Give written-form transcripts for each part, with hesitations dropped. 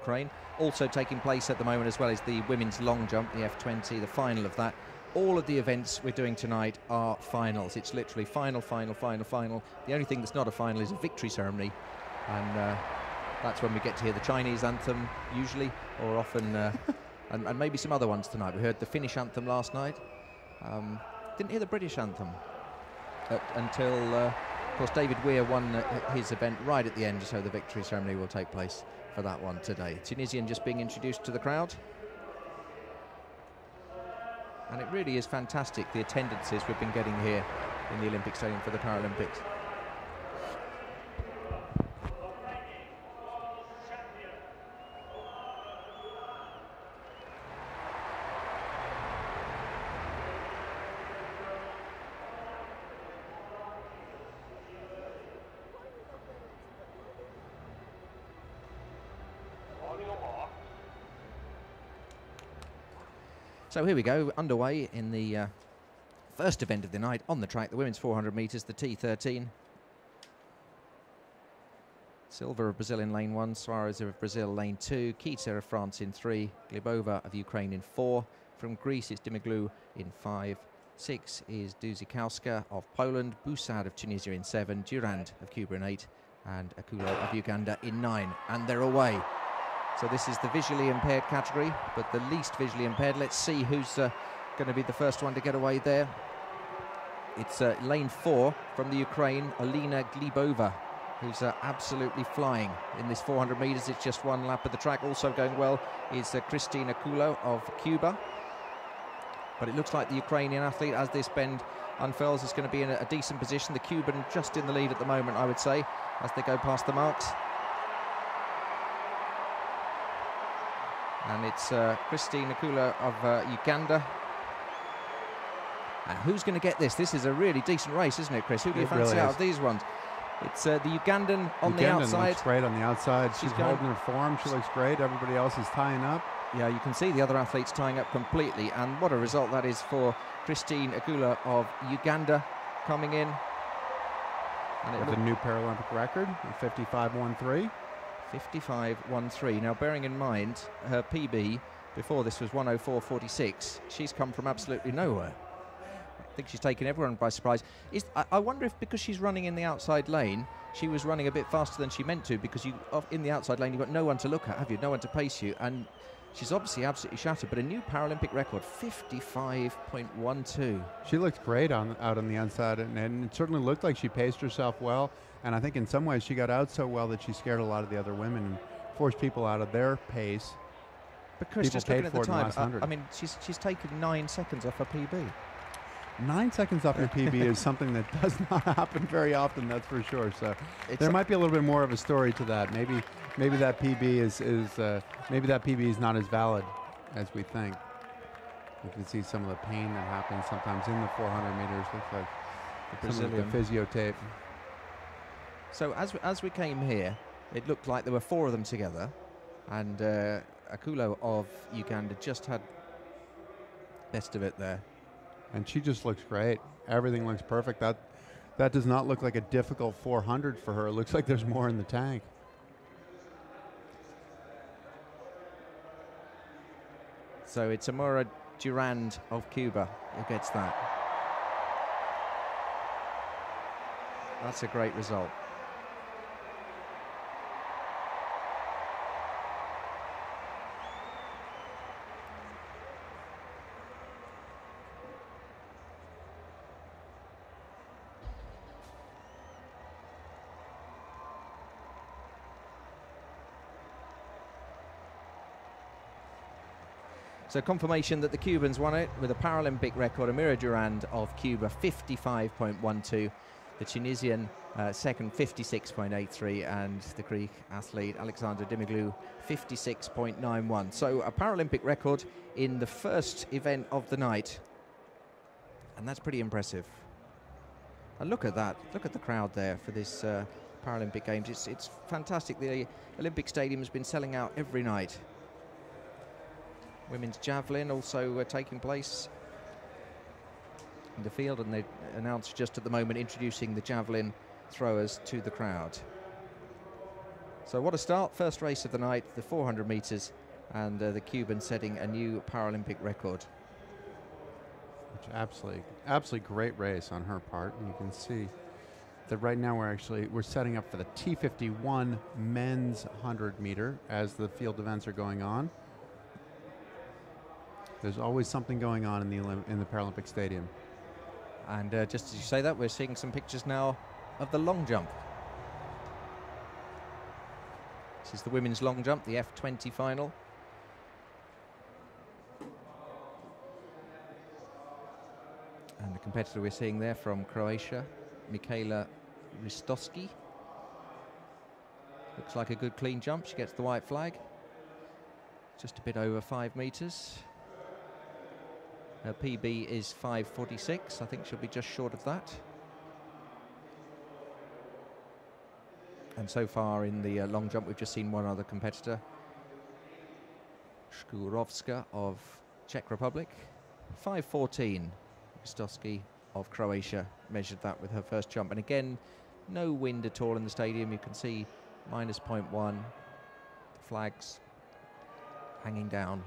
Ukraine. Also taking place at the moment as well is the women's long jump, the F20, the final of that. All of the events we're doing tonight are finals. It's literally final, final, final, final. The only thing that's not a final is a victory ceremony, and that's when we get to hear the Chinese anthem usually, or often, and maybe some other ones tonight. We heard the Finnish anthem last night. Didn't hear the British anthem until, of course, David Weir won his event right at the end, so the victory ceremony will take place for that one today. Tunisian just being introduced to the crowd. And it really is fantastic, the attendances we've been getting here in the Olympic Stadium for the Paralympics. So here we go, underway in the first event of the night on the track, the women's 400 metres, the T13. Silva of Brazil in lane 1, Suarez of Brazil lane 2, Kita of France in 3, Glebova of Ukraine in 4. From Greece it's Dimiglou in 5. 6 is Duzikowska of Poland, Boussard of Tunisia in 7, Durand of Cuba in 8, and Akulo of Uganda in 9. And they're away. So this is the visually impaired category, but the least visually impaired. Let's see who's going to be the first one to get away there. It's lane 4 from the Ukraine, Alina Glebova, who's absolutely flying in this 400 metres. It's just one lap of the track. Also going well is Christina Akulo of Cuba. But it looks like the Ukrainian athlete, as this bend unfurls, is going to be in a decent position. The Cuban just in the lead at the moment, I would say, as they go past the marks. And it's Christine Akula of Uganda. And who's going to get this? This is a really decent race, isn't it, Chris? Who do you fancy out of these ones? It's the Ugandan on the outside. Looks great on the outside. She's holding her form. She looks great. Everybody else is tying up. Yeah, you can see the other athletes tying up completely. And what a result that is for Christine Akula of Uganda coming in. And with a new Paralympic record, 55.13. 55.13. Now, bearing in mind her PB before this was 104.46, she's come from absolutely nowhere. I think she's taken everyone by surprise. I wonder if because she's running in the outside lane, she was running a bit faster than she meant to, because in the outside lane you've got no one to look at, have you? No one to pace you, and she's obviously absolutely shattered. But a new Paralympic record, 55.12. She looked great out on the outside, and it certainly looked like she paced herself well. And I think in some ways she got out so well that she scared a lot of the other women and forced people out of their pace. But Chris, just looking at the time, I mean, she's taken 9 seconds off her PB. 9 seconds off your PB is something that does not happen very often, that's for sure. So there might be a little bit more of a story to that. Maybe that PB is not as valid as we think. You can see some of the pain that happens sometimes in the 400 meters. Looks like some of the physio tape. So as we came here, it looked like there were 4 of them together, and Akulo of Uganda just had best of it there. And she just looks great. Everything looks perfect. That does not look like a difficult 400 for her. It looks like there's more in the tank. So it's Amora Durand of Cuba who gets that. That's a great result. So confirmation that the Cubans won it with a Paralympic record. Amira Durand of Cuba, 55.12. The Tunisian second, 56.83. And the Greek athlete, Alexander Dimiglou, 56.91. So a Paralympic record in the first event of the night. And that's pretty impressive. And look at that. Look at the crowd there for this Paralympic Games. It's fantastic. The Olympic Stadium has been selling out every night. Women's javelin also taking place in the field, and they announced just at the moment introducing the javelin throwers to the crowd. So what a start. First race of the night, the 400 metres, and the Cuban setting a new Paralympic record. Which absolutely great race on her part. And you can see that right now we're setting up for the T51 men's 100 meter as the field events are going on. There's always something going on in the Paralympic Stadium. And just as you say that, we're seeing some pictures now of the long jump. This is the women's long jump, the F20 final. And the competitor we're seeing there from Croatia, Michaela Ristowski. Looks like a good clean jump. She gets the white flag. Just a bit over 5 meters. Her PB is 5:46. I think she'll be just short of that. And so far in the long jump, we've just seen one other competitor, Shkurovska of Czech Republic. 5:14. Ristowski of Croatia measured that with her first jump. And again, no wind at all in the stadium. You can see -0.1. The flags hanging down.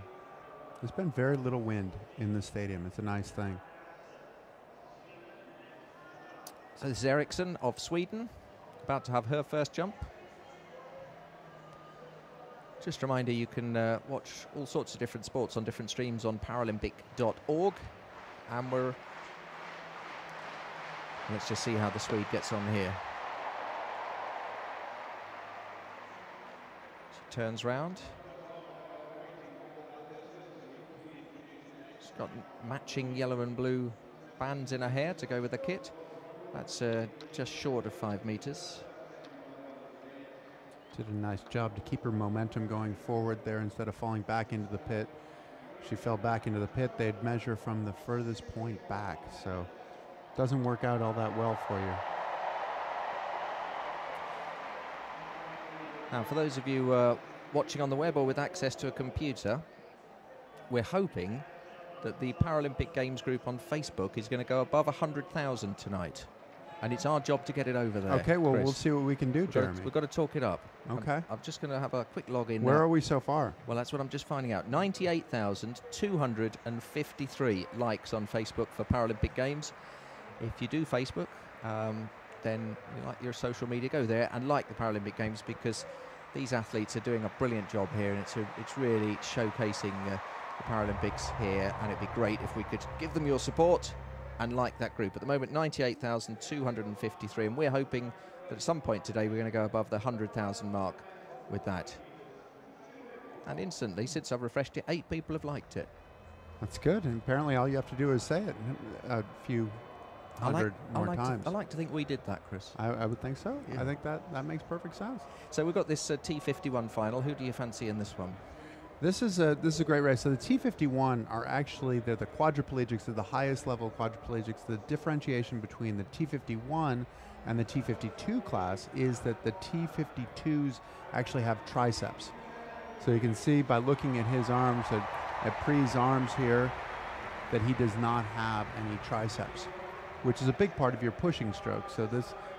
There's been very little wind in the stadium. It's a nice thing. So this is Eriksson of Sweden, about to have her first jump. Just a reminder, you can watch all sorts of different sports on different streams on Paralympic.org. And let's just see how the Swede gets on here. She turns round. She's got matching yellow and blue bands in her hair to go with the kit. That's just short of 5 meters. Did a nice job to keep her momentum going forward there instead of falling back into the pit. She fell back into the pit. They'd measure from the furthest point back, so it doesn't work out all that well for you. Now, for those of you watching on the web or with access to a computer, we're hoping that the Paralympic Games group on Facebook is going to go above 100,000 tonight. And it's our job to get it over there. Okay, well, Chris. we'll see what we can do, Jeremy. We've got to talk it up. Okay. I'm just going to have a quick log in. Where are we so far? Well, that's what I'm just finding out. 98,253 likes on Facebook for Paralympic Games. If you do Facebook, then you like your social media, go there and like the Paralympic Games, because these athletes are doing a brilliant job here, and it's really showcasing the Paralympics here, and it'd be great if we could give them your support and like that group. At the moment, 98,253, and we're hoping that at some point today we're going to go above the 100,000 mark with that. And instantly, since I've refreshed it, 8 people have liked it. That's good, and apparently all you have to do is say it a few hundred more times. I like to think we did that, Chris. I would think so. Yeah. I think that makes perfect sense. So we've got this T51 final. Who do you fancy in this one? This is a great race. So the T51 are actually, they're the quadriplegics, they're the highest level quadriplegics. The differentiation between the T51 and the T52 class is that the T52s actually have triceps. So you can see by looking at his arms, at Pre's arms here, that he does not have any triceps, which is a big part of your pushing stroke. So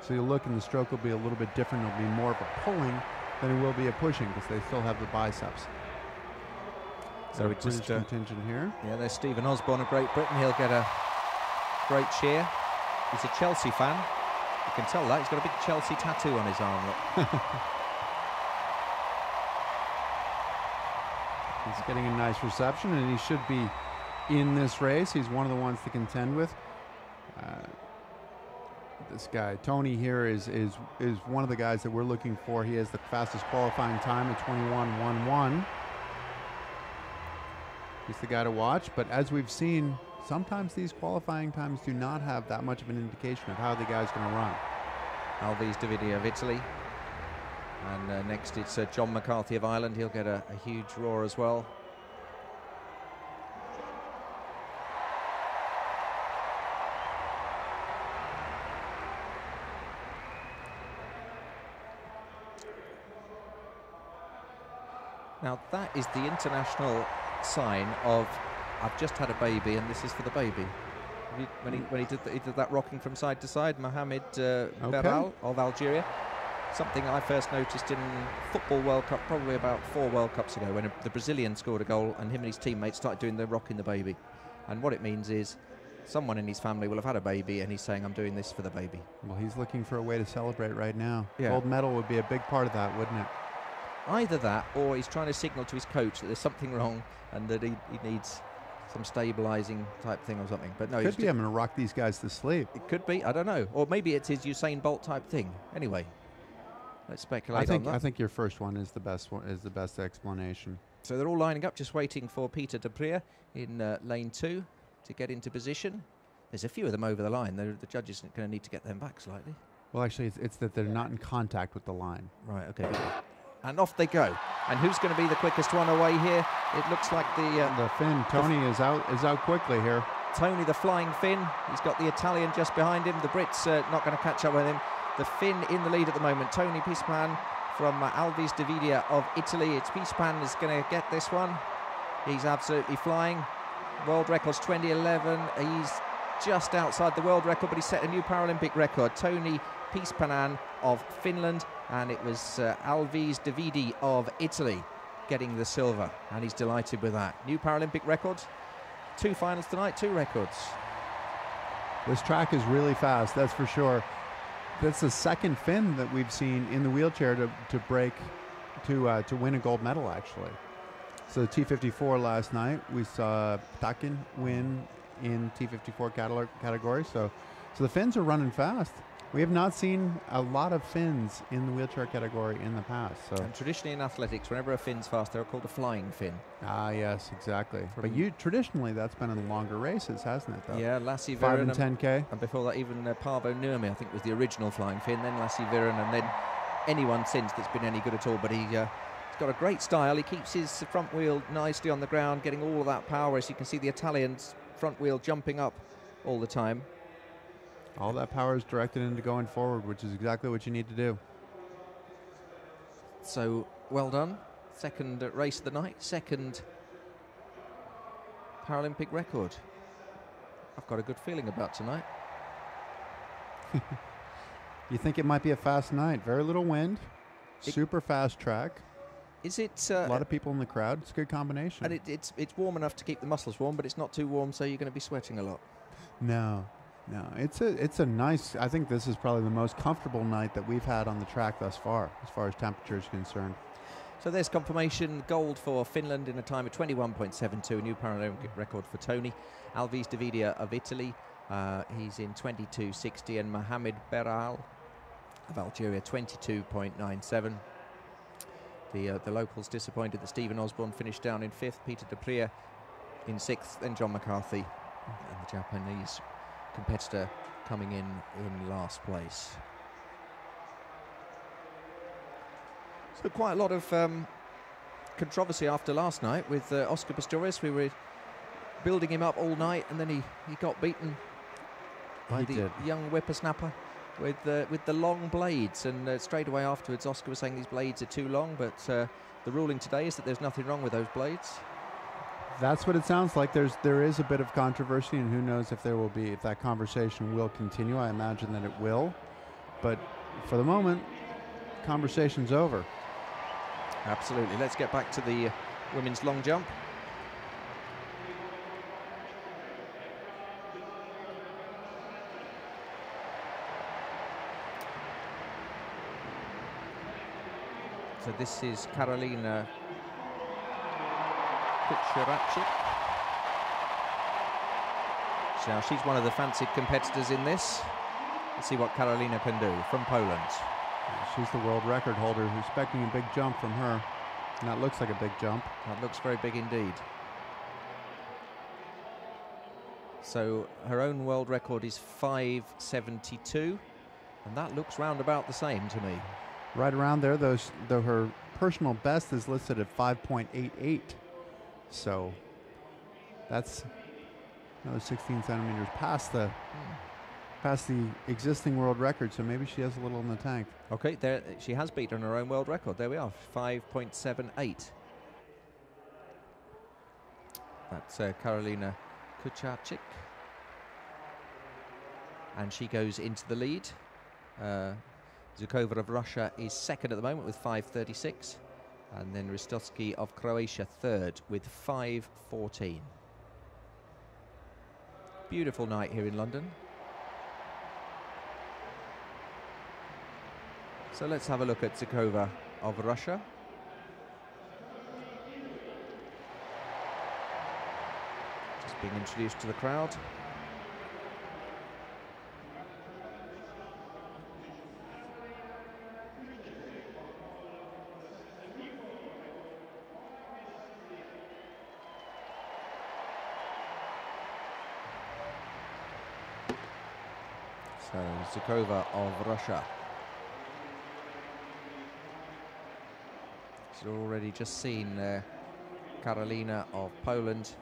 you look and the stroke will be a little bit different. It'll be more of a pulling than it will be a pushing, because they still have the biceps. So we just contingent here. Yeah, there's Stephen Osborne of Great Britain. He'll get a great cheer. He's a Chelsea fan. You can tell that. He's got a big Chelsea tattoo on his arm. Look. He's getting a nice reception, and he should be in this race. He's one of the ones to contend with. This guy, Tony here, is one of the guys that we're looking for. He has the fastest qualifying time at 21:11. He's the guy to watch, but as we've seen, sometimes these qualifying times do not have that much of an indication of how the guy's going to run. Alvise Davidi of Italy. And next it's John McCarthy of Ireland. He'll get a huge roar as well. Now that is the international sign of I've just had a baby, and this is for the baby. When he did that rocking from side to side, Mohamed Beral of Algeria. Something I first noticed in Football World Cup probably about 4 World Cups ago, when the Brazilian scored a goal and him and his teammates started doing the rocking the baby. And what it means is someone in his family will have had a baby and he's saying, I'm doing this for the baby. Well, he's looking for a way to celebrate right now. Yeah. Gold medal would be a big part of that, wouldn't it? Either that, or he's trying to signal to his coach that there's something wrong and that he needs some stabilising type thing or something. But no, Could be having to rock these guys to sleep. It could be, I don't know. Or maybe it's his Usain Bolt type thing. Anyway, let's speculate on that. I think your first one is the best one, is the best explanation. So they're all lining up, just waiting for Peter de Prier in lane 2 to get into position. There's a few of them over the line. The judges are going to need to get them back slightly. Well, actually, it's that they're not in contact with the line. Right, okay. And off they go. And who's going to be the quickest one away here? It looks like the Finn, Tony, is out quickly here. Tony, the flying Finn. He's got the Italian just behind him. The Brits not going to catch up with him. The Finn in the lead at the moment. Tony Pispan from Alves Davidia of Italy. It's Pispan is going to get this one. He's absolutely flying. World record's 2011. He's just outside the world record, but he set a new Paralympic record. Tony Pispanen of Finland, and it was Alves Davidi of Italy getting the silver, and he's delighted with that. New Paralympic record. 2 finals tonight, 2 records. This track is really fast, that's for sure. That's the second Finn that we've seen in the wheelchair to break to win a gold medal, actually. So the T54 last night, we saw Takin win in T54 category. So the Finns are running fast. We have not seen a lot of Finns in the wheelchair category in the past. So. And traditionally in athletics, whenever a Finn's fast, they're called a flying Finn. Ah, yes, exactly. But traditionally, that's been in longer races, hasn't it, though? Yeah, Lassie Viren. 5 and 10K. And before that, even Paavo Nurmi, I think, was the original flying Finn, then Lassie Viren, and then anyone since that's been any good at all. But he's got a great style. He keeps his front wheel nicely on the ground, getting all of that power. As you can see, the Italian's front wheel jumping up all the time. All that power is directed into going forward, which is exactly what you need to do. So, well done. Second race of the night, second Paralympic record. I've got a good feeling about tonight. You think it might be a fast night. Very little wind, super fast track. Is it... a lot of people in the crowd. It's a good combination. And it's warm enough to keep the muscles warm, but it's not too warm, so you're going to be sweating a lot. No, it's a nice. I think this is probably the most comfortable night that we've had on the track thus far, as far as temperature is concerned. So there's confirmation. Gold for Finland in a time of 21.72, a new Paralympic record for Tony. Alves Davidia of Italy, he's in 22.60, and Mohamed Beral of Algeria, 22.97. The locals disappointed that Stephen Osborne finished down in 5th, Peter de Prier in 6th, then John McCarthy, and the Japanese competitor coming in last place. So quite a lot of controversy after last night with Oscar Pistorius. We were building him up all night, and then he got beaten by the young whippersnapper with the long blades, and straight away afterwards Oscar was saying these blades are too long, but the ruling today is that there's nothing wrong with those blades. That's what it sounds like. There is a bit of controversy, and who knows if that conversation will continue. I imagine that it will, but for the moment, conversation's over. Absolutely. Let's get back to the women's long jump. So this is Karolina Kuczeraczyk. So she's one of the fancied competitors in this. Let's see what Karolina can do from Poland. She's the world record holder. Who's expecting a big jump from her. And that looks like a big jump. That looks very big indeed. So her own world record is 5.72, and that looks round about the same to me. Right around there, though her personal best is listed at 5.88. So that's another 16 centimeters past the existing world record, so maybe she has a little in the tank. Okay, there she has beaten her own world record. There we are, 5.78. That's Karolina Kuczeraczyk, and she goes into the lead. Zukova of Russia is second at the moment with 5:36. And then Ristovski of Croatia third with 5:14. Beautiful night here in London. So let's have a look at Zukova of Russia. Just being introduced to the crowd. So Zukova of Russia. She's already just seen Karolina of Poland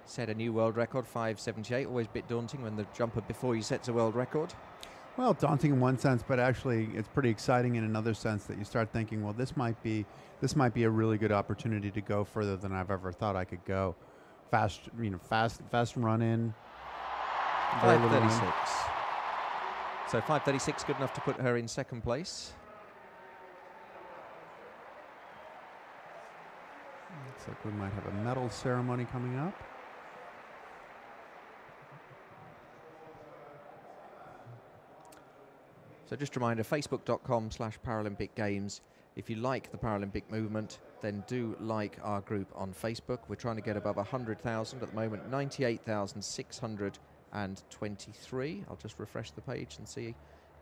set a new world record, 5:78. Always a bit daunting when the jumper before you sets a world record. Well, daunting in one sense, but actually it's pretty exciting in another sense that you start thinking, well, this might be a really good opportunity to go further than I've ever thought I could go. Fast run in. 5:36. So 5:36 good enough to put her in second place. Looks like we might have a medal ceremony coming up. So just a reminder, facebook.com/Paralympic Games. If you like the Paralympic movement, then do like our group on Facebook. We're trying to get above 100,000 at the moment, 98,623. I'll just refresh the page and see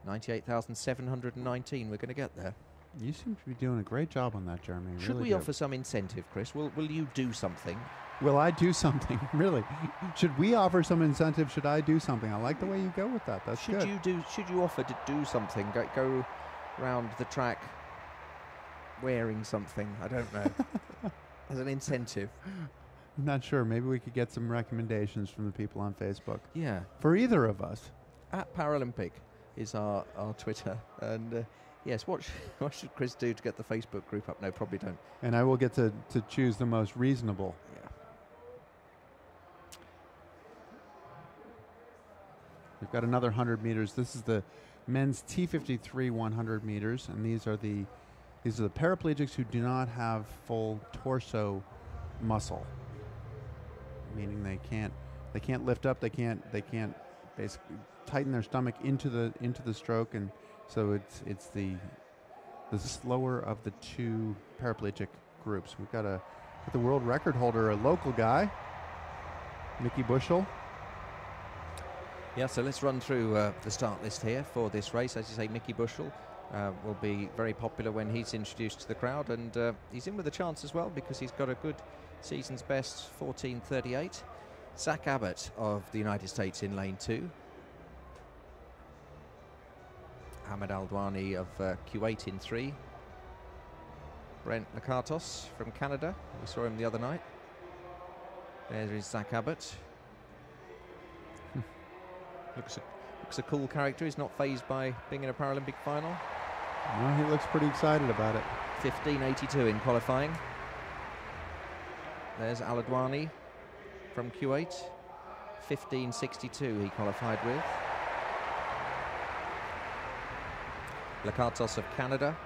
98,719. We're going to get there. You seem to be doing a great job on that, Jeremy. Should we offer some incentive, Chris? Will you do something? Will I do something? Really? Should we offer some incentive? Should I do something? I like the way you go with that. That's good. Should you offer to do something? Go round the track wearing something? I don't know. As an incentive. I'm not sure. Maybe we could get some recommendations from the people on Facebook. Yeah. For either of us. At Paralympic is our Twitter. And yes, what should Chris do to get the Facebook group up? No, probably don't. And I will get to choose the most reasonable. Yeah. We've got another 100 meters. This is the men's T53 100 meters, and these are the paraplegics who do not have full torso muscle, meaning they can't lift up, they can't basically tighten their stomach into the stroke, and so it's the slower of the two paraplegic groups. We've got the world record holder, a local guy, Mickey Bushell. Yeah, so let's run through the start list here for this race. As you say, Mickey Bushell will be very popular when he's introduced to the crowd, and he's in with a chance as well because he's got a good season's best, 14:38. Zach Abbott of the United States in lane 2. Ahmed Aldwani of Kuwait in 3. Brent Lakatos from Canada. We saw him the other night. There is Zach Abbott. Looks a cool character. He's not fazed by being in a Paralympic final. No, he looks pretty excited about it. 15:82 in qualifying. There's Aladwani from Kuwait. 15:62 he qualified with. Lakatos of Canada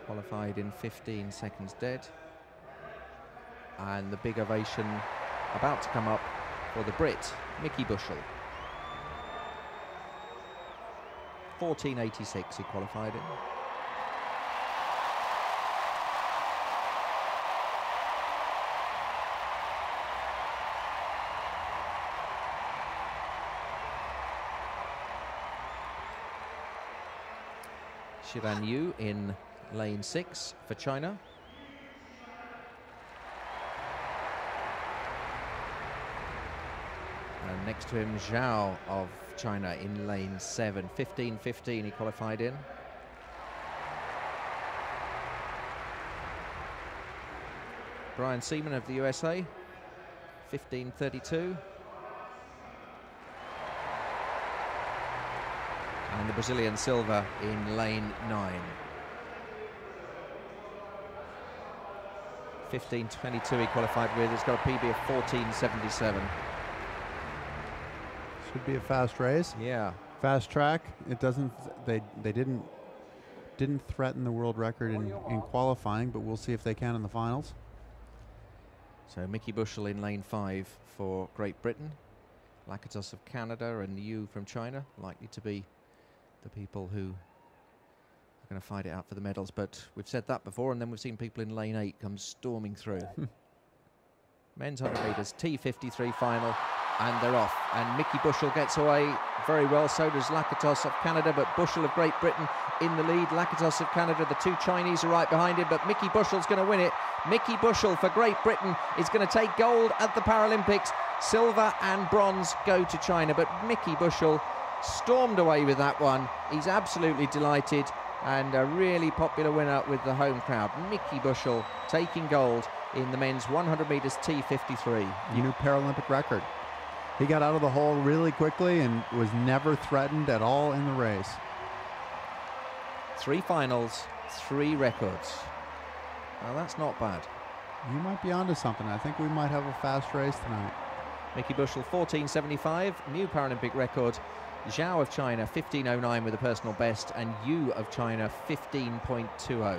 qualified in 15 seconds dead. And the big ovation about to come up for the Brit, Mickey Bushell. 14:86 he qualified in. Shiran Yu in lane 6 for China. And next to him, Zhao of China in lane 7. 15:15 he qualified in. Brian Seaman of the USA, 15:32. And the Brazilian Silva in lane 9. 15:22 he qualified with. He's got a PB of 14:77. Should be a fast race. Yeah, Fast track, it doesn't. They didn't threaten the world record in qualifying, but we'll see if they can in the finals. So Mickey Bushell in lane 5 for Great Britain. Lakatos of Canada and Yu from China likely to be the people who are going to fight it out for the medals. But we've said that before, and then we've seen people in lane 8 come storming through. Men's 100 metres, T53 final, and they're off. And Mickey Bushell gets away very well, so does Lakatos of Canada, but Bushell of Great Britain in the lead. Lakatos of Canada, the 2 Chinese are right behind him, but Mickey Bushell's going to win it. Mickey Bushell for Great Britain is going to take gold at the Paralympics. Silver and bronze go to China, but Mickey Bushell stormed away with that one. He's absolutely delighted, and a really popular winner with the home crowd. Mickey Bushell taking gold in the men's 100 metres T53. New Paralympic record. He got out of the hole really quickly and was never threatened at all in the race. 3 finals, 3 records. Now that's not bad. You might be onto something. I think we might have a fast race tonight. Mickey Bushell 14.75, new Paralympic record. Zhao of China 15.09 with a personal best, and Yu of China 15.20.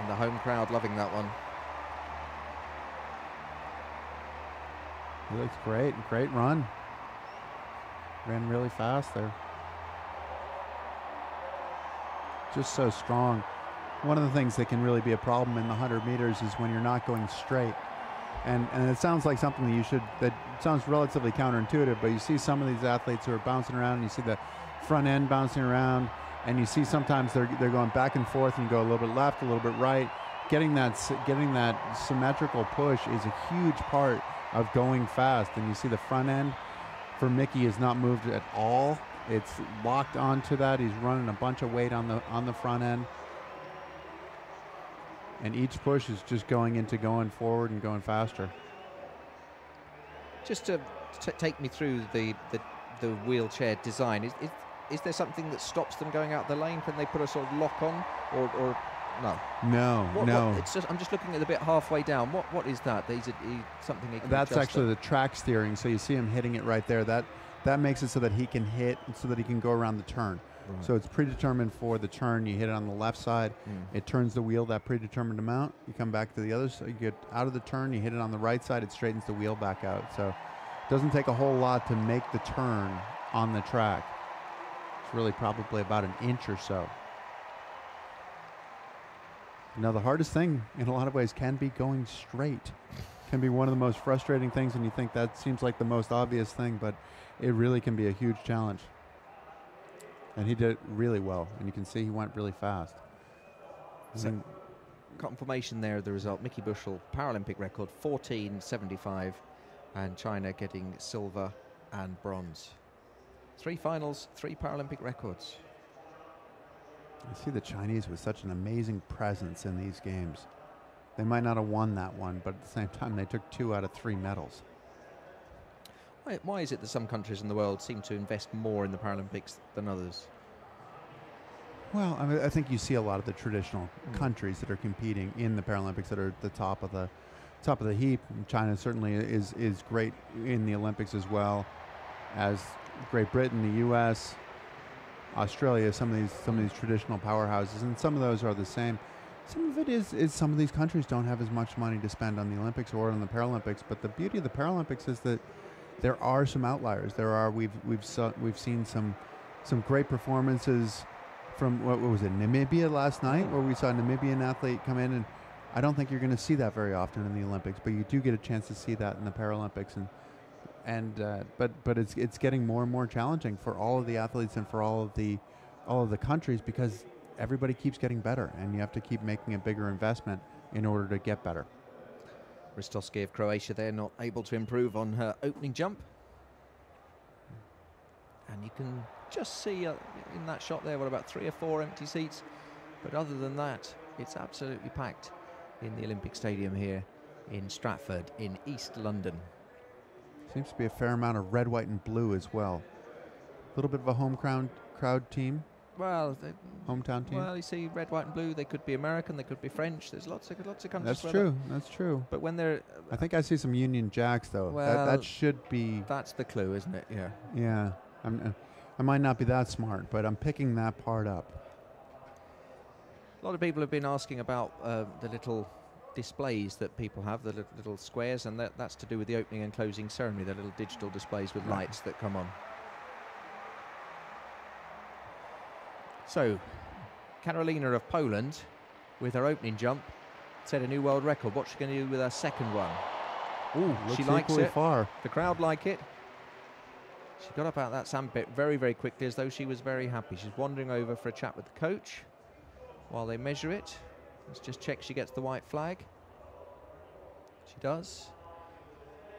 And the home crowd loving that one. He looks great. Great run. Ran really fast there. Just so strong. One of the things that can really be a problem in the 100 meters is when you're not going straight. And it sounds like something that sounds relatively counterintuitive, but you see some of these athletes who are bouncing around, and you see the front end bouncing around, and you see sometimes they're going back and forth, and you go a little bit left, a little bit right. Getting that symmetrical push is a huge part of going fast. And you see the front end for Mickey is not moved at all. It's locked onto that. He's running a bunch of weight on the front end. And each push is just going forward and going faster. Just to take me through the wheelchair design, is there something that stops them going out the lane? Can they put a sort of lock on, or no? No. It's just, I'm just looking at the bit halfway down. What is that? Something he can That's adjust actually the track steering. So you see him hitting it right there. That makes it so that he can hit, so that he can go around the turn. Right. So it's predetermined for the turn. You hit it on the left side. It turns the wheel that predetermined amount. You come back to the other side. You get out of the turn. You hit it on the right side. It straightens the wheel back out. So it doesn't take a whole lot to make the turn on the track. It's really probably about an inch or so. Now, the hardest thing in a lot of ways can be going straight. Can be one of the most frustrating things, and you think that seems like the most obvious thing, but it really can be a huge challenge. And he did it really well, and you can see he went really fast. So, confirmation there of the result. Mickey Bushell, Paralympic record, 14.75, and China getting silver and bronze. 3 finals, 3 Paralympic records. You see the Chinese with such an amazing presence in these games. They might not have won that one, but at the same time, they took 2 out of 3 medals. Why is it that some countries in the world seem to invest more in the Paralympics than others? Well, I mean, I think you see a lot of the traditional countries that are competing in the Paralympics that are at the top of the heap. And China certainly is great in the Olympics, as well as Great Britain, the U.S., Australia. Some of these traditional powerhouses, and some of those are the same. Some of it is some of these countries don't have as much money to spend on the Olympics or on the Paralympics. But the beauty of the Paralympics is that there are some outliers. We've seen some great performances from what was it, Namibia last night, where we saw a Namibian athlete come in, and I don't think you're going to see that very often in the Olympics, but you do get a chance to see that in the Paralympics, but it's getting more and more challenging for all of the athletes and for all of the countries, because everybody keeps getting better, and you have to keep making a bigger investment in order to get better. Ristowski of Croatia there, not able to improve on her opening jump. And you can just see in that shot there, about 3 or 4 empty seats. But other than that, it's absolutely packed in the Olympic Stadium here in Stratford in East London. Seems to be a fair amount of red, white, and blue as well. A little bit of a home crowd team. Well, hometown team. Well, you see, red, white, and blue. They could be American. They could be French. There's lots of countries. That's true. That's true. But when they're, I think I see some Union Jacks though. Well, that should be. That's the clue, isn't it? Yeah. Yeah. I might not be that smart, but I'm picking that part up. A lot of people have been asking about the little displays that people have, the little squares, and that's to do with the opening and closing ceremony, the little digital displays with lights that come on. So, Karolina of Poland, with her opening jump, set a new world record. What's she going to do with her second one? Ooh, she likes it. Far. The crowd like it. She got up out of that sandpit very, very quickly, as though she was very happy. She's wandering over for a chat with the coach while they measure it. Let's just check she gets the white flag. She does.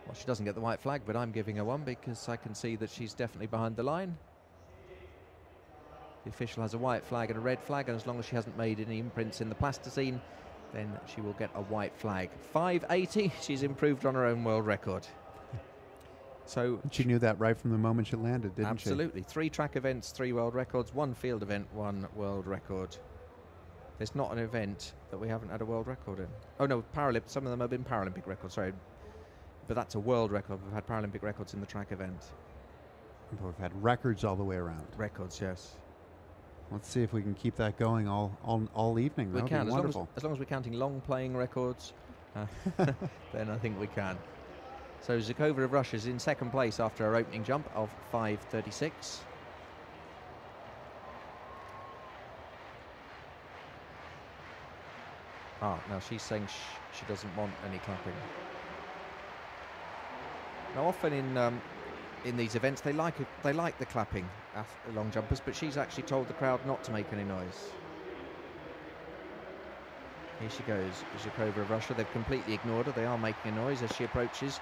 Well, she doesn't get the white flag, but I'm giving her one because I can see that she's definitely behind the line. The official has a white flag and a red flag, and as long as she hasn't made any imprints in the plasticine, then she will get a white flag. 5:80, she's improved on her own world record. So she knew that right from the moment she landed, didn't she? Absolutely. 3 track events, 3 world records, 1 field event, 1 world record. There's not an event that we haven't had a world record in. Oh no, Paralympic. Some of them have been Paralympic records, sorry. But that's a world record. We've had Paralympic records in the track event. We've had records all the way around. Records, yes. Let's see if we can keep that going all evening. We can, wonderful. As long as we're counting long playing records, then I think we can. So Zhukova of Russia is in second place after her opening jump of 5:36. Now she's saying she doesn't want any clapping. Now often in these events they like the clapping long jumpers, but she's actually told the crowd not to make any noise. Here she goes, Zhukova of Russia. They've completely ignored her. They are making a noise as she approaches.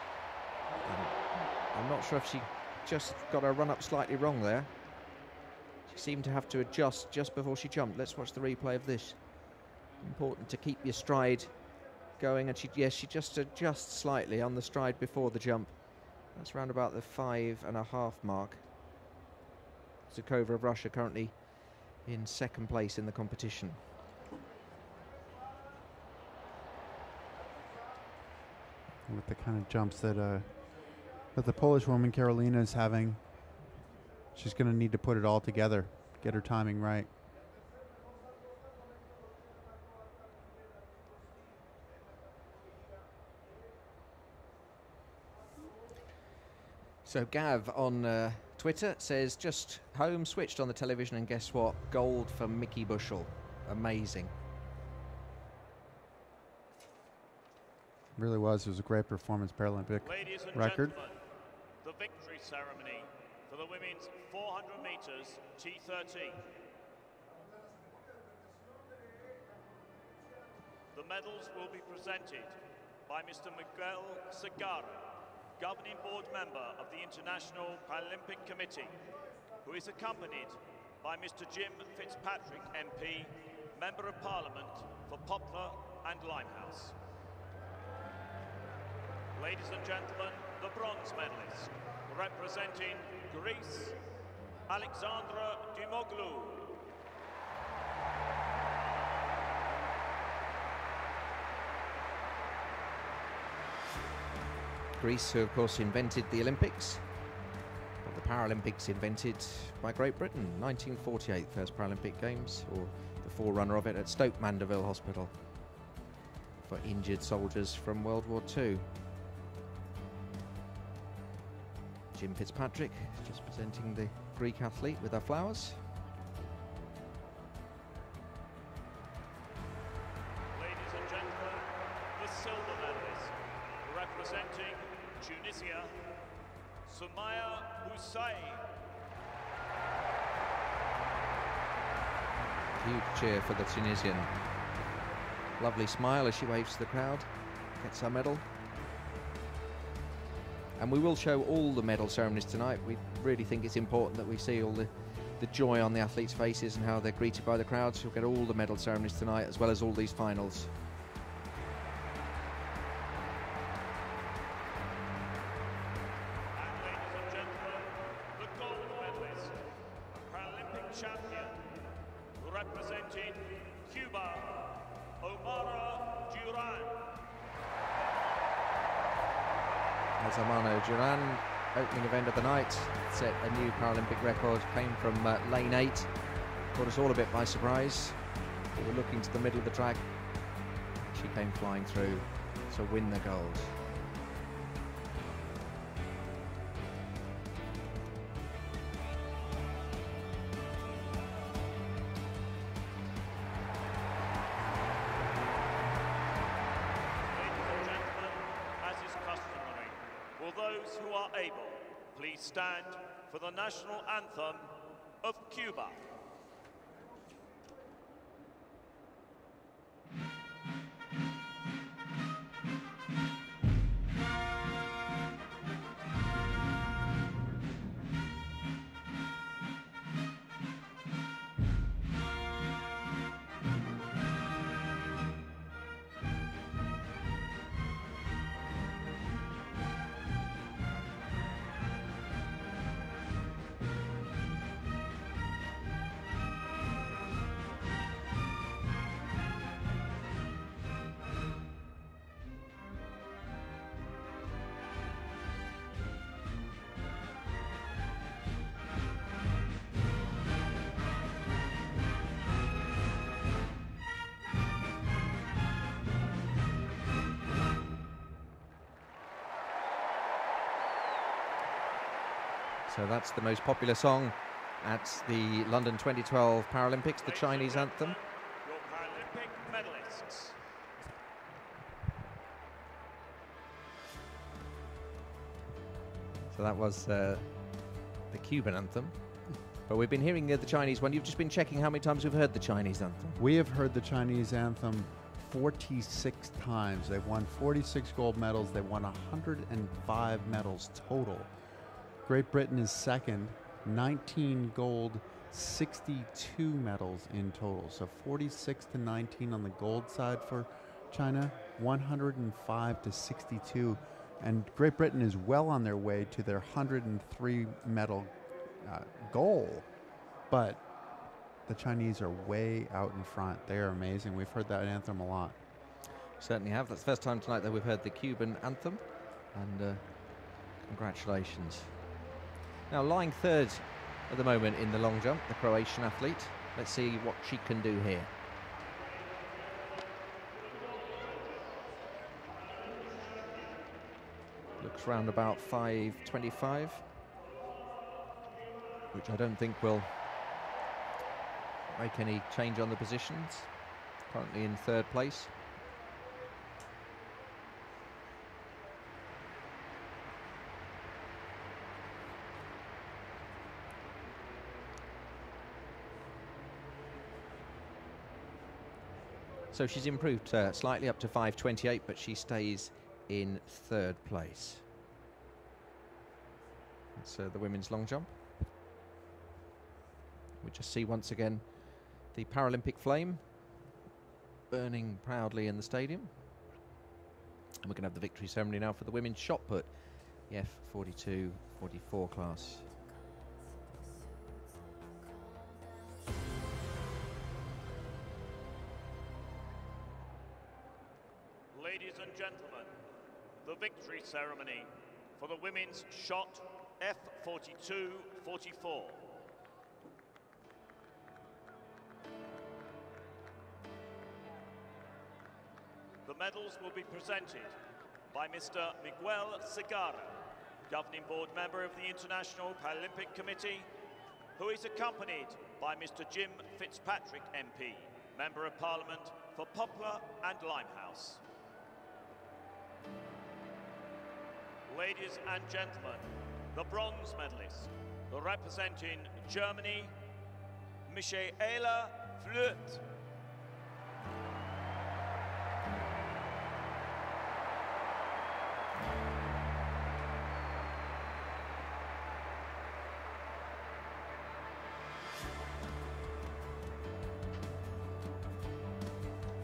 I'm not sure if she just got her run up slightly wrong there. She seemed to have to adjust just before she jumped. Let's watch the replay of this. Important to keep your stride going, and she just adjusts slightly on the stride before the jump. That's around about the 5.5 mark. Zhukova of Russia currently in second place in the competition. With the kind of jumps that the Polish woman Karolina is having, she's going to need to put it all together, get her timing right. So Gav on Twitter says, just home, switched on the television, and guess what? Gold for Mickey Bushell. Amazing. Really was. It was a great performance, Paralympic Ladies and record. Gentlemen, the victory ceremony for the women's 400 meters T13. The medals will be presented by Mr. Miguel Segarra, Governing Board Member of the International Paralympic Committee, who is accompanied by Mr. Jim Fitzpatrick, MP, Member of Parliament for Poplar and Limehouse. Ladies and gentlemen, the bronze medalist, representing Greece, Alexandra Dimoglu. Greece, who of course invented the Olympics, but the Paralympics invented by Great Britain. 1948, first Paralympic Games, or the forerunner of it, at Stoke Mandeville Hospital for injured soldiers from World War II. Jim Fitzpatrick just presenting the Greek athlete with her flowers. Ladies and gentlemen, the silver medalist, representing Tunisia, Soumaya Hussein. Huge cheer for the Tunisian. Lovely smile as she waves to the crowd, gets her medal. And we will show all the medal ceremonies tonight. We really think it's important that we see all the joy on the athletes' faces and how they're greeted by the crowds. You'll get all the medal ceremonies tonight, as well as all these finals. And ladies and gentlemen, the gold medalist, Paralympic champion, representing Cuba, Omara Duran. As Omar Duran, opening event of the night, set a new Paralympic record, came from lane 8, caught us all a bit by surprise. We were looking to the middle of the track. She came flying through to win the gold. Those who are able, please stand for the national anthem of Cuba. So that's the most popular song at the London 2012 Paralympics, the Chinese anthem. Your Paralympic medalists. So that was the Cuban anthem. But we've been hearing the Chinese one. You've just been checking how many times we've heard the Chinese anthem. We have heard the Chinese anthem 46 times. They've won 46 gold medals. They won 105 medals total. Great Britain is second, 19 gold, 62 medals in total. So 46 to 19 on the gold side for China, 105 to 62. And Great Britain is well on their way to their 103 medal goal. But the Chinese are way out in front. They are amazing. We've heard that anthem a lot. Certainly have. That's the first time tonight that we've heard the Cuban anthem. And congratulations. Now, lying third at the moment in the long jump, the Croatian athlete. Let's see what she can do here. Looks round about 5:25, which I don't think will make any change on the positions. Currently in third place. So she's improved slightly up to 5:28, but she stays in third place. That's the women's long jump. We just see once again the Paralympic flame burning proudly in the stadium. And we're going to have the victory ceremony now for the women's shot put, the F42-44 class. Ladies and gentlemen, the victory ceremony for the women's shot F42-44. The medals will be presented by Mr. Miguel Segarra, Governing Board Member of the International Paralympic Committee, who is accompanied by Mr. Jim Fitzpatrick MP, Member of Parliament for Poplar and Limehouse. Ladies and gentlemen, the bronze medalist, representing Germany, Michaela Flöth.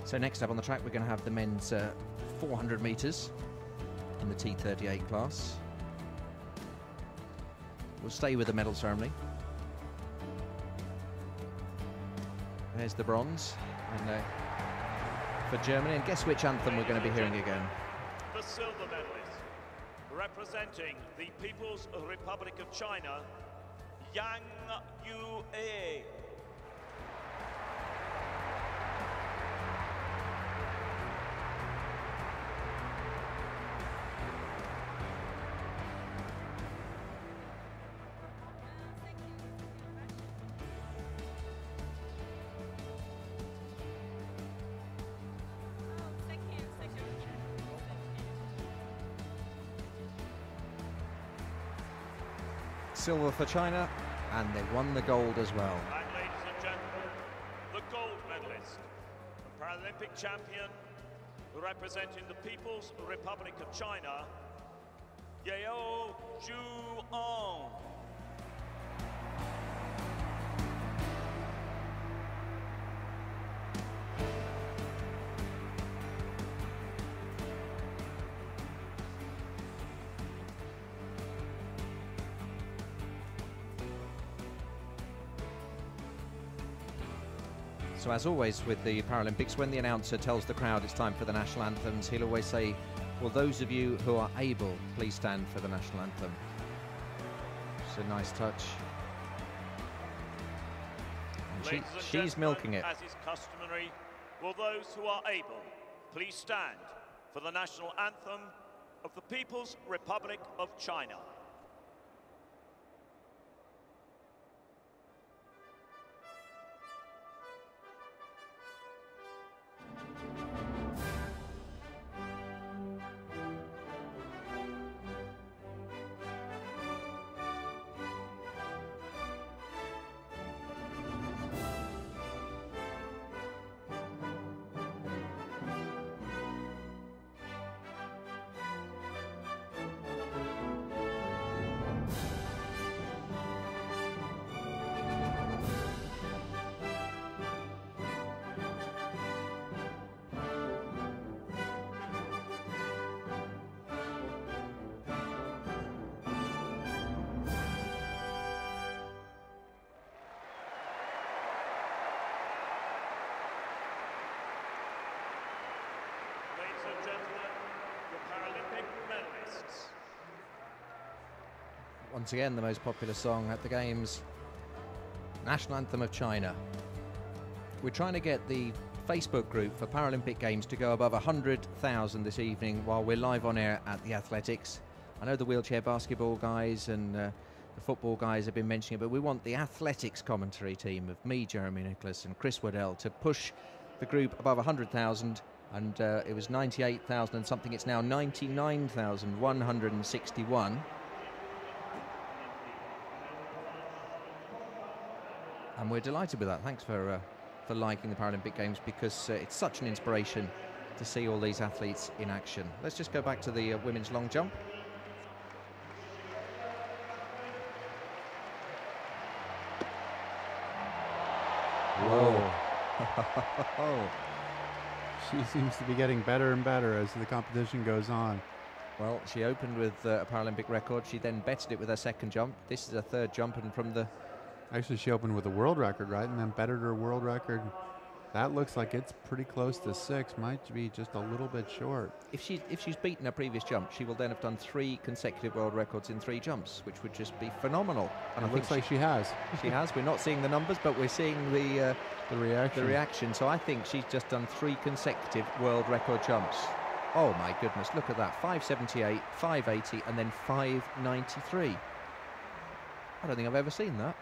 So next up on the track, we're going to have the men's 400 metres in the T38 class. We'll stay with the medal ceremony. There's the bronze. And for Germany. And guess which anthem we're going to be hearing again? The silver medalist, representing the People's Republic of China, Yang Yu-e. Silver for China, and they won the gold as well. And ladies and gentlemen, the gold medalist, the Paralympic champion, representing the People's Republic of China, Yeo Ju-on. So as always with the Paralympics, when the announcer tells the crowd it's time for the national anthems, he'll always say, well, those of you who are able, please stand for the national anthem. It's a nice touch. And she's milking it. As is customary, will those who are able, please stand for the national anthem of the People's Republic of China. Once again, the most popular song at the Games, National Anthem of China. We're trying to get the Facebook group for Paralympic Games to go above 100,000 this evening while we're live on air at the athletics. I know the wheelchair basketball guys and the football guys have been mentioning it, but we want the athletics commentary team of me, Jeremy Nicholas, and Chris Waddell to push the group above 100,000. And it was 98,000 and something. It's now 99,161. And we're delighted with that. Thanks for liking the Paralympic Games, because it's such an inspiration to see all these athletes in action. Let's just go back to the women's long jump. Whoa. She seems to be getting better and better as the competition goes on. Well, she opened with a Paralympic record. She then bettered it with her second jump. This is her third jump, and from the... Actually, she opened with a world record, right? And then bettered her world record. That looks like it's pretty close to 6. Might be just a little bit short. If she's beaten her previous jump, she will then have done 3 consecutive world records in 3 jumps, which would just be phenomenal. And it looks like she has. She has. We're not seeing the numbers, but we're seeing the reaction. The reaction. So I think she's just done 3 consecutive world record jumps. Oh my goodness! Look at that: 578, 580, and then 593. I don't think I've ever seen that.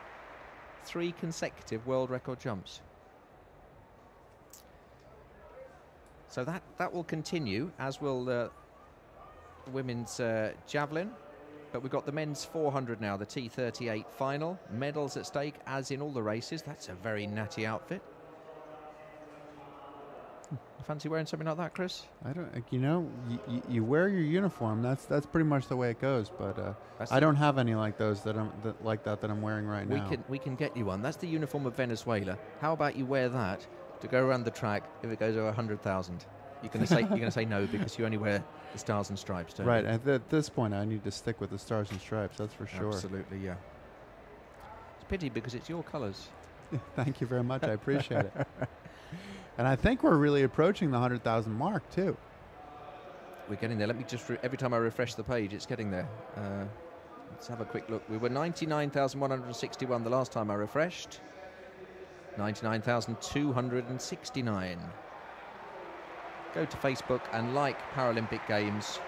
3 consecutive world record jumps. So that will continue, as will the women's javelin. But we've got the men's 400 now, the T38 final. Medals at stake, as in all the races. That's a very natty outfit. Fancy wearing something like that, Chris? I don't. You know, you wear your uniform. That's pretty much the way it goes. But I don't have any like those that I'm wearing right now. We can get you one. That's the uniform of Venezuela. How about you wear that to go around the track if it goes over 100,000? You're going to say no, because you only wear the stars and stripes, don't you? Right. At this point, I need to stick with the stars and stripes. That's for sure. Absolutely, yeah. It's a pity because it's your colours. Thank you very much. I appreciate it. And I think we're really approaching the 100,000 mark, too. We're getting there. Let me just, every time I refresh the page, it's getting there. Let's have a quick look. We were 99,161 the last time I refreshed. 99,269. Go to Facebook and like Paralympic Games.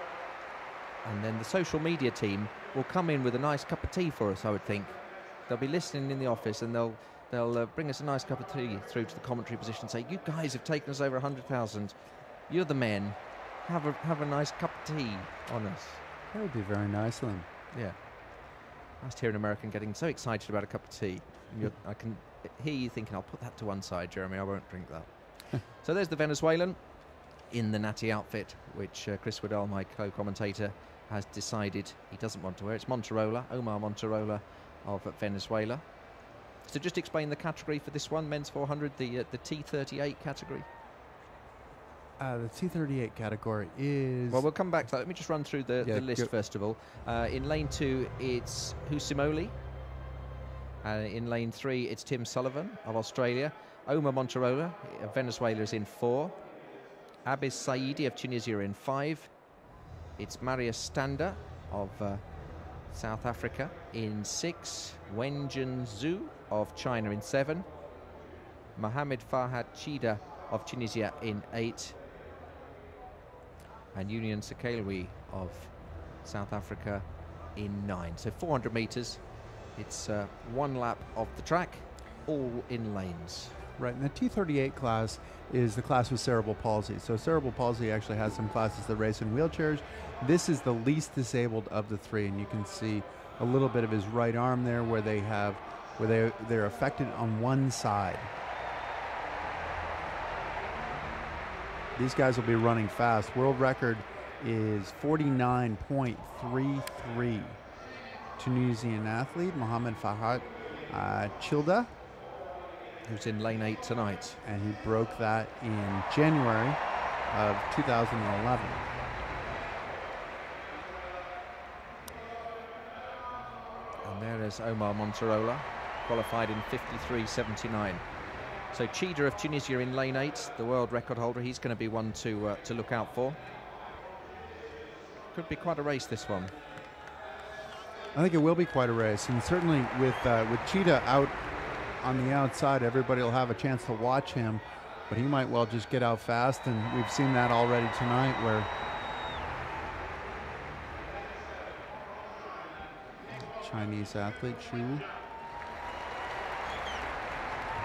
And then the social media team will come in with a nice cup of tea for us, I would think. They'll be listening in the office, and they'll bring us a nice cup of tea through to the commentary position and say, you guys have taken us over 100,000. You're the men. Have a nice cup of tea on us. That would be very nice of them. Yeah. Nice to hear an American getting so excited about a cup of tea. I can hear you thinking, I'll put that to one side, Jeremy. I won't drink that. So there's the Venezuelan in the natty outfit, which Chris Waddell, my co-commentator, has decided he doesn't want to wear. It's Monterola, Omar Monterola of Venezuela. So just explain the category for this one, men's 400, the T38 category. The T38 category is... Well, we'll come back to that. Let me just run through the list first of all. In lane 2, it's Husimoli. In lane 3, it's Tim Sullivan of Australia. Omar Monterola of Venezuela is in 4. Abiz Saidi of Tunisia in 5. It's Maria Standa of South Africa in 6. Wenjun Zhu of China in 7. Mohamed Farhad Chida of Tunisia in 8. And Union Sekelwi of South Africa in 9. So 400 metres. It's one lap of the track, all in lanes. Right, and the T38 class is the class with cerebral palsy. So cerebral palsy actually has some classes that race in wheelchairs. This is the least disabled of the 3, and you can see a little bit of his right arm there where they're affected on one side. These guys will be running fast. World record is 49.33. Tunisian athlete Mohamed Farhad Childa, who's in lane 8 tonight. And he broke that in January of 2011. And there is Omar Monterola, qualified in 53.79. So Chida of Tunisia in lane 8, the world record holder. He's going to be one to look out for. Could be quite a race, this one. I think it will be quite a race, and certainly with Chida out on the outside, everybody will have a chance to watch him, but he might well just get out fast, and we've seen that already tonight where Chinese athlete Xu.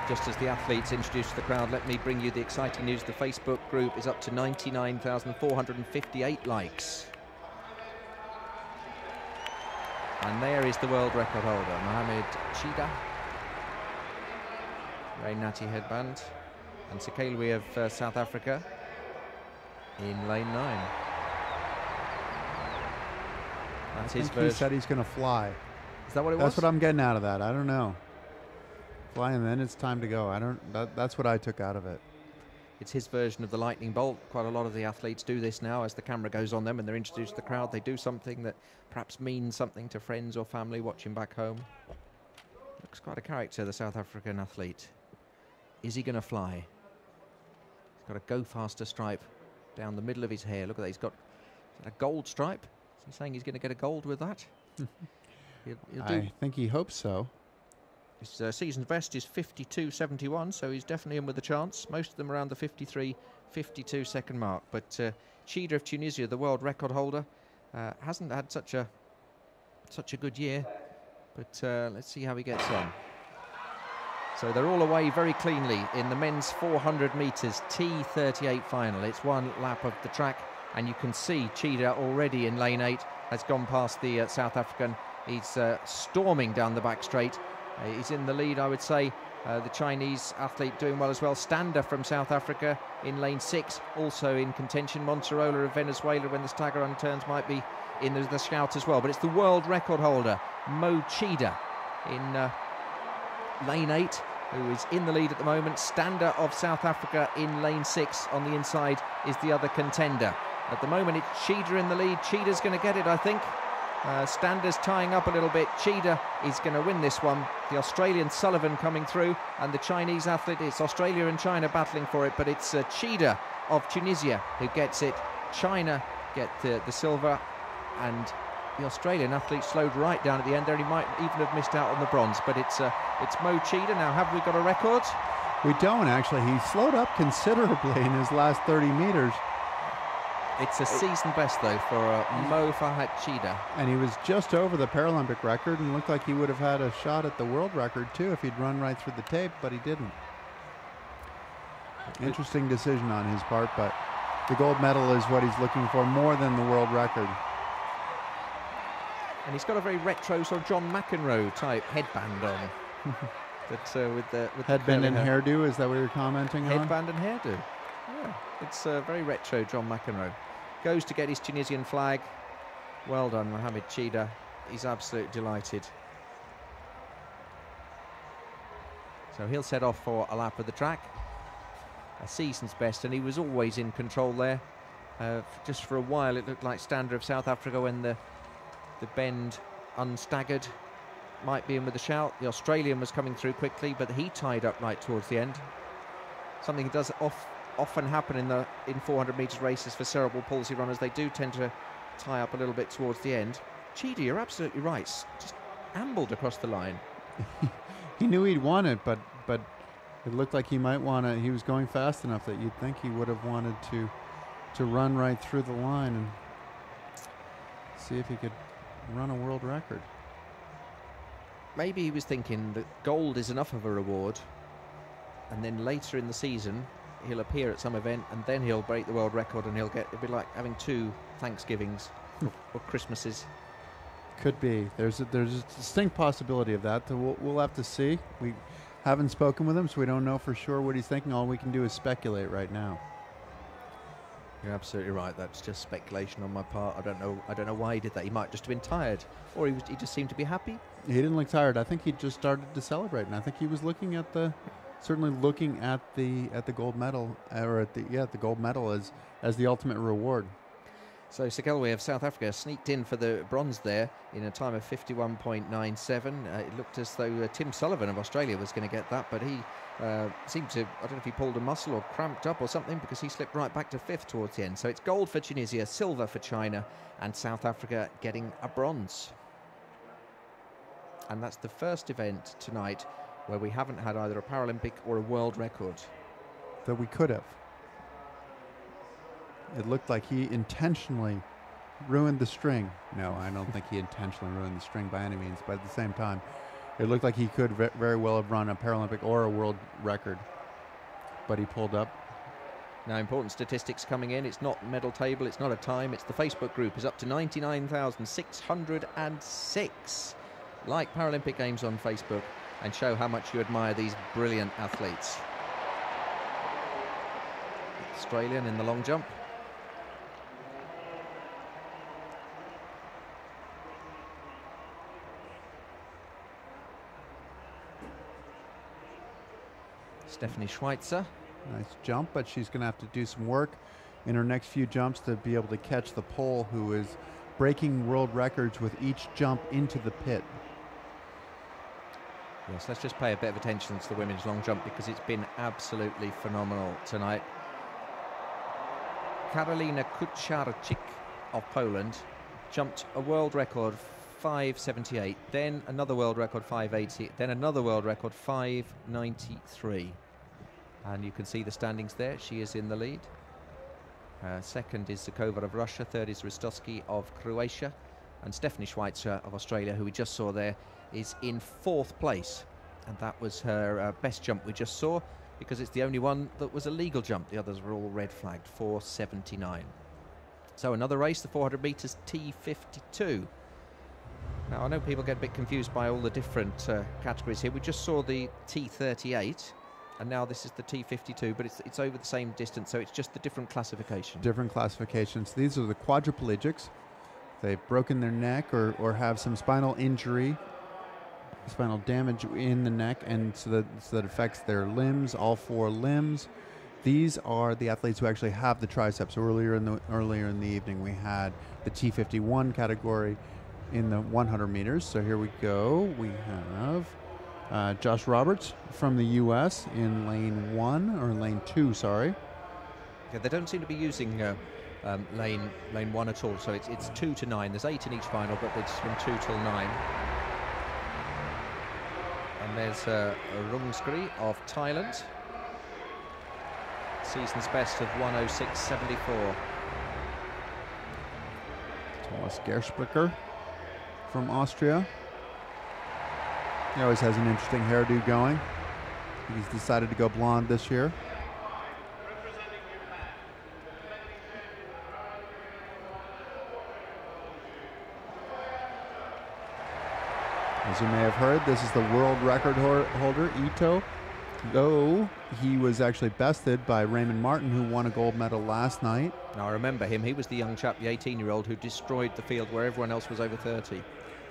Just as the athletes introduce the crowd, let me bring you the exciting news. The Facebook group is up to 99,458 likes. And there is the world record holder, Mohamed Chida. Very natty headband. And Sekelwi of South Africa in lane 9. That's his version. He said he's going to fly. Is that what it was? That's what I'm getting out of that. I don't know. Fly and then it's time to go. That's what I took out of it. It's his version of the lightning bolt. Quite a lot of the athletes do this now. As the camera goes on them and they're introduced to the crowd, they do something that perhaps means something to friends or family watching back home. Looks quite a character, the South African athlete. Is he going to fly? He's got a go faster stripe down the middle of his hair. Look at that. He's got a gold stripe. Is he saying he's going to get a gold with that? I think he hopes so. His season best is 52.71, so he's definitely in with a chance. Most of them around the 53-52 second mark. But Chida of Tunisia, the world record holder, hasn't had such a good year. But let's see how he gets on. So they're all away very cleanly in the men's 400 metres T38 final. It's one lap of the track, and you can see Chida already in lane 8 has gone past the South African. He's storming down the back straight. He's in the lead, I would say. The Chinese athlete doing well as well. Standa from South Africa in lane 6, also in contention. Monterola of Venezuela, when the stagger unturns, might be in the shout as well. But it's the world record holder, Mo Chida, in lane 8, who is in the lead at the moment. Standa of South Africa in lane 6 on the inside is the other contender. At the moment, it's Chida in the lead. Chida's going to get it, I think. Standers tying up a little bit. Chida is going to win this one. The Australian Sullivan coming through, and the Chinese athlete. It's Australia and China battling for it, but it's Chida of Tunisia who gets it. China get the silver, and the Australian athlete slowed right down at the end there, and he might even have missed out on the bronze, but it's Mo Chida. Now, have we got a record? We don't, actually. He slowed up considerably in his last 30 meters. It's a season best, though, for Mo Farhat Chida. And he was just over the Paralympic record, and looked like he would have had a shot at the world record, too, if he'd run right through the tape, but he didn't. Interesting decision on his part, but the gold medal is what he's looking for more than the world record. And he's got a very retro sort of John McEnroe type headband on. With headband and hairdo, is that what you're commenting on? Headband and hairdo. Yeah, it's very retro John McEnroe. Goes to get his Tunisian flag. Well done, Mohamed Chida. He's absolutely delighted. So he'll set off for a lap of the track. A season's best, and he was always in control there. Just for a while it looked like Stander of South Africa when the bend unstaggered. Might be in with a shout. The Australian was coming through quickly, but he tied up right towards the end. Something that does often happen in 400 metres races for cerebral palsy runners. They do tend to tie up a little bit towards the end. Chida, you're absolutely right. Just ambled across the line. He knew he'd won it, but it looked like he might want to. He was going fast enough that you'd think he would have wanted to run right through the line and see if he could run a world record. Maybe he was thinking that gold is enough of a reward, and then later in the season he'll appear at some event and then he'll break the world record, and it'll be like having two Thanksgivings or Christmases. Could be. There's a distinct possibility of that. We'll have to see. We haven't spoken with him, so we don't know for sure what he's thinking. All we can do is speculate right now. You're absolutely right. That's just speculation on my part. I don't know why he did that. He might just have been tired, or he just seemed to be happy. He didn't look tired. I think he just started to celebrate, and I think he was looking at the gold medal, or the gold medal as the ultimate reward. So Segelwe of South Africa sneaked in for the bronze there in a time of 51.97. It looked as though Tim Sullivan of Australia was going to get that, but he seemed to, I don't know if he pulled a muscle or cramped up or something, because he slipped right back to fifth towards the end. So it's gold for Tunisia, silver for China, and South Africa getting a bronze. And that's the first event tonight where we haven't had either a Paralympic or a world record. That we could have. It looked like he intentionally ruined the string. No, I don't think he intentionally ruined the string by any means, but at the same time, it looked like he could very well have run a Paralympic or a world record, but he pulled up. Now, important statistics coming in. It's not medal table, it's not a time, it's the Facebook group is up to 99,606. Like Paralympic Games on Facebook and show how much you admire these brilliant athletes. Australian in the long jump. Stephanie Schweitzer. Nice jump, but she's going to have to do some work in her next few jumps to be able to catch the pole, who is breaking world records with each jump into the pit. Yes, let's just pay a bit of attention to the women's long jump, because it's been absolutely phenomenal tonight. Karolina Kucharczyk of Poland jumped a world record 5.78, then another world record 5.80, then another world record 5.93. And you can see the standings there. She is in the lead. Second is Zakova of Russia. Third is Rostowski of Croatia. And Stephanie Schweitzer of Australia, who we just saw there, is in fourth place. And that was her best jump we just saw, because it's the only one that was a legal jump. The others were all red flagged, 4.79. So another race, the 400 metres T52. Now, I know people get a bit confused by all the different categories here. We just saw the T38, and now this is the T52, but it's over the same distance, so it's just the different classification. Different classifications. These are the quadriplegics. They've broken their neck or have some spinal injury, spinal damage in the neck, and so that affects their limbs, all four limbs. These are the athletes who actually have the triceps. Earlier in the evening, we had the T51 category. in the 100 meters. So here we go. We have Josh Roberts from the U.S. in lane 1, or lane 2, sorry. Yeah, they don't seem to be using lane 1 at all, so it's 2 to 9. There's 8 in each final, but it's from 2 till 9. And there's Rungskri of Thailand. Season's best of 1:06.74. Thomas Gersplicker from Austria. He always has an interesting hairdo going. He's decided to go blonde this year. As you may have heard, this is the world record holder, Ito. Though he was actually bested by Raymond Martin, who won a gold medal last night. Now I remember him. He was the young chap, the 18-year-old, who destroyed the field where everyone else was over 30.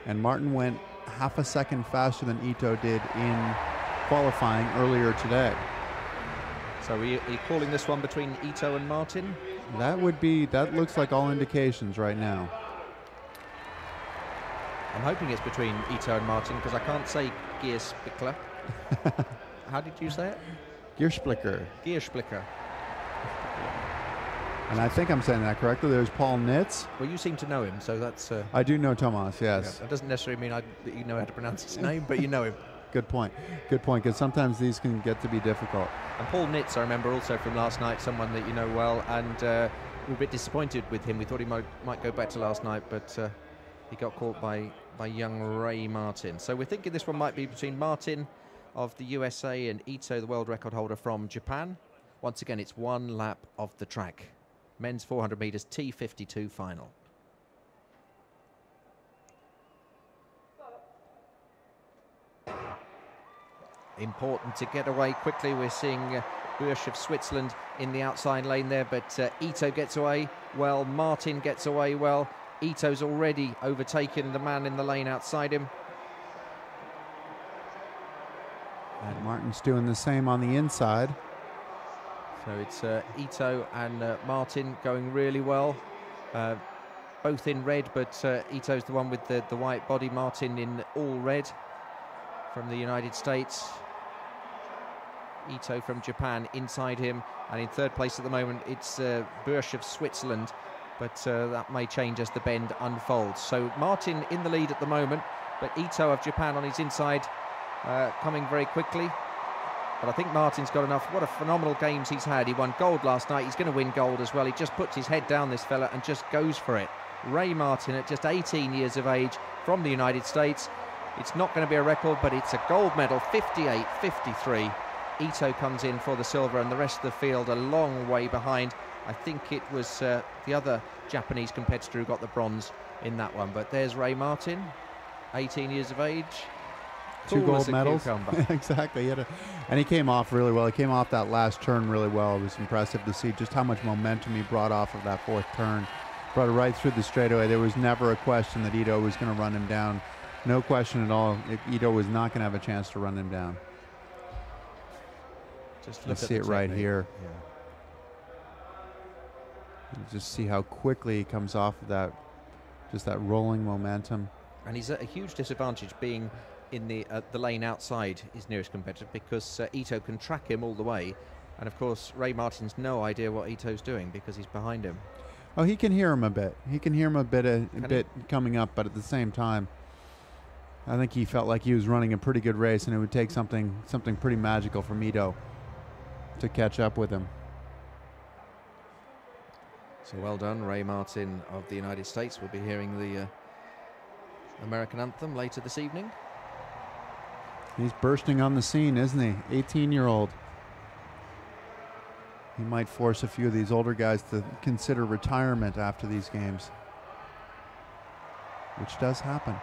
And Martin went half a second faster than Ito did in qualifying earlier today. So are you calling this one between Ito and Martin? That looks like all indications right now. I'm hoping it's between Ito and Martin, because I can't say Geerspickler. How did you say it? Geersplicker. Geersplicker. And I think I'm saying that correctly. There's Paul Nitz. Well, you seem to know him, so that's... I do know Tomas, yes. Yeah, that doesn't necessarily mean that you know how to pronounce his name, but you know him. Good point. Good point, because sometimes these can get to be difficult. And Paul Nitz, I remember also from last night, someone that you know well, and we were a bit disappointed with him. We thought he might go back to last night, but he got caught by young Ray Martin. So we're thinking this one might be between Martin of the USA and Ito, the world record holder from Japan. Once again, it's 1 lap of the track. Men's 400 meters T52 final. Important to get away quickly. We're seeing Busch of Switzerland in the outside lane there, but Ito gets away well. Martin gets away well. Ito's already overtaken the man in the lane outside him. And Martin's doing the same on the inside. So it's Ito and Martin going really well. Both in red, but Ito's the one with the white body. Martin in all red from the United States. Ito from Japan inside him. And in third place at the moment, it's Busch of Switzerland. But that may change as the bend unfolds. So Martin in the lead at the moment, but Ito of Japan on his inside coming very quickly. But I think Martin's got enough. What a phenomenal games he's had. He won gold last night. He's going to win gold as well. He just puts his head down, this fella, and just goes for it. Ray Martin at just 18 years of age from the United States. It's not going to be a record, but it's a gold medal, 58-53. Ito comes in for the silver, and the rest of the field a long way behind. I think it was the other Japanese competitor who got the bronze in that one. But there's Ray Martin, 18 years of age. 2 gold medals. Exactly. And he came off really well. He came off that last turn really well. It was impressive to see just how much momentum he brought off of that 4th turn. Brought it right through the straightaway. There was never a question that Ito was going to run him down. No question at all. Ito was not going to have a chance to run him down. Just look at see it right here. Yeah. You just see how quickly he comes off of that, just that rolling momentum. And he's at a huge disadvantage being in the lane outside his nearest competitor, because Ito can track him all the way. And of course, Ray Martin's no idea what Ito's doing because he's behind him. Oh, he can hear him a bit. He can hear him a bit coming up, but at the same time, I think he felt like he was running a pretty good race, and it would take something pretty magical from Ito to catch up with him. So well done, Ray Martin of the United States. We'll be hearing the American anthem later this evening. He's bursting on the scene, isn't he? 18-year-old. He might force a few of these older guys to consider retirement after these games, which does happen.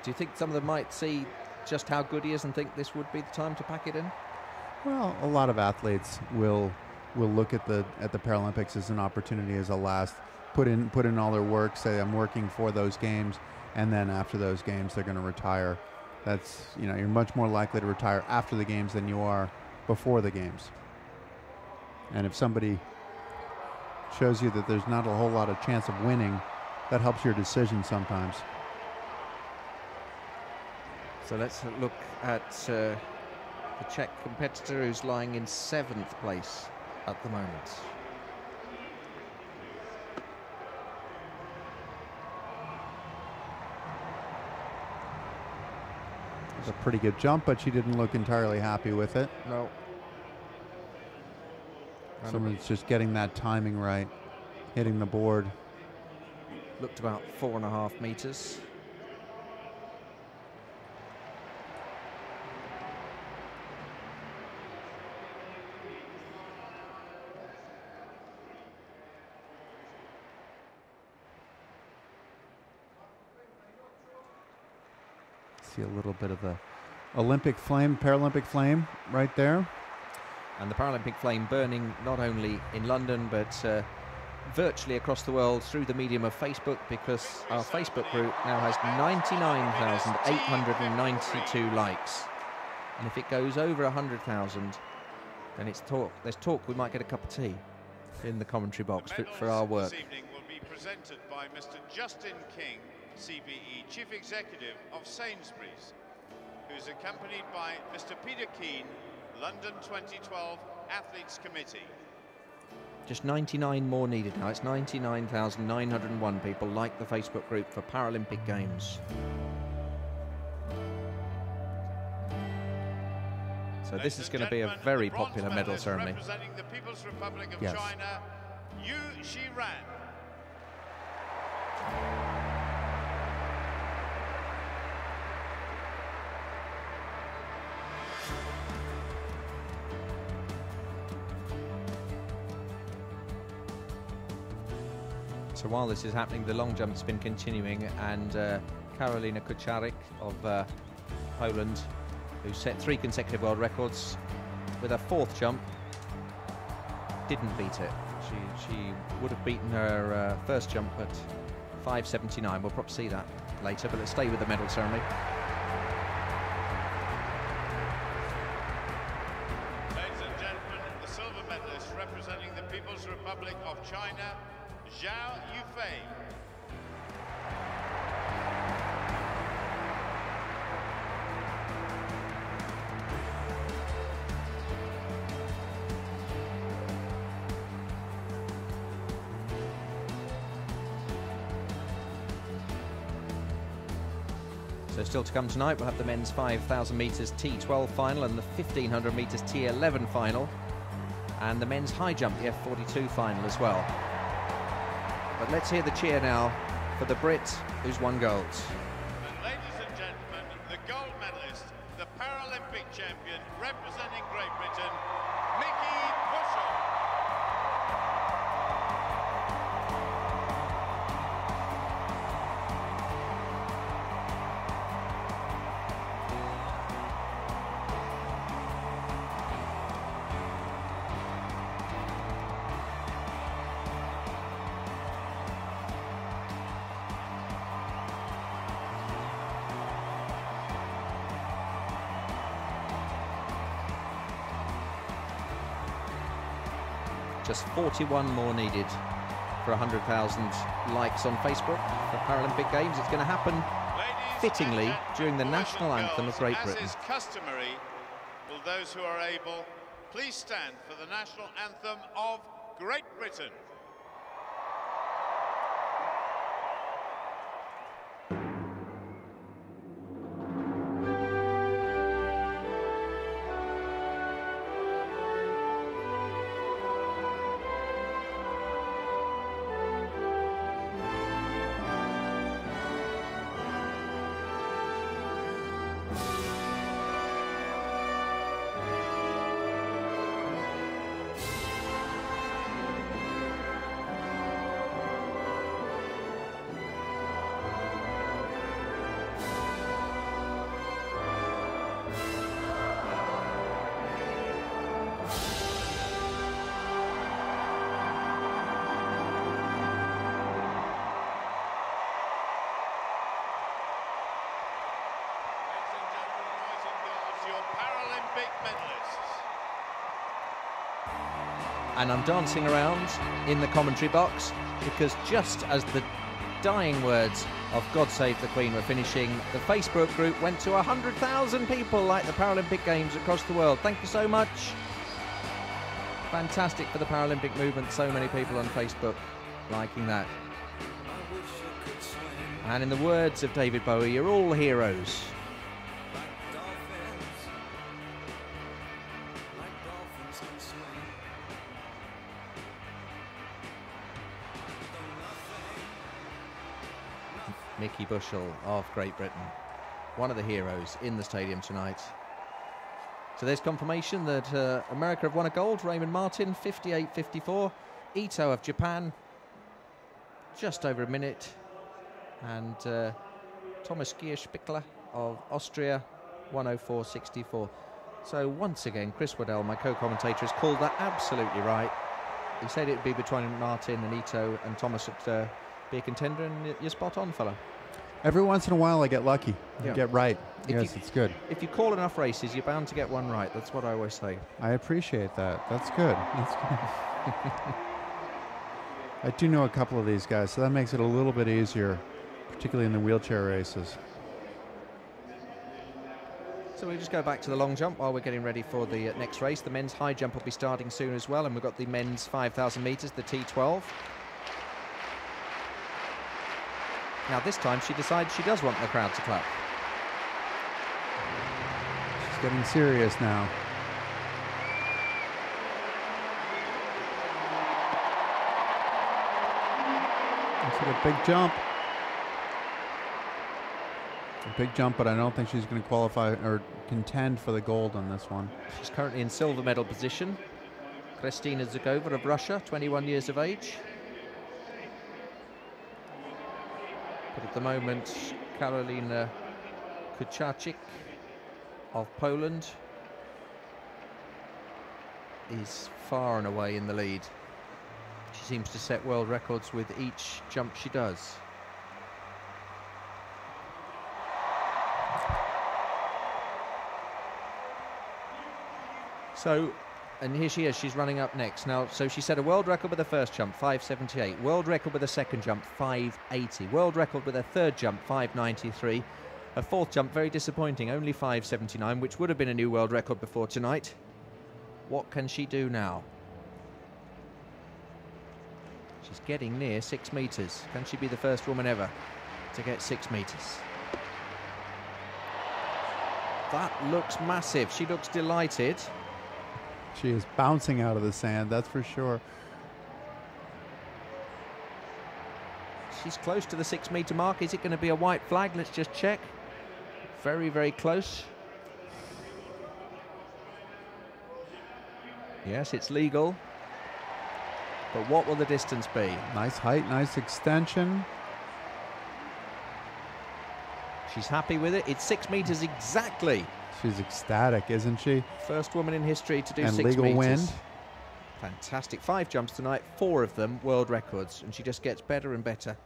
Do you think some of them might see just how good he is and think this would be the time to pack it in? Well, a lot of athletes will look at the Paralympics as an opportunity, as a last, put in all their work, say I'm working for those games, and then after those games they're going to retire. That's, you're much more likely to retire after the games than you are before the games. And if somebody shows you that there's not a whole lot of chance of winning helps your decision sometimes. So let's look at the Czech competitor, who's lying in 7th place at the moment. It was a pretty good jump, but she didn't look entirely happy with it. No. Someone's just getting that timing right, hitting the board. Looked about 4.5 meters. See a little bit of the Olympic flame, Paralympic flame right there. And the Paralympic flame burning not only in London, but virtually across the world through the medium of Facebook, because our Facebook group now has 99,892 likes. And if it goes over 100,000, then there's talk we might get a cup of tea in the commentary box for our work. This evening will be presented by Mr. Justin King, CBE Chief Executive of Sainsbury's, who's accompanied by Mr. Peter Keane, London 2012 Athletes Committee. Just 99 more needed now. It's 99,901 people like the Facebook group for Paralympic Games. So this is going to be a very popular medal ceremony. Representing the People's Republic of Yes. China, Yu Shiran. So while this is happening, the long jump's been continuing, and Karolina Kucharik of Poland, who set 3 consecutive world records, with her 4th jump, didn't beat it. She would have beaten her first jump at 5.79. We'll probably see that later, but let's stay with the medal ceremony. Ladies and gentlemen, the silver medalist representing the People's Republic of China, Zhao Yufei. So still to come tonight, we'll have the men's 5,000 metres T12 final and the 1,500 metres T11 final, and the men's high jump, the F42 final as well. But let's hear the cheer now for the Brit who's won gold. And ladies and gentlemen, the gold medalist, the Paralympic champion representing Great Britain, Mickey Bushell. Just 41 more needed for 100,000 likes on Facebook for Paralympic Games. It's going to happen fittingly during the national anthem of Great Britain. As is customary, will those who are able please stand for the national anthem of Great Britain. And I'm dancing around in the commentary box because just as the dying words of God Save the Queen were finishing. The Facebook group went to 100,000 people like the Paralympic Games across the world. Thank you so much. Fantastic for the Paralympic movement. So many people on Facebook liking that. And in the words of David Bowie, you're all heroes. Mickey Bushell of Great Britain, one of the heroes in the stadium tonight. So there's confirmation that America have won a gold. Raymond Martin, 58.54. Ito of Japan, just over a minute. And Thomas Gierspickler of Austria, 104.64. So once again, Chris Waddell, my co-commentator, has called that absolutely right. He said it would be between Martin and Ito, and Thomas would be a contender, and you're spot on, fella. Every once in a while I get lucky. Yeah. Get right. Yes, it's good. If you call enough races, you're bound to get one right. That's what I always say. I appreciate that. That's good. That's good. I do know a couple of these guys, so that makes it a little bit easier, particularly in the wheelchair races. So we'll just go back to the long jump while we're getting ready for the next race. The men's high jump will be starting soon as well, and we've got the men's 5,000 metres, the T12. Now this time she decides she does want the crowd to clap. She's getting serious now. Looks like a big jump. A big jump, but I don't think she's going to qualify or contend for the gold on this one. She's currently in silver medal position. Kristina Zagova of Russia, 21 years of age. But at the moment, Karolina Kucharczyk of Poland is far and away in the lead. She seems to set world records with each jump she does. So, and here she is, she's running up next. Now, so she set a world record with the first jump, 5.78. World record with the second jump, 5.80. World record with her third jump, 5.93. Her fourth jump, very disappointing, only 5.79, which would have been a new world record before tonight. What can she do now? She's getting near 6 metres. Can she be the first woman ever to get 6 metres? That looks massive. She looks delighted. She is bouncing out of the sand, that's for sure. She's close to the 6 metre mark. Is it going to be a white flag? Let's just check. Very, very close. Yes, it's legal. But what will the distance be? Nice height, nice extension. She's happy with it. It's 6 metres exactly. She's ecstatic, isn't she? First woman in history to do 6 legal metres. wind. Fantastic. 5 jumps tonight, 4 of them world records, and she just gets better and better.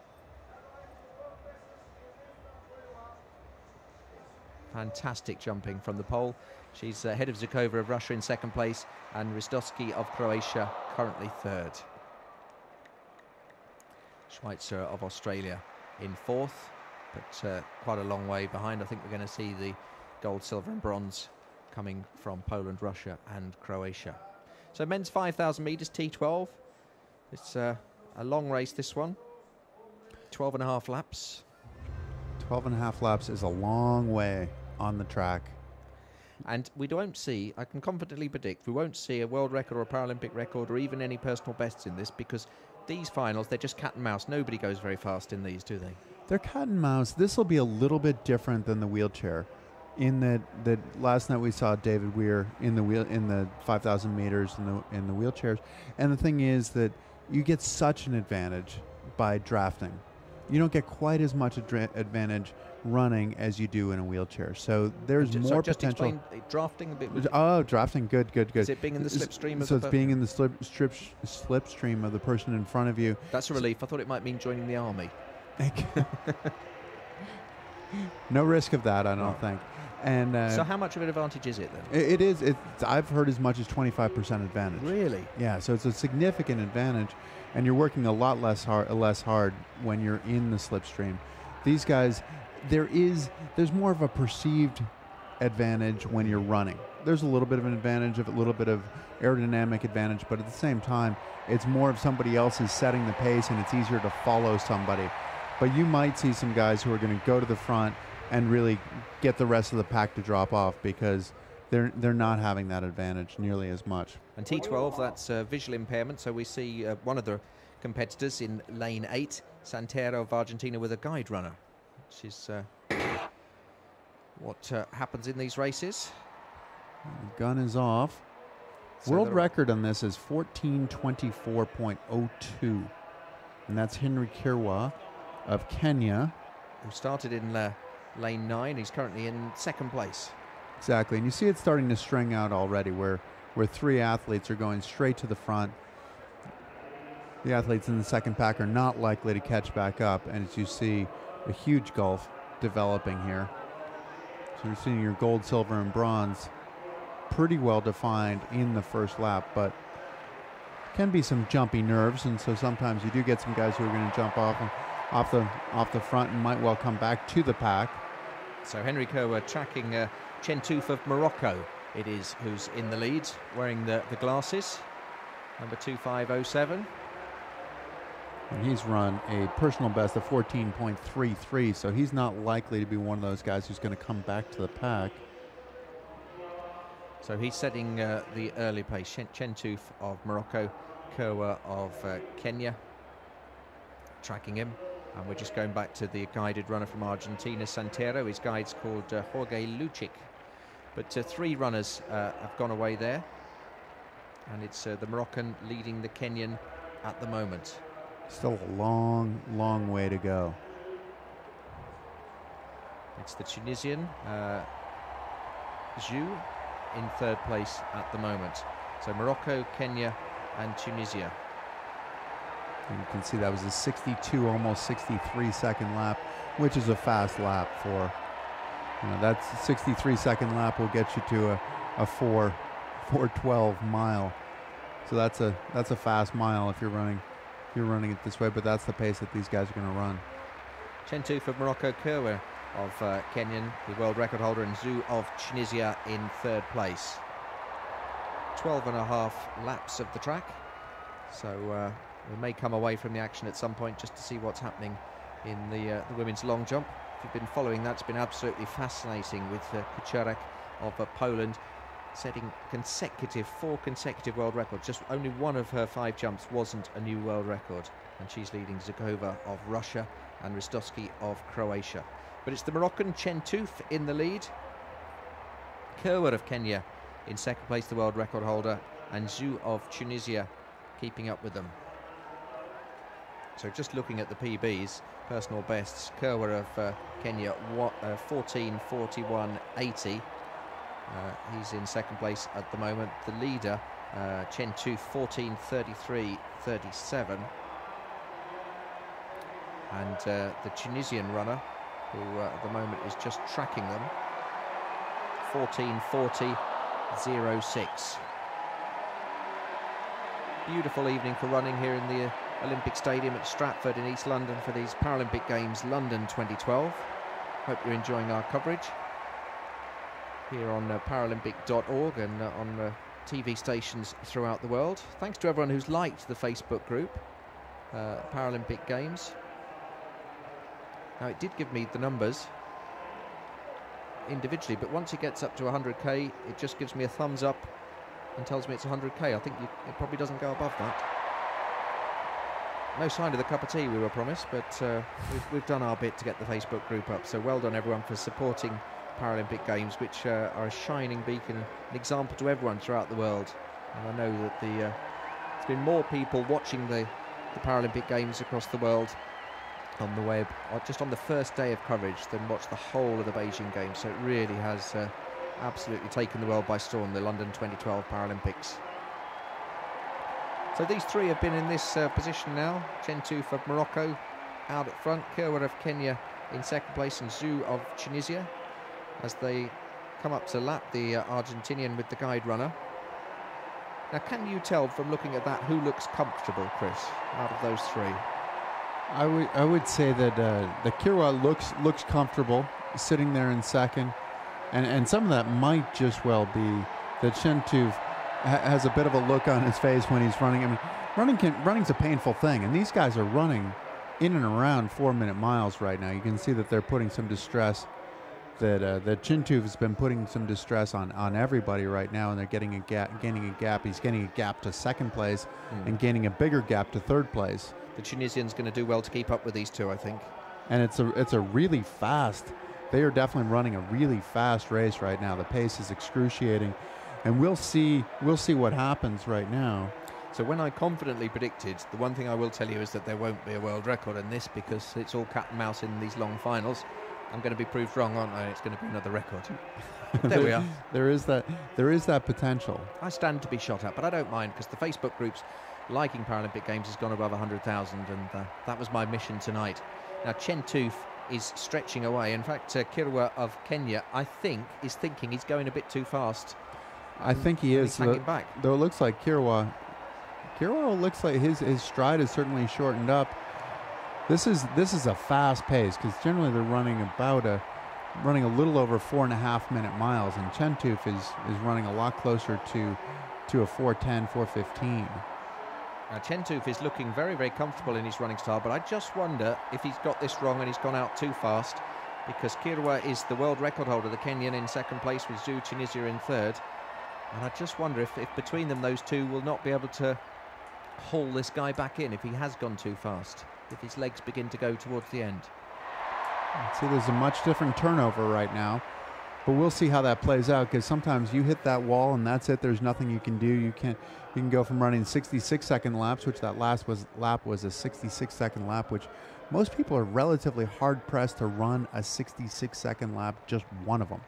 Fantastic jumping from the pole. She's ahead of Zukova of Russia in second place, and Rizdowski of Croatia currently third. Schweitzer of Australia in fourth, but quite a long way behind. I think we're going to see the gold, silver and bronze coming from Poland, Russia and Croatia. So men's 5,000 metres, T12. It's a long race, this one. 12.5 laps. 12.5 laps is a long way on the track. And we won't see, I can confidently predict, we won't see a world record or a Paralympic record or even any personal bests in this, because these finals, they're just cat and mouse. Nobody goes very fast in these, do they? They're cat and mouse. This will be a little bit different than the wheelchair, in that last night we saw David Weir in the 5,000 meters in the wheelchairs, and the thing is that you get such an advantage by drafting. You don't get quite as much advantage running as you do in a wheelchair. So there's more potential. Explain drafting a bit. Oh, drafting, good. Is it being in the slipstream of so it's being in the slipstream of the person in front of you. That's a relief. I thought it might mean joining the army. No risk of that, I don't think. And so how much of an advantage is it then? It is. I've heard as much as 25% advantage. Really? Yeah. So it's a significant advantage, and you're working a lot less hard when you're in the slipstream. These guys, there's more of a perceived advantage when you're running. There's a little bit of an advantage, a little bit of aerodynamic advantage, but at the same time, it's more of somebody else is setting the pace, and it's easier to follow somebody. But you might see some guys who are going to go to the front and really get the rest of the pack to drop off because they're not having that advantage nearly as much. And T12, that's visual impairment. So we see one of the competitors in lane 8, Santero of Argentina, with a guide runner, which is what happens in these races. The gun is off. So world record on this is 14:24.02, and that's Henry Kirwa of Kenya, who started in lane 9. He's currently in 2nd place. Exactly, and you see it starting to string out already, where 3 athletes are going straight to the front. The athletes in the second pack are not likely to catch back up, and as you see, a huge gulf developing here. So you're seeing your gold, silver, and bronze pretty well defined in the first lap, but can be some jumpy nerves, and so sometimes you do get some guys who are going to jump off the front and might well come back to the pack. So Henry Kirwa tracking Chen Touf of Morocco, it is, who's in the lead, wearing the glasses, number 2507. And he's run a personal best of 14.33, so he's not likely to be one of those guys who's going to come back to the pack. So he's setting the early pace. Chen Touf of Morocco, Kirwa of Kenya, tracking him. And we're just going back to the guided runner from Argentina, Santero. His guide's called Jorge Lucic. But 3 runners have gone away there. And it's the Moroccan leading the Kenyan at the moment. Still a long, long way to go. It's the Tunisian, Zhu, in 3rd place at the moment. So Morocco, Kenya, and Tunisia. And you can see that was a 62, almost 63-second lap, which is a fast lap for, that 63-second lap will get you to a 4:12 mile. So that's a fast mile if you're running it this way, but that's the pace that these guys are going to run. Chen Touf of Morocco, Kirwa of Kenyan, the world record holder, and Zhu of Tunisia in 3rd place. 12.5 laps of the track. So we may come away from the action at some point just to see what's happening in the women's long jump. If you've been following that, it's been absolutely fascinating with Kucherek of Poland setting 4 consecutive world records. Just only one of her 5 jumps wasn't a new world record, and she's leading Zhukova of Russia and Rostovsky of Croatia. But it's the Moroccan Chen Touf in the lead, Kirwa of Kenya in 2nd place, the world record holder, and Zhu of Tunisia keeping up with them. So just looking at the PBs, personal bests, Kirwa of Kenya 14:41.80. He's in 2nd place at the moment. The leader, Chen Touf, 14:33.37. And the Tunisian runner, who at the moment is just tracking them, 14:40.06. Beautiful evening for running here in the Olympic Stadium at Stratford in East London for these Paralympic Games London 2012. Hope you're enjoying our coverage here on Paralympic.org and on TV stations throughout the world. Thanks to everyone who's liked the Facebook group, Paralympic Games. Now, it did give me the numbers individually, but once it gets up to 100k, it just gives me a thumbs up and tells me it's 100k. I think it probably doesn't go above that. No sign of the cup of tea we were promised, but we've done our bit to get the Facebook group up. So well done, everyone, for supporting Paralympic Games, which are a shining beacon, an example to everyone throughout the world. And I know that there's been more people watching the Paralympic Games across the world on the web, just on the first day of coverage, than watch the whole of the Beijing Games. So it really has absolutely taken the world by storm, the London 2012 Paralympics. So these 3 have been in this position now. Chen Touf of Morocco out at front, Kirwa of Kenya in 2nd place, and Zhu of Tunisia, as they come up to lap the Argentinian with the guide runner. Now, can you tell from looking at that who looks comfortable, Chris, out of those three? I would say that the Kirwa looks comfortable sitting there in second, and some of that might just well be that Chen-Tu has a bit of a look on his face when he's running. I mean, running's a painful thing, and these guys are running in and around 4-minute miles right now. You can see that they're putting some distress. That Chen-Tu has been putting some distress on everybody right now, and they're gaining a gap. He's gaining a gap to second place and gaining a bigger gap to third place. The Tunisian's going to do well to keep up with these two, I think. And it's a really fast. They are definitely running a really fast race right now. The pace is excruciating, and we'll see what happens right now. So when I confidently predicted, the one thing I will tell you is that there won't be a world record in this because it's all cat and mouse in these long finals. I'm going to be proved wrong, aren't I? It's going to be another record. There we are. There is that potential. I stand to be shot at, but I don't mind because the Facebook groups liking Paralympic Games has gone above 100,000, and that was my mission tonight. Now, Chen-Tu is stretching away. In fact, Kirwa of Kenya, I think, is thinking he's going a bit too fast. I think he is. He's hanging back. Though it looks like Kirwa looks like his stride is certainly shortened up. This is a fast pace because generally they're running a little over 4.5 minute miles, and Chen-Tu is running a lot closer to a 4:10, 4:15. Now, Chen-Tu is looking very, very comfortable in his running style, but I just wonder if he's got this wrong and he's gone out too fast, because Kirwa is the world record holder, the Kenyan in second place with Zhu Tunisia in third. And I just wonder if between them, those two will not be able to haul this guy back in if he has gone too fast, if his legs begin to go towards the end. See, there's a much different turnover right now, but we'll see how that plays out, because sometimes you hit that wall and that's it. There's nothing you can do. You can go from running 66-second laps, which that lap was a 66-second lap, which most people are relatively hard-pressed to run a 66-second lap, just one of them.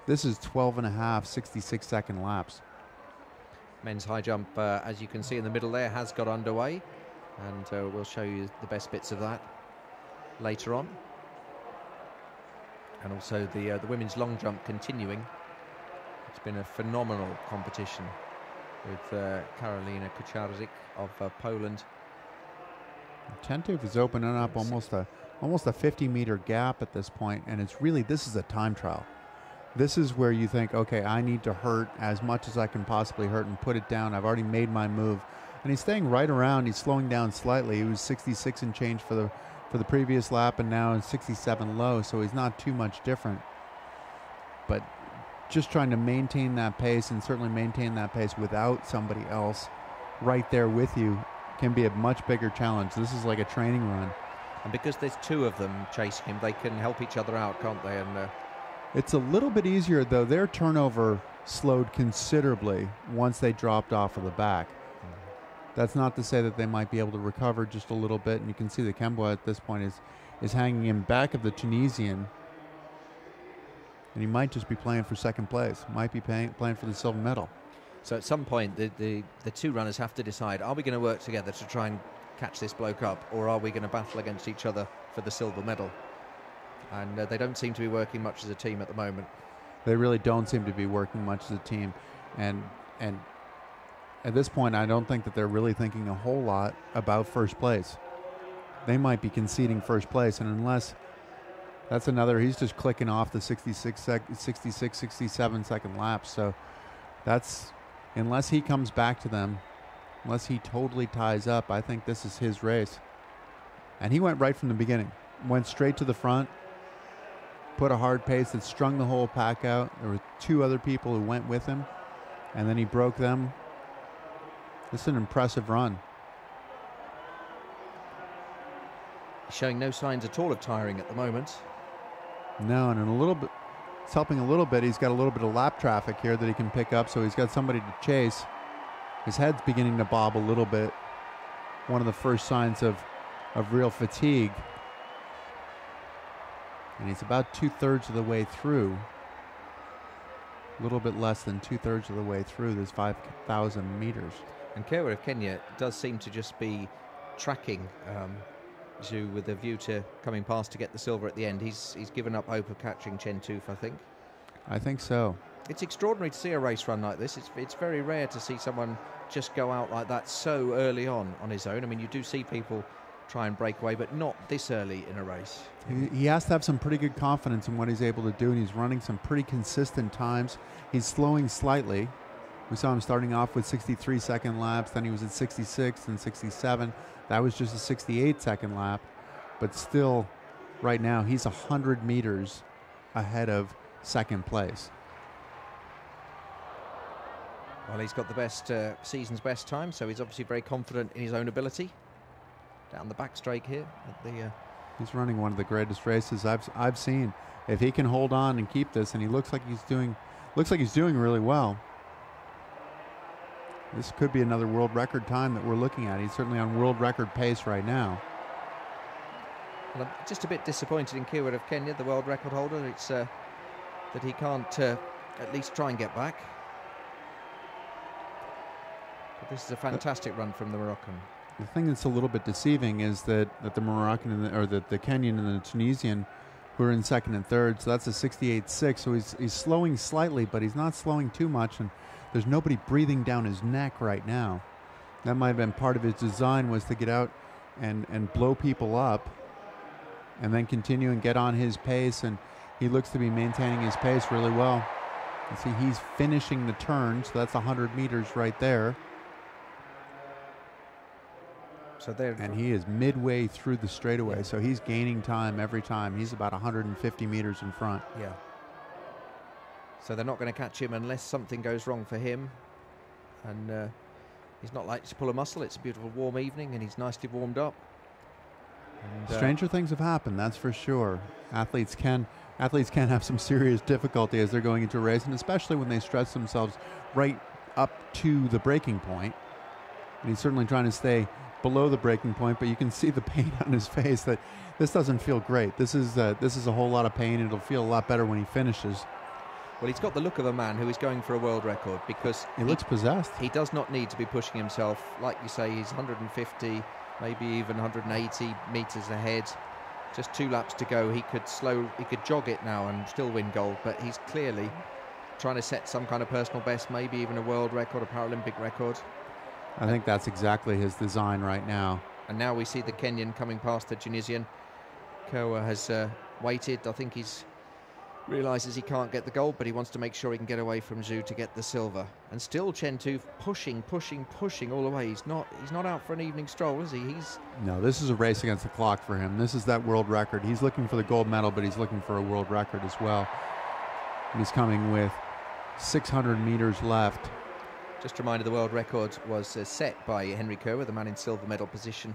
This is 12.5 66-second laps. Men's high jump, as you can see in the middle there, has got underway, and we'll show you the best bits of that later on. And also the women's long jump continuing. It's been a phenomenal competition with Karolina Kucharczyk of Poland. Chen-Tu is opening up almost a 50-meter gap at this point, and this is a time trial. This is where you think, okay, I need to hurt as much as I can possibly hurt and put it down. I've already made my move. And he's staying right around. He's slowing down slightly. He was 66 and change for the previous lap, and now in 67 low, so he's not too much different. But just trying to maintain that pace, and certainly maintain that pace without somebody else right there with you, can be a much bigger challenge. This is like a training run. And because there's two of them chasing him, they can help each other out, can't they? And it's a little bit easier, though. Their turnover slowed considerably once they dropped off of the back. That's not to say that they might be able to recover just a little bit, and you can see that Kemba at this point is hanging in back of the Tunisian, and he might just be playing for second place, might be playing for the silver medal. So at some point, the two runners have to decide, are we going to work together to try and catch this bloke up, or are we going to battle against each other for the silver medal? And they don't seem to be working much as a team at the moment. They really don't seem to be working much as a team, and at this point, I don't think that they're really thinking a whole lot about first place. They might be conceding first place, and unless that's another, he's just clicking off the 66, 67 second laps. So that's, unless he comes back to them, unless he totally ties up, I think this is his race. And he went right from the beginning, went straight to the front, put a hard pace that strung the whole pack out. There were two other people who went with him, and then he broke them. This is an impressive run. Showing no signs at all of tiring at the moment. No, and in a little bit, it's helping a little bit. He's got a little bit of lap traffic here that he can pick up, so he's got somebody to chase. His head's beginning to bob a little bit. One of the first signs of real fatigue. And he's about 2/3 of the way through. A little bit less than 2/3 of the way through this 5,000 meters. And Kirwa of Kenya does seem to just be tracking Zhu with a view to coming past to get the silver at the end. He's given up hope of catching Chen-Tu, I think. I think so. It's extraordinary to see a race run like this. It's very rare to see someone just go out like that so early on his own. I mean, you do see people try and break away, but not this early in a race. He has to have some pretty good confidence in what he's able to do, and he's running some pretty consistent times. He's slowing slightly. We saw him starting off with 63-second laps, then he was at 66 and 67. That was just a 68-second lap, but still, right now, he's 100 meters ahead of second place. Well, he's got the best season's best time, so he's obviously very confident in his own ability. Down the back straight here. He's running one of the greatest races I've seen. If he can hold on and keep this, and he looks like he's doing really well. This could be another world record time that we're looking at. He's certainly on world record pace right now. Well, I'm just a bit disappointed in Kiwa of Kenya, the world record holder. It's that he can't at least try and get back. But this is a fantastic run from the Moroccan. The thing that's a little bit deceiving is that the Moroccan or the Kenyan and the Tunisian who are in second and third, so that's a 68.6. So he's slowing slightly, but he's not slowing too much, and there's nobody breathing down his neck right now. That might have been part of his design, was to get out and blow people up and then continue and get on his pace, and he looks to be maintaining his pace really well. You see he's finishing the turn, so that's 100 meters right there. So there, and he is midway through the straightaway, so he's gaining time every time. He's about 150 meters in front. Yeah. So they're not going to catch him unless something goes wrong for him. And he's not likely to pull a muscle. It's a beautiful warm evening, and he's nicely warmed up. And, stranger things have happened, that's for sure. Athletes can have some serious difficulty as they're going into a race, and especially when they stress themselves right up to the breaking point. And he's certainly trying to stay below the breaking point, but you can see the pain on his face that this doesn't feel great. This is a whole lot of pain. It'll feel a lot better when he finishes. Well, he's got the look of a man who is going for a world record, because he looks possessed. He does not need to be pushing himself. Like you say, he's 150, maybe even 180 meters ahead. Just 2 laps to go. He could jog it now and still win gold, but he's clearly trying to set some kind of personal best, maybe even a world record, a Paralympic record. I think that's exactly his design right now. And now we see the Kenyan coming past the Tunisian. Koa has waited. I think he's realizes he can't get the gold, but he wants to make sure he can get away from Zhu to get the silver. And still Chen-Tu pushing all the way. He's not out for an evening stroll, is he? No, this is a race against the clock for him. This is that world record. He's looking for the gold medal, but he's looking for a world record as well. And he's coming with 600 meters left. Just a reminder, the world record was set by Henry Koa, the man in silver medal position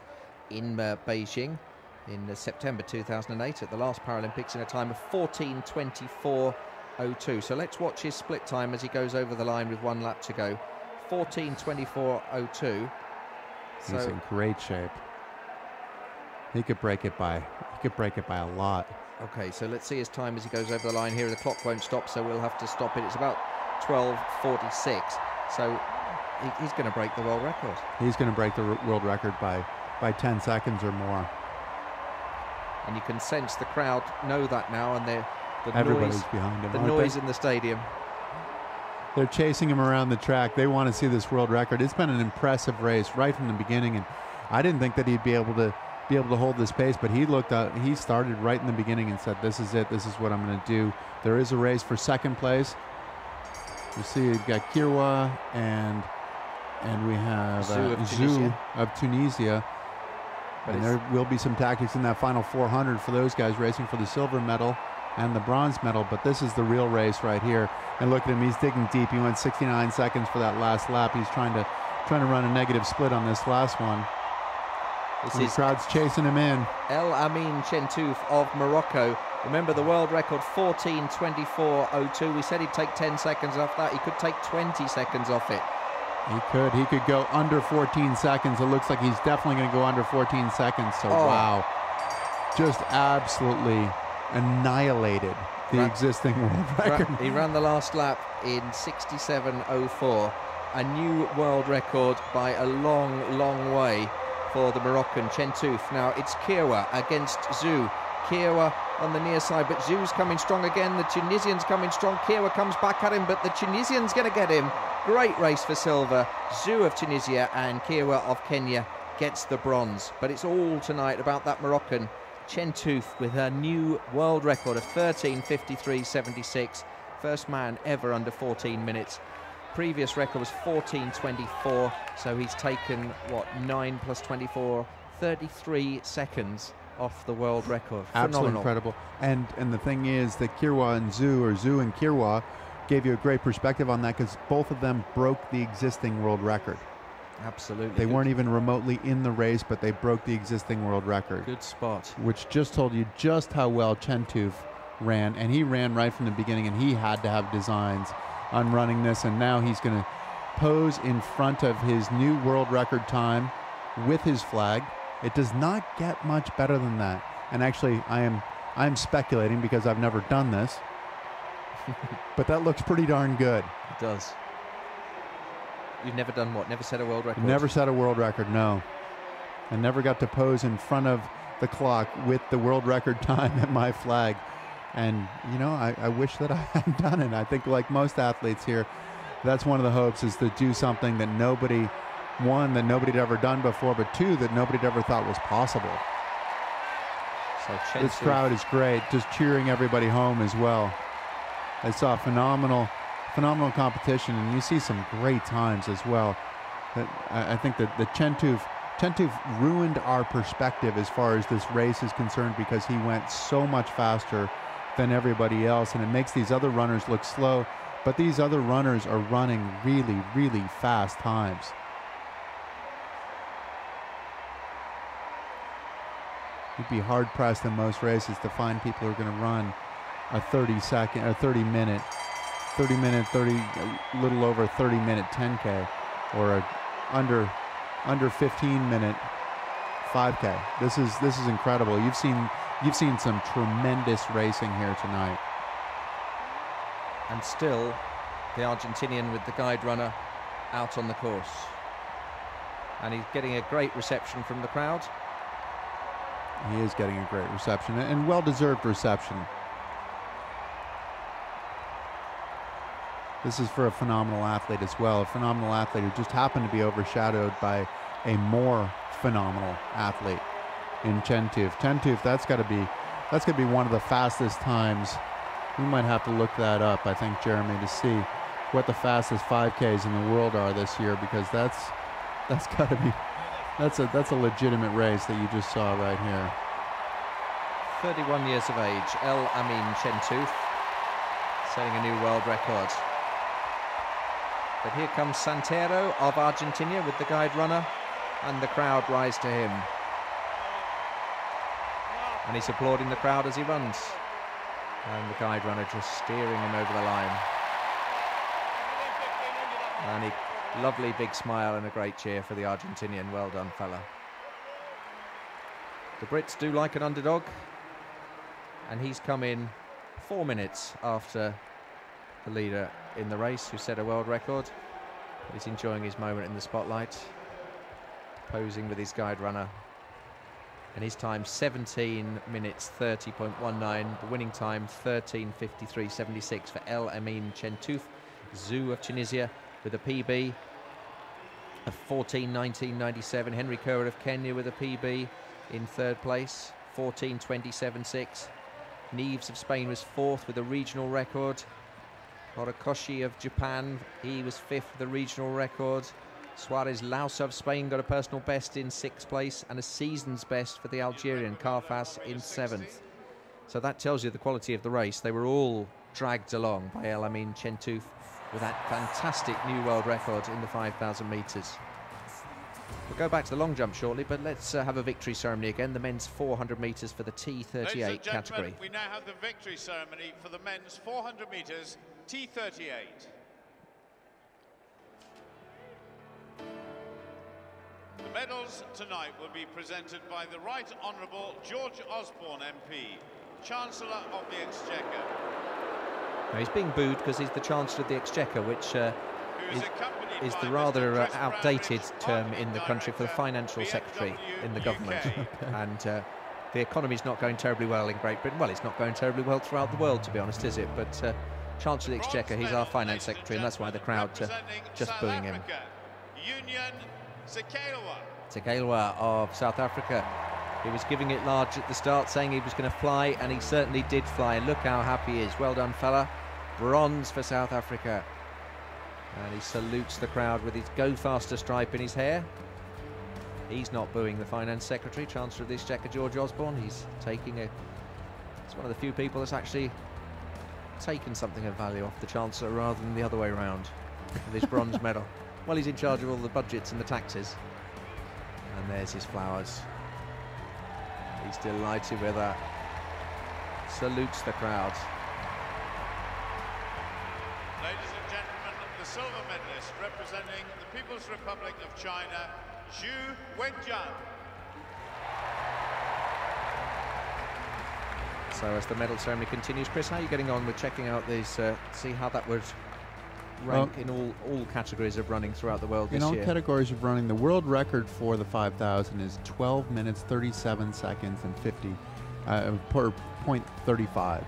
in Beijing in September 2008 at the last Paralympics, in a time of 14:24.02. So let's watch his split time as he goes over the line with 1 lap to go. 14:24.02. He's in great shape. He could break it by a lot. Okay, so let's see his time as he goes over the line here. The clock won't stop, so we'll have to stop it. It's about 12:46. So he's going to break the world record. He's going to break the world record by 10 seconds or more. And you can sense the crowd know that now, and everybody's behind him. The noise in the stadium. They're chasing him around the track. They want to see this world record. It's been an impressive race right from the beginning, and I didn't think that he'd be able to hold this pace, but he started right in the beginning and said, "This is it. This is what I'm going to do." There is a race for second place. You see, we've got Kirwa and we have Zhu of Tunisia. And there will be some tactics in that final 400 for those guys racing for the silver medal and the bronze medal. But this is the real race right here. And look at him; he's digging deep. He went 69 seconds for that last lap. He's trying to run a negative split on this last one. The crowd's chasing him in. El Amin Chen-Tu of Morocco. Remember the world record, 14:24.02. We said he'd take 10 seconds off that. He could take 20 seconds off it. He could go under 14 seconds. It looks like he's definitely going to go under 14 seconds. So wow, just absolutely annihilated the existing world record. He ran the last lap in 67.04. A new world record by a long way for the Moroccan Chen-Tu. Now it's Kirwa against Zhu. Kiowa on the near side, but Zhu's coming strong again. The Tunisian's coming strong. Kiowa comes back at him, but the Tunisian's going to get him. Great race for silver. Zhu of Tunisia and Kiowa of Kenya gets the bronze. But it's all tonight about that Moroccan, Chen Touf, with her new world record of 13:53.76. First man ever under 14 minutes. Previous record was 14:24, so he's taken, what, 9 plus 24, 33 seconds off the world record. Absolutely incredible. And the thing is that Kiowa and Zhu, or Zhu and Kiowa, gave you a great perspective on that, because both of them broke the existing world record. Absolutely. They weren't even remotely in the race, but they broke the existing world record. Good spot. Which just told you just how well Chen Touf ran, and he ran right from the beginning, and he had to have designs on running this, and now he's going to pose in front of his new world record time with his flag. It does not get much better than that. And actually, I'm speculating because I've never done this, but that looks pretty darn good. It does. You've never done what? Never set a world record? Never set a world record, no. I never got to pose in front of the clock with the world record time at my flag. And, you know, I wish that I had done it. I think, like most athletes here, that's one of the hopes, is to do something that nobody, one, that nobody had ever done before, but two, that nobody had ever thought was possible. So this crowd is great, just cheering everybody home as well. I saw phenomenal competition, and you see some great times as well. I think that the Chen Touf ruined our perspective as far as this race is concerned, because he went so much faster than everybody else, and it makes these other runners look slow, but these other runners are running really, really fast times. You'd be hard pressed in most races to find people who are going to run a 30 little over 30 minute 10K, or a under 15 minute 5K. This is incredible. You've seen some tremendous racing here tonight. And still, the Argentinian with the guide runner out on the course. And he's getting a great reception from the crowd. He is getting a great reception, and well-deserved reception. This is for a phenomenal athlete as well, a phenomenal athlete who just happened to be overshadowed by a more phenomenal athlete in Chen Touf. Chen Touf, that's got to be one of the fastest times. We might have to look that up, I think, Jeremy, to see what the fastest 5Ks in the world are this year, because that's got to be that's a legitimate race that you just saw right here. 31 years of age, El Amin Chen Touf, setting a new world record. But here comes Santero of Argentina with the guide runner, and the crowd rise to him. And he's applauding the crowd as he runs. And the guide runner just steering him over the line. And a lovely big smile and a great cheer for the Argentinian. Well done, fella. The Brits do like an underdog. And he's come in 4 minutes after the leader in the race, who set a world record. He's enjoying his moment in the spotlight, posing with his guide runner. And his time 17 minutes 30.19, the winning time 13:53.76 for El Amin Chen Touf. Zhu of Tunisia with a PB of 14:19.97. Henry Kerr of Kenya with a PB in third place, 14:27.6. Neves of Spain was fourth with a regional record. Horikoshi of Japan, he was fifth with a regional record. Suarez Laus of Spain got a personal best in sixth place, and a season's best for the Algerian Carfas in seventh. So that tells you the quality of the race. They were all dragged along by El Amin Chen Touf with that fantastic new world record in the 5,000 metres. We'll go back to the long jump shortly, but let's have a victory ceremony again. The men's 400 metres for the T38 category. We now have the victory ceremony for the men's 400 metres T38. The medals tonight will be presented by the Right Honourable George Osborne MP, Chancellor of the Exchequer. Now he's being booed because he's the Chancellor of the Exchequer, which is the rather outdated term in the country for the Financial Secretary in the government. And The economy's not going terribly well in Great Britain. Well, it's not going terribly well throughout the world, to be honest, is it? But Chancellor of the Exchequer, he's our finance secretary, and that's why the crowd just booing him. Sekelwa of South Africa. He was giving it large at the start, saying he was going to fly, and he certainly did fly. And look how happy he is. Well done, fella. Bronze for South Africa. And he salutes the crowd with his Go Faster stripe in his hair. He's not booing the Finance Secretary, Chancellor of the Exchequer, George Osborne. He's taking he's one of the few people that's actually taken something of value off the Chancellor rather than the other way around with his bronze medal. Well, he's in charge of all the budgets and the taxes. And there's his flowers. He's delighted with that. Salutes the crowd. Ladies and gentlemen, the silver medalist representing the People's Republic of China, Zhu Wenjian. So as the medal ceremony continues, Chris, how are you getting on with checking out these, see how that would rank in all categories of running throughout the world this year? In all categories of running, the world record for the 5,000 is 12 minutes, 37 seconds, and 50 per 0.35,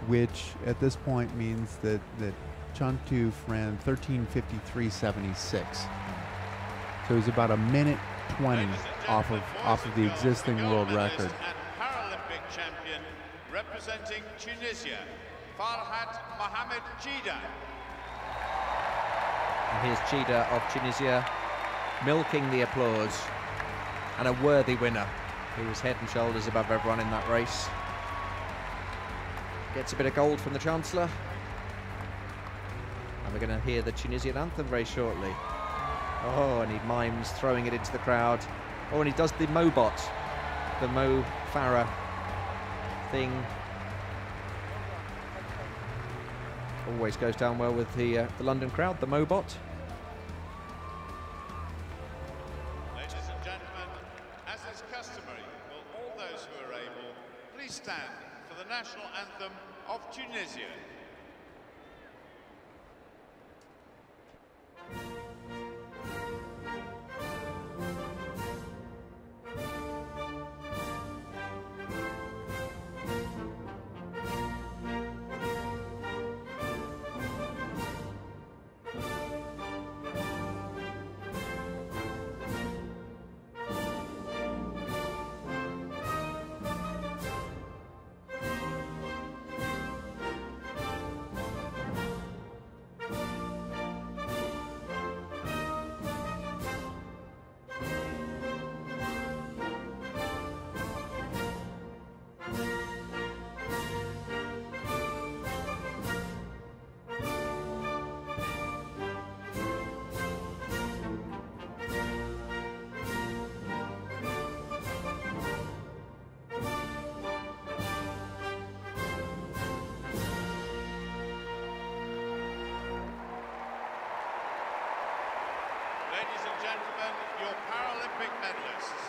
which at this point means that Chantuf ran 13:53.76. So he's about a minute 20 off of the existing world record. Paralympic champion representing Tunisia, Farhat Mohamed Chida. And here's Chida of Tunisia, milking the applause, and a worthy winner. He was head and shoulders above everyone in that race. Gets a bit of gold from the Chancellor. And we're going to hear the Tunisian anthem very shortly. Oh, and he mimes throwing it into the crowd. Oh, and he does the Mo-bot, the Mo Farah thing. Always goes down well with the London crowd, the Mo-bot. Ladies and gentlemen, as is customary, will all those who are able please stand for the national anthem of Tunisia. Ladies and gentlemen, your Paralympic medalists.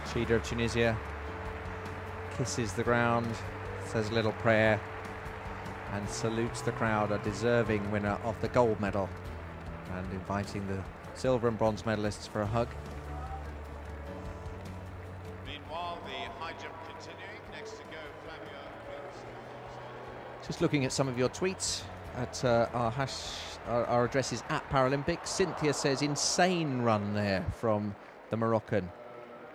Chida of Tunisia kisses the ground, says a little prayer, and salutes the crowd, a deserving winner of the gold medal, and inviting the silver and bronze medalists for a hug. Meanwhile, the high jump continuing. Next to go, Flavio. Just looking at some of your tweets at our address is @Paralympics. Cynthia says, insane run there from the Moroccan.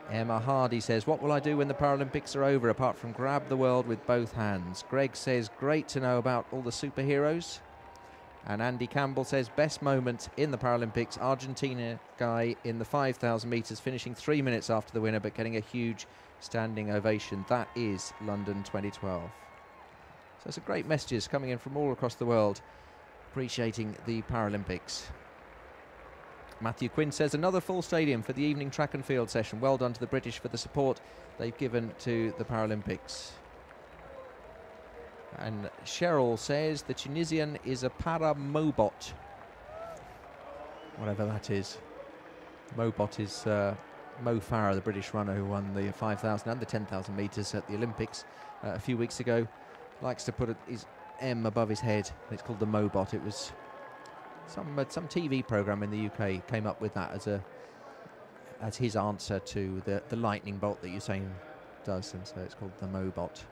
Emma Hardy says, what will I do when the Paralympics are over apart from grab the world with both hands? Greg says, great to know about all the superheroes. And Andy Campbell says, best moment in the Paralympics, Argentina guy in the 5,000 metres finishing 3 minutes after the winner but getting a huge standing ovation. That is London 2012. So some great messages coming in from all across the world appreciating the Paralympics. Matthew Quinn says, another full stadium for the evening track and field session. Well done to the British for the support they've given to the Paralympics. And Cheryl says, the Tunisian is a para-Mo-bot. Whatever that is. Mo-bot is Mo Farah, the British runner who won the 5,000 and the 10,000 metres at the Olympics a few weeks ago. Likes to put his M above his head. It's called the Mo-bot. It was some TV programme in the UK came up with that as as his answer to the lightning bolt that Usain does, and so it's called the Mobot.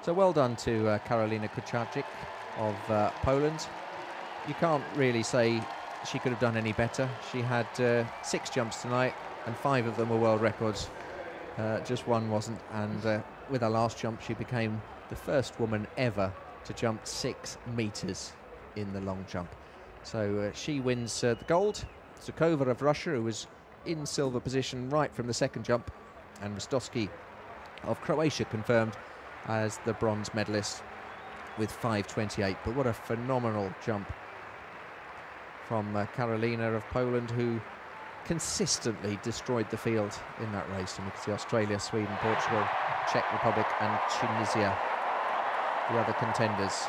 So well done to Karolina Kucharczyk of Poland. You can't really say she could have done any better. She had 6 jumps tonight, and 5 of them were world records. Just one wasn't, and with her last jump she became the first woman ever to jump 6 meters in the long jump. So she wins the gold. Zukova of Russia, who was in silver position right from the second jump, and Rostowski of Croatia confirmed as the bronze medalist with 5:28. But what a phenomenal jump from Karolina of Poland, who consistently destroyed the field in that race. And we can see Australia, Sweden, Portugal, Czech Republic and Tunisia, the other contenders.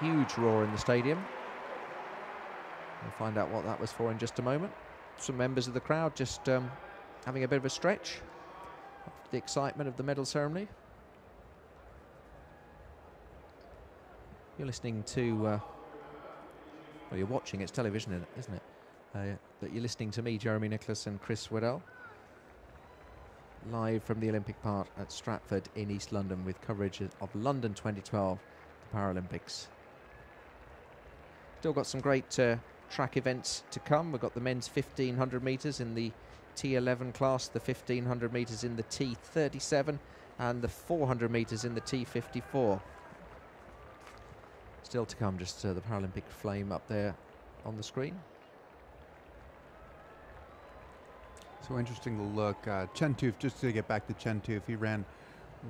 Huge roar in the stadium. We'll find out what that was for in just a moment. Some members of the crowd just having a bit of a stretch after the excitement of the medal ceremony. You're listening to, well, you're watching, it's television, isn't it? That you're listening to me, Jeremy Nicholas, and Chris Waddell, live from the Olympic Park at Stratford in East London, with coverage of London 2012, the Paralympics. Still got some great track events to come. We've got the men's 1500 metres in the T11 class, the 1500 metres in the T37, and the 400 metres in the T54. Still to come, just the Paralympic flame up there on the screen. So interesting to look. Chen Toof, just to get back to Chen Toof, he ran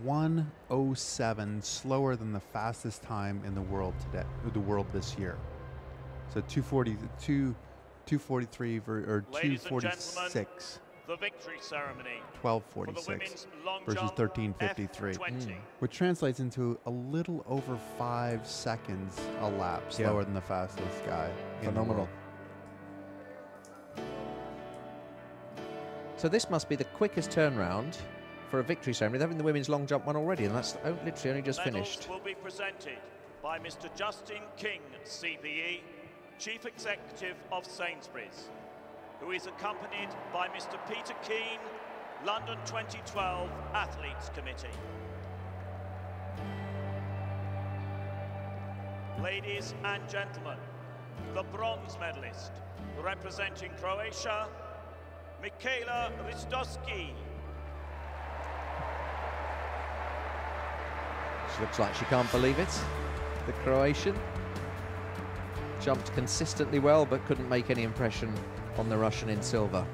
1:07 slower than the fastest time in the world today, the world this year. So 243 or 246. The victory ceremony 12:46 versus 13:53, which translates into a little over 5 seconds a lap slower than the fastest guy. Phenomenal. So this must be the quickest turnaround for a victory ceremony. They're having the women's long jump one already, and that's literally only just finished. Medals will be presented by Mr. Justin King, CBE, Chief Executive of Sainsbury's, who is accompanied by Mr. Peter Keane, London 2012 Athletes Committee. Ladies and gentlemen, the bronze medalist representing Croatia, Michaela Ristowski. She looks like she can't believe it. The Croatian jumped consistently well, but couldn't make any impression on the Russian in silver.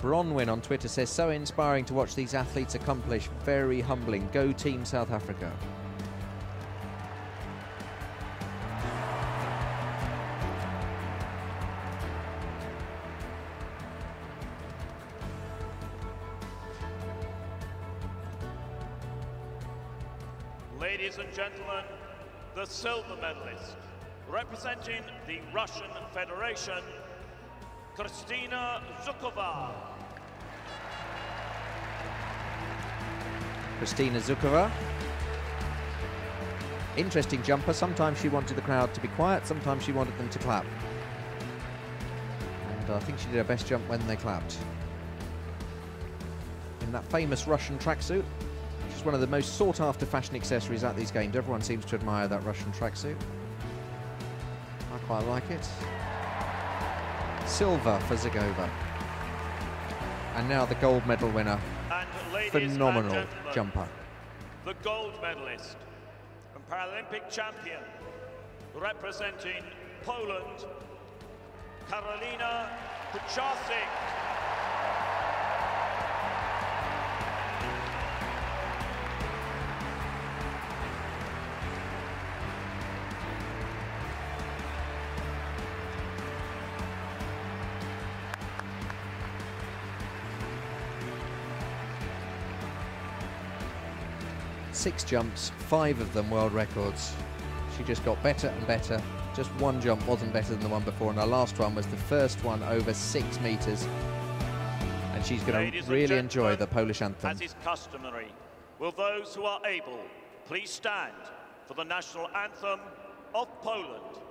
Bronwyn on Twitter says, so inspiring to watch these athletes accomplish, very humbling. Go Team South Africa. Ladies and gentlemen, the silver medalist, representing the Russian Federation, Kristina Zukova. Kristina Zukova. Interesting jumper. Sometimes she wanted the crowd to be quiet, sometimes she wanted them to clap. And I think she did her best jump when they clapped. In that famous Russian tracksuit, which is one of the most sought-after fashion accessories at these games. Everyone seems to admire that Russian tracksuit. I quite like it. Silver for Zagova. And now the gold medal winner. And phenomenal jumper. The gold medalist and Paralympic champion representing Poland, Karolina Kucharczyk. Six jumps, 5 of them world records. She just got better and better. Just one jump wasn't better than the one before, and her last one was the first one over 6 meters. And she's going to really enjoy the Polish anthem. As is customary, will those who are able please stand for the national anthem of Poland?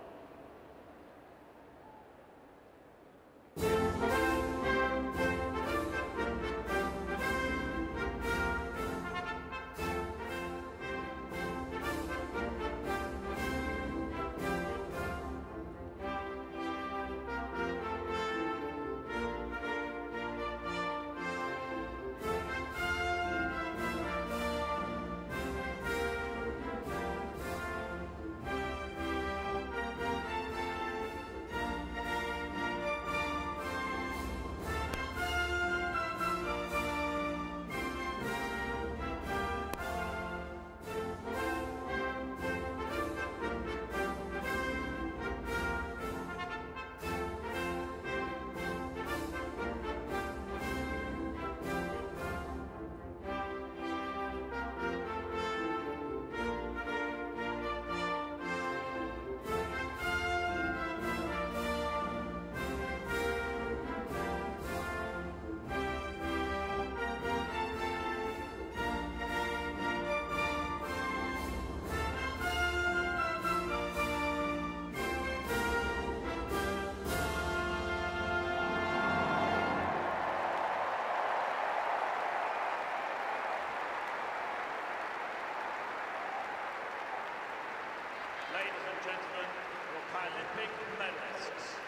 gentlemen, your Paralympic medalists.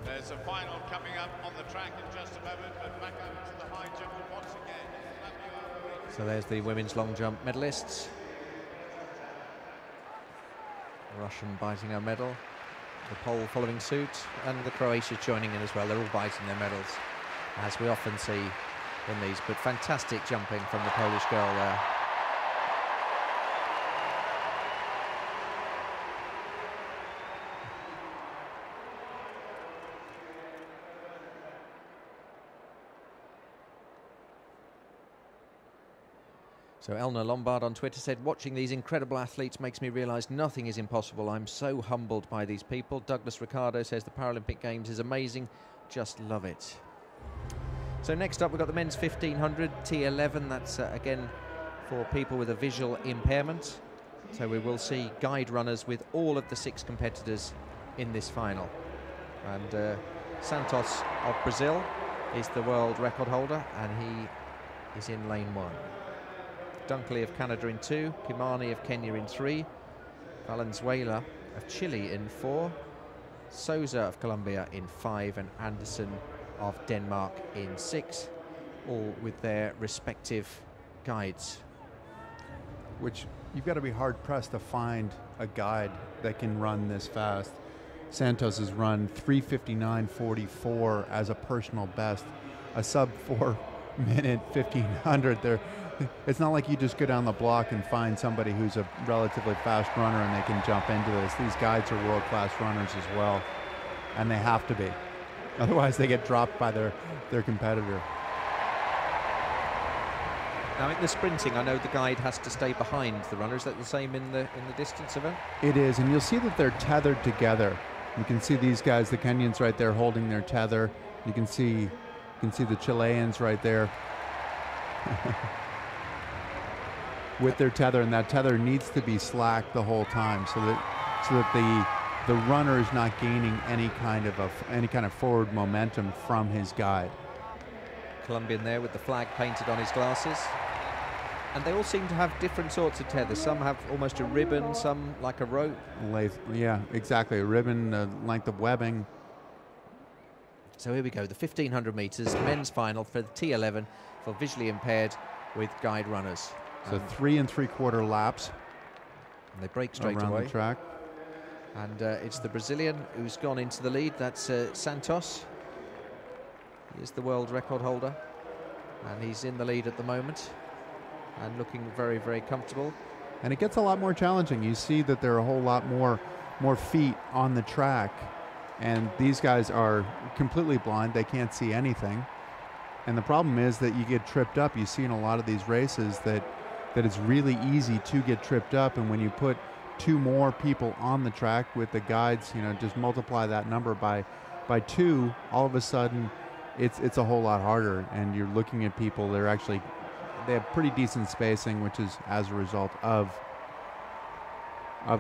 There's a final coming up on the track in just a moment, but back over to the high jump once again. So there's the women's long jump medalists. The Russian biting her medal, the Pole following suit, and the Croatia joining in as well. They're all biting their medals, as we often see in these, but fantastic jumping from the Polish girl there. So Elna Lombard on Twitter said, watching these incredible athletes makes me realise nothing is impossible. I'm so humbled by these people. Douglas Ricardo says the Paralympic Games is amazing. Just love it. So next up we've got the men's 1500 T11. That's again for people with a visual impairment. So we will see guide runners with all of the 6 competitors in this final. And Santos of Brazil is the world record holder, and he is in lane 1. Dunkley of Canada in 2, Kimani of Kenya in 3, Valenzuela of Chile in 4, Souza of Colombia in 5, and Anderson of Denmark in 6, all with their respective guides. Which you've got to be hard pressed to find a guide that can run this fast. Santos has run 3:59.44 as a personal best, a sub 4 minute 1500 there. It's not like you just go down the block and find somebody who's a relatively fast runner and they can jump into this. These guides are world-class runners as well, and they have to be. Otherwise, they get dropped by their competitor. Now, in the sprinting, I know the guide has to stay behind the runner. Is that the same in the distance event? It is, and you'll see that they're tethered together. You can see these guys, the Kenyans, right there holding their tether. You can see the Chileans right there. With their tether, and that tether needs to be slack the whole time, so that the runner is not gaining any kind of forward momentum from his guide. Colombian there with the flag painted on his glasses, and they all seem to have different sorts of tethers. Some have almost a ribbon, some like a rope. Yeah, exactly, a ribbon, a length of webbing. So here we go, the 1500 meters men's final for the T11 for visually impaired with guide runners. So 3 3/4 laps. And they break straight around away. The track. And it's the Brazilian who's gone into the lead. That's Santos. He is the world record holder, and he's in the lead at the moment and looking very, very comfortable. And it gets a lot more challenging. You see that there are a whole lot more feet on the track, and these guys are completely blind. They can't see anything. And the problem is that you get tripped up. You see in a lot of these races that it's really easy to get tripped up, and when you put 2 more people on the track with the guides, you know, just multiply that number by 2, all of a sudden it's a whole lot harder, and you're looking at people, they have pretty decent spacing, which is as a result of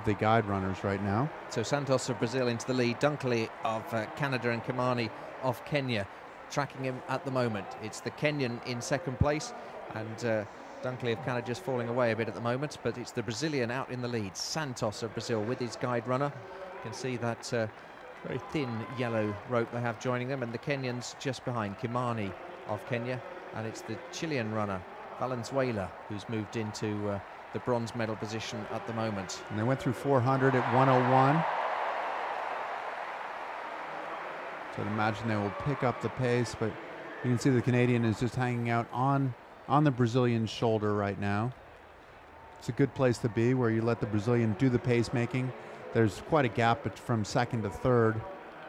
the guide runners right now. So Santos of Brazil into the lead, Dunkley of Canada and Kimani of Kenya tracking him at the moment. It's the Kenyan in second place, and Dunkley of Canada just falling away a bit at the moment, but it's the Brazilian out in the lead, Santos of Brazil with his guide runner. You can see that very thin yellow rope they have joining them, and the Kenyans just behind, Kimani of Kenya, and it's the Chilean runner, Valenzuela, who's moved into the bronze medal position at the moment. And they went through 400 at 1:01. So I'd imagine they will pick up the pace, but you can see the Canadian is just hanging out on the Brazilian's shoulder right now. It's a good place to be, where you let the Brazilian do the pacemaking. There's quite a gap from second to third,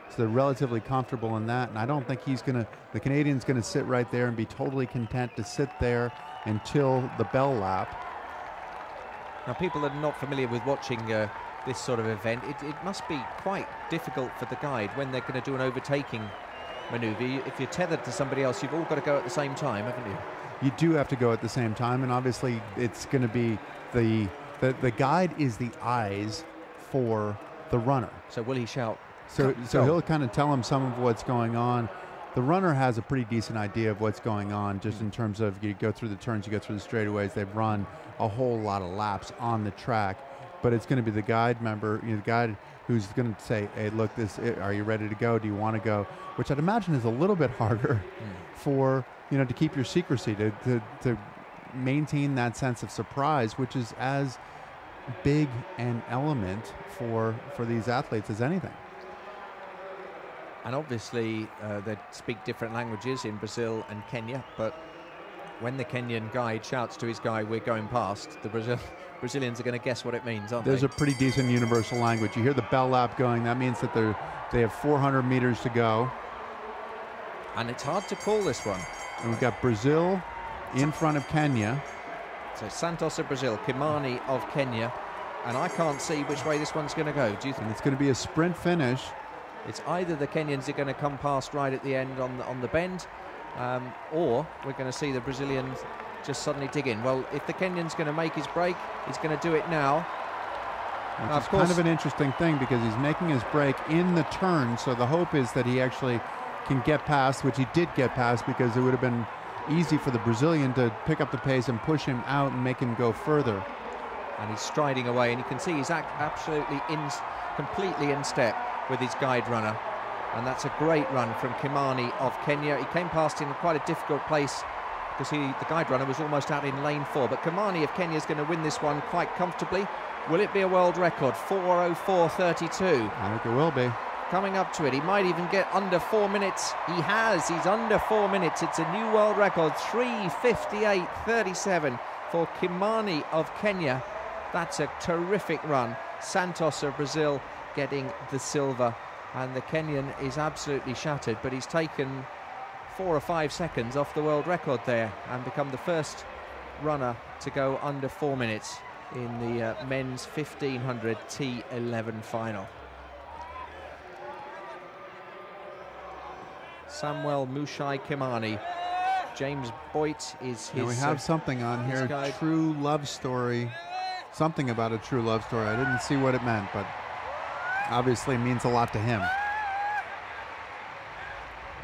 so they're relatively comfortable in that. And I don't think the Canadian's gonna sit right there and be totally content to sit there until the bell lap. Now, people that are not familiar with watching this sort of event, it must be quite difficult for the guide when they're going to do an overtaking maneuver. If you're tethered to somebody else, you've all got to go at the same time, haven't you? You do have to go at the same time, and obviously it's going to be the guide is the eyes for the runner. So will he shout? So he'll kind of tell him some of what's going on. the runner has a pretty decent idea of what's going on, just in terms of you go through the turns, you go through the straightaways. They've run a whole lot of laps on the track, but it's going to be the guide member, the guide who's going to say, hey, look, are you ready to go? Do you want to go? Which I'd imagine is a little bit harder for, to keep your secrecy, to maintain that sense of surprise, which is as big an element for these athletes as anything. And obviously they speak different languages in Brazil and Kenya, but when the Kenyan guide shouts to his guy, we're going past, the Brazilians are going to guess what it means, aren't they? There's a pretty decent universal language. You hear the bell lap going, that means that they have 400 meters to go. And it's hard to call this one. And we've got Brazil in front of Kenya. So Santos of Brazil, Kimani of Kenya, and I can't see which way this one's going to go. Do you think? And it's going to be a sprint finish. It's either the Kenyans are going to come past right at the end on the bend, or we're going to see the Brazilians just suddenly dig in. Well, if the Kenyan's going to make his break, he's going to do it now. Which is kind of an interesting thing, because he's making his break in the turn, so the hope is that he actually can get past, which he did get past, because it would have been easy for the Brazilian to pick up the pace and push him out and make him go further. And he's striding away, and you can see he's absolutely completely in step with his guide runner, and that's a great run from Kimani of Kenya. He came past in quite a difficult place because the guide runner was almost out in lane 4, but Kimani of Kenya is going to win this one quite comfortably. Will it be a world record? 4:04:32. I think it will be. Coming up to it, he might even get under 4 minutes. He's under 4 minutes. It's a new world record, 3:58:37 for Kimani of Kenya. That's a terrific run. Santos of Brazil getting the silver, and the Kenyan is absolutely shattered, but he's taken 4 or 5 seconds off the world record there and become the first runner to go under 4 minutes in the men's 1500 T11 final. Samuel Mushai Kimani. James Boyd is his. Now we have something on here, guide. True love story. Something about a true love story. I didn't see what it meant, but obviously means a lot to him.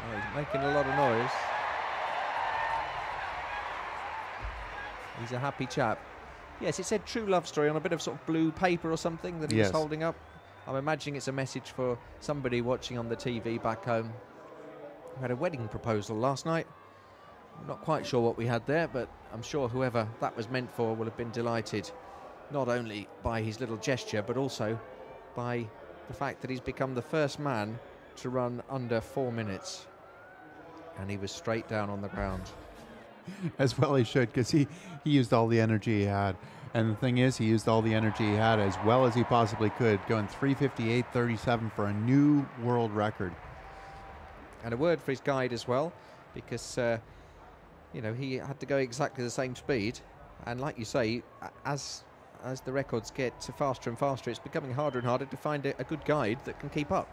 Oh, he's making a lot of noise. He's a happy chap. Yes, it said true love story on a bit of sort of blue paper or something that he was holding up. I'm imagining it's a message for somebody watching on the TV back home. We had a wedding proposal last night. I'm not quite sure what we had there, but I'm sure whoever that was meant for will have been delighted, not only by his little gesture, but also by the fact that he's become the first man to run under 4 minutes. And he was straight down on the ground. As well he should, because he used all the energy he had. And the thing is, he used all the energy he had as well as he possibly could, going 3:58:37 for a new world record. And a word for his guide as well, because he had to go exactly the same speed, and like you say, as the records get faster and faster, it's becoming harder and harder to find a good guide that can keep up.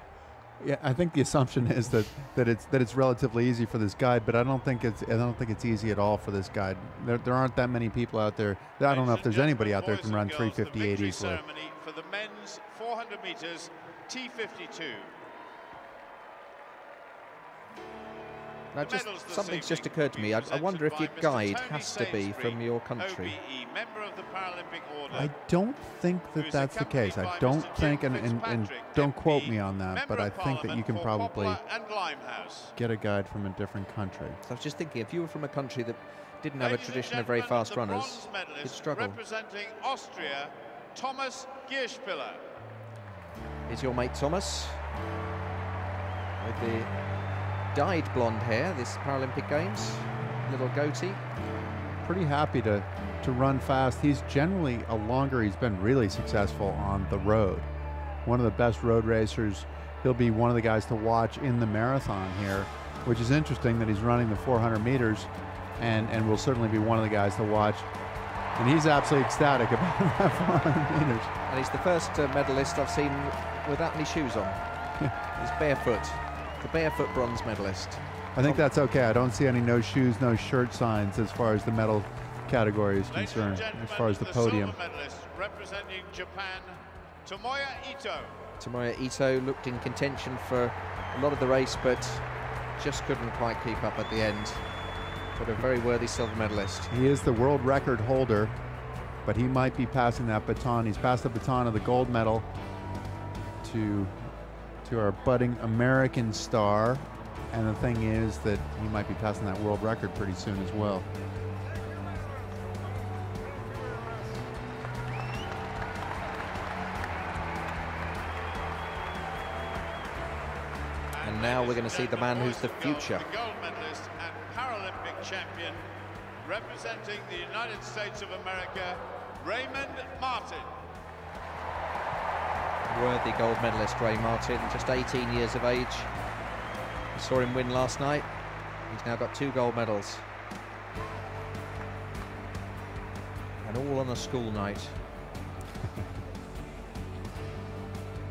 Yeah, I think the assumption is that it's relatively easy for this guide, but I don't think it's easy at all for this guide. There aren't that many people out there. I don't know if there's anybody out there who can run 3:58 easily. Ceremony for the men's 400 meters T52. Now, something's just occurred to me. I wonder if your guide has to be from your country. I don't think that's the case. I don't think, and don't quote me on that, but I think that you can probably get a guide from a different country. So I was just thinking, if you were from a country that didn't have a tradition of very fast runners, you'd struggle. Representing Austria, Thomas Gierspiller. Is your mate Thomas with the dyed blonde hair, this Paralympic Games, little goatee. Pretty happy to run fast. He's generally he's been really successful on the road. One of the best road racers. He'll be one of the guys to watch in the marathon here, which is interesting that he's running the 400 meters and will certainly be one of the guys to watch. And he's absolutely ecstatic about that 400 meters. And he's the first medalist I've seen without any shoes on. He's barefoot. The barefoot bronze medalist. I think that's okay. I don't see any no shoes, no shirt signs as far as the medal category is concerned, as far as the podium. Medalist representing Japan, Tomoya Ito. Tomoya Ito looked in contention for a lot of the race, but just couldn't quite keep up at the end. But a very worthy silver medalist. He is the world record holder, but he might be passing that baton. He's passed the baton of the gold medal to our budding American star. And the thing is that he might be passing that world record pretty soon as well. And now we're going to see the man who's the future. The gold medalist and Paralympic champion, representing the United States of America, Raymond Martin. Worthy gold medalist Ray Martin, just 18 years of age. We saw him win last night. He's now got 2 gold medals. And all on a school night.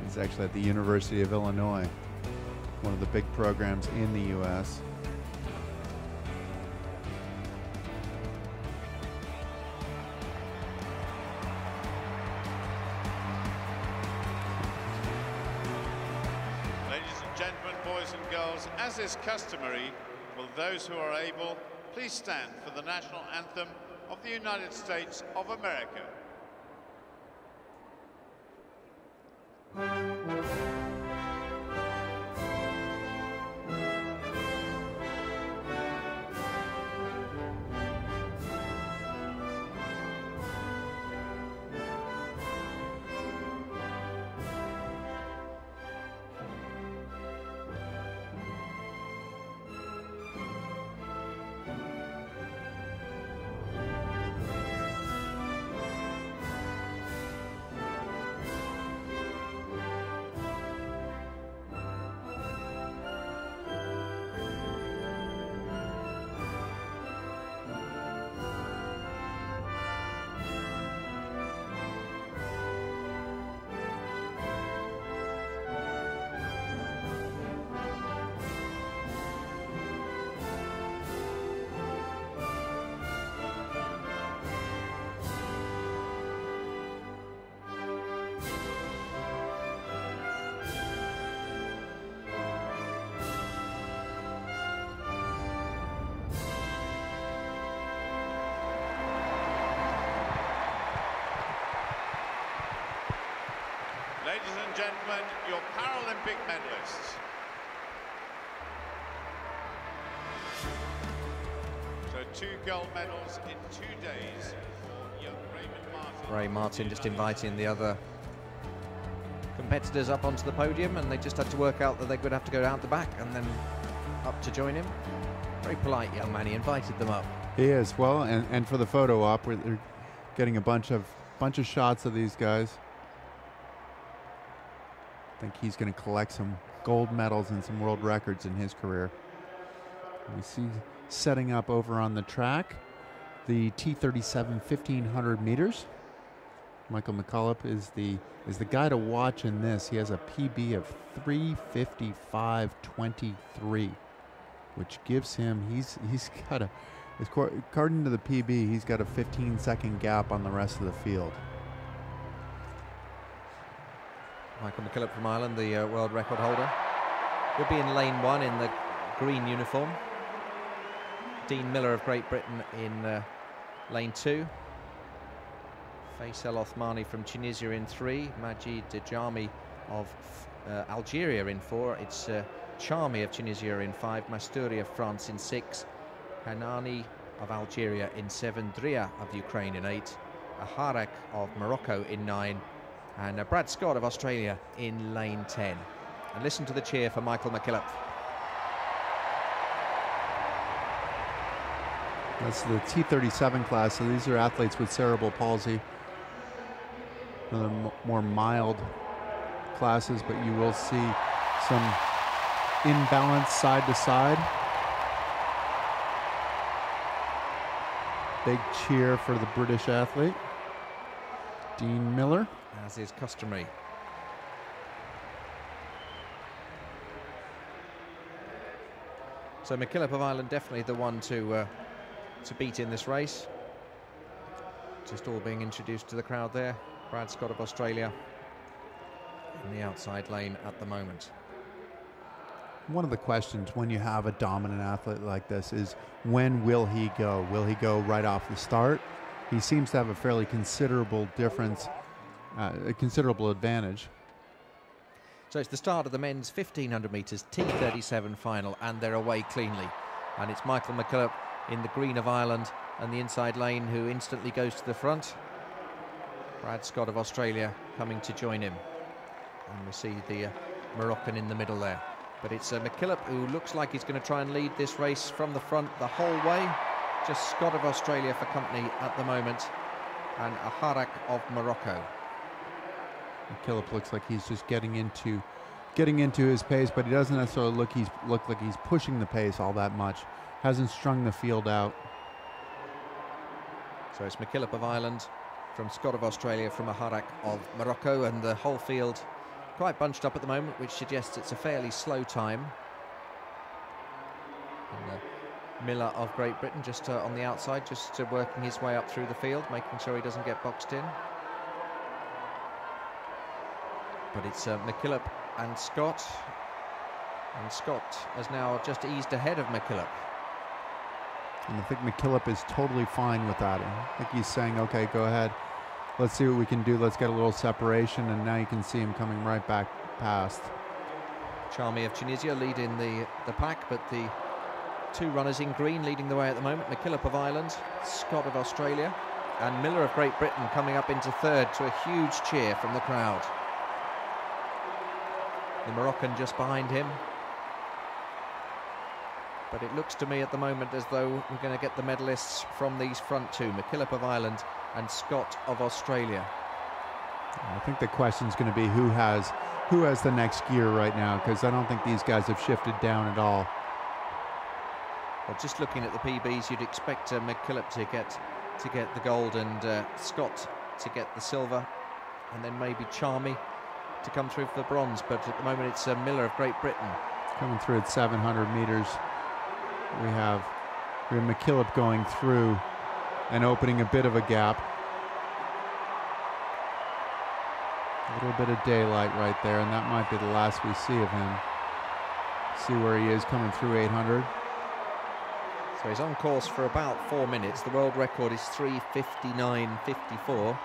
He's actually at the University of Illinois, one of the big programs in the U.S. As is customary, will those who are able please stand for the national anthem of the United States of America. Ladies and gentlemen, your Paralympic medalists. So 2 gold medals in 2 days for young Raymond Martin. Ray Martin just inviting the other competitors up onto the podium, and they just had to work out that they would have to go out the back and then up to join him. Very polite young man, he invited them up. He is. Well, and for the photo op, they're getting a bunch of shots of these guys. I think he's going to collect some gold medals and some world records in his career. We see setting up over on the track the T37 1500 meters. Michael McCullough is the guy to watch in this. He has a PB of 3:55.23, which gives him he's got a, according to the PB, he's got a 15-second gap on the rest of the field. Michael McCullough from Ireland, the world record holder, will be in lane 1 in the green uniform. Dean Miller of Great Britain in lane 2. Faisal Othmani from Tunisia in 3. Majid Djami of Algeria in 4. It's Charmi of Tunisia in 5. Mastouri of France in 6. Hanani of Algeria in 7. Dria of Ukraine in 8. Aharek of Morocco in 9. And Brad Scott of Australia in lane 10. And listen to the cheer for Michael McCullough. That's the T37 class, so these are athletes with cerebral palsy. One of the more mild classes, but you will see some imbalance side to side. Big cheer for the British athlete, Dean Miller. As is customary. So McCullough of Ireland definitely the one to beat in this race. Just all being introduced to the crowd there. Brad Scott of Australia in the outside lane at the moment. One of the questions when you have a dominant athlete like this is, when will he go? Will he go right off the start? He seems to have a fairly considerable difference, a considerable advantage. So it's the start of the men's 1500 metres T37 final, and they're away cleanly. And it's Michael McKillop in the green of Ireland and the inside lane who instantly goes to the front. Brad Scott of Australia coming to join him. And we see the Moroccan in the middle there. But it's McKillop who looks like he's going to try and lead this race from the front the whole way. Just Scott of Australia for company at the moment, and Aharak of Morocco. McKillop looks like he's just getting into his pace, but he doesn't necessarily look like he's pushing the pace all that much. Hasn't strung the field out. So it's McKillop of Ireland from Scott of Australia from Aharak of Morocco, and the whole field quite bunched up at the moment, which suggests it's a fairly slow time. And, Miller of Great Britain just on the outside, just working his way up through the field, making sure he doesn't get boxed in. But it's McKillop and Scott has now just eased ahead of McKillop. And I think McKillop is totally fine with that. I think he's saying, okay, go ahead. Let's see what we can do. Let's get a little separation. And now you can see him coming right back past. Charmy of Tunisia leading the pack, but the two runners in green leading the way at the moment. McKillop of Ireland, Scott of Australia, and Miller of Great Britain coming up into third to a huge cheer from the crowd. The Moroccan just behind him. But it looks to me at the moment as though we're going to get the medalists from these front two, McKillop of Ireland and Scott of Australia. I think the question's going to be who has the next gear right now, because I don't think these guys have shifted down at all. Well, just looking at the PBs, you'd expect McKillop to get the gold and Scott to get the silver, and then maybe Charmy to come through for the bronze. But at the moment, it's Miller of Great Britain coming through at 700 meters. We have McKillop going through and opening a bit of a gap. A little bit of daylight right there, and that might be the last we see of him. See where he is coming through 800. So he's on course for about 4 minutes. The world record is 3:59.54.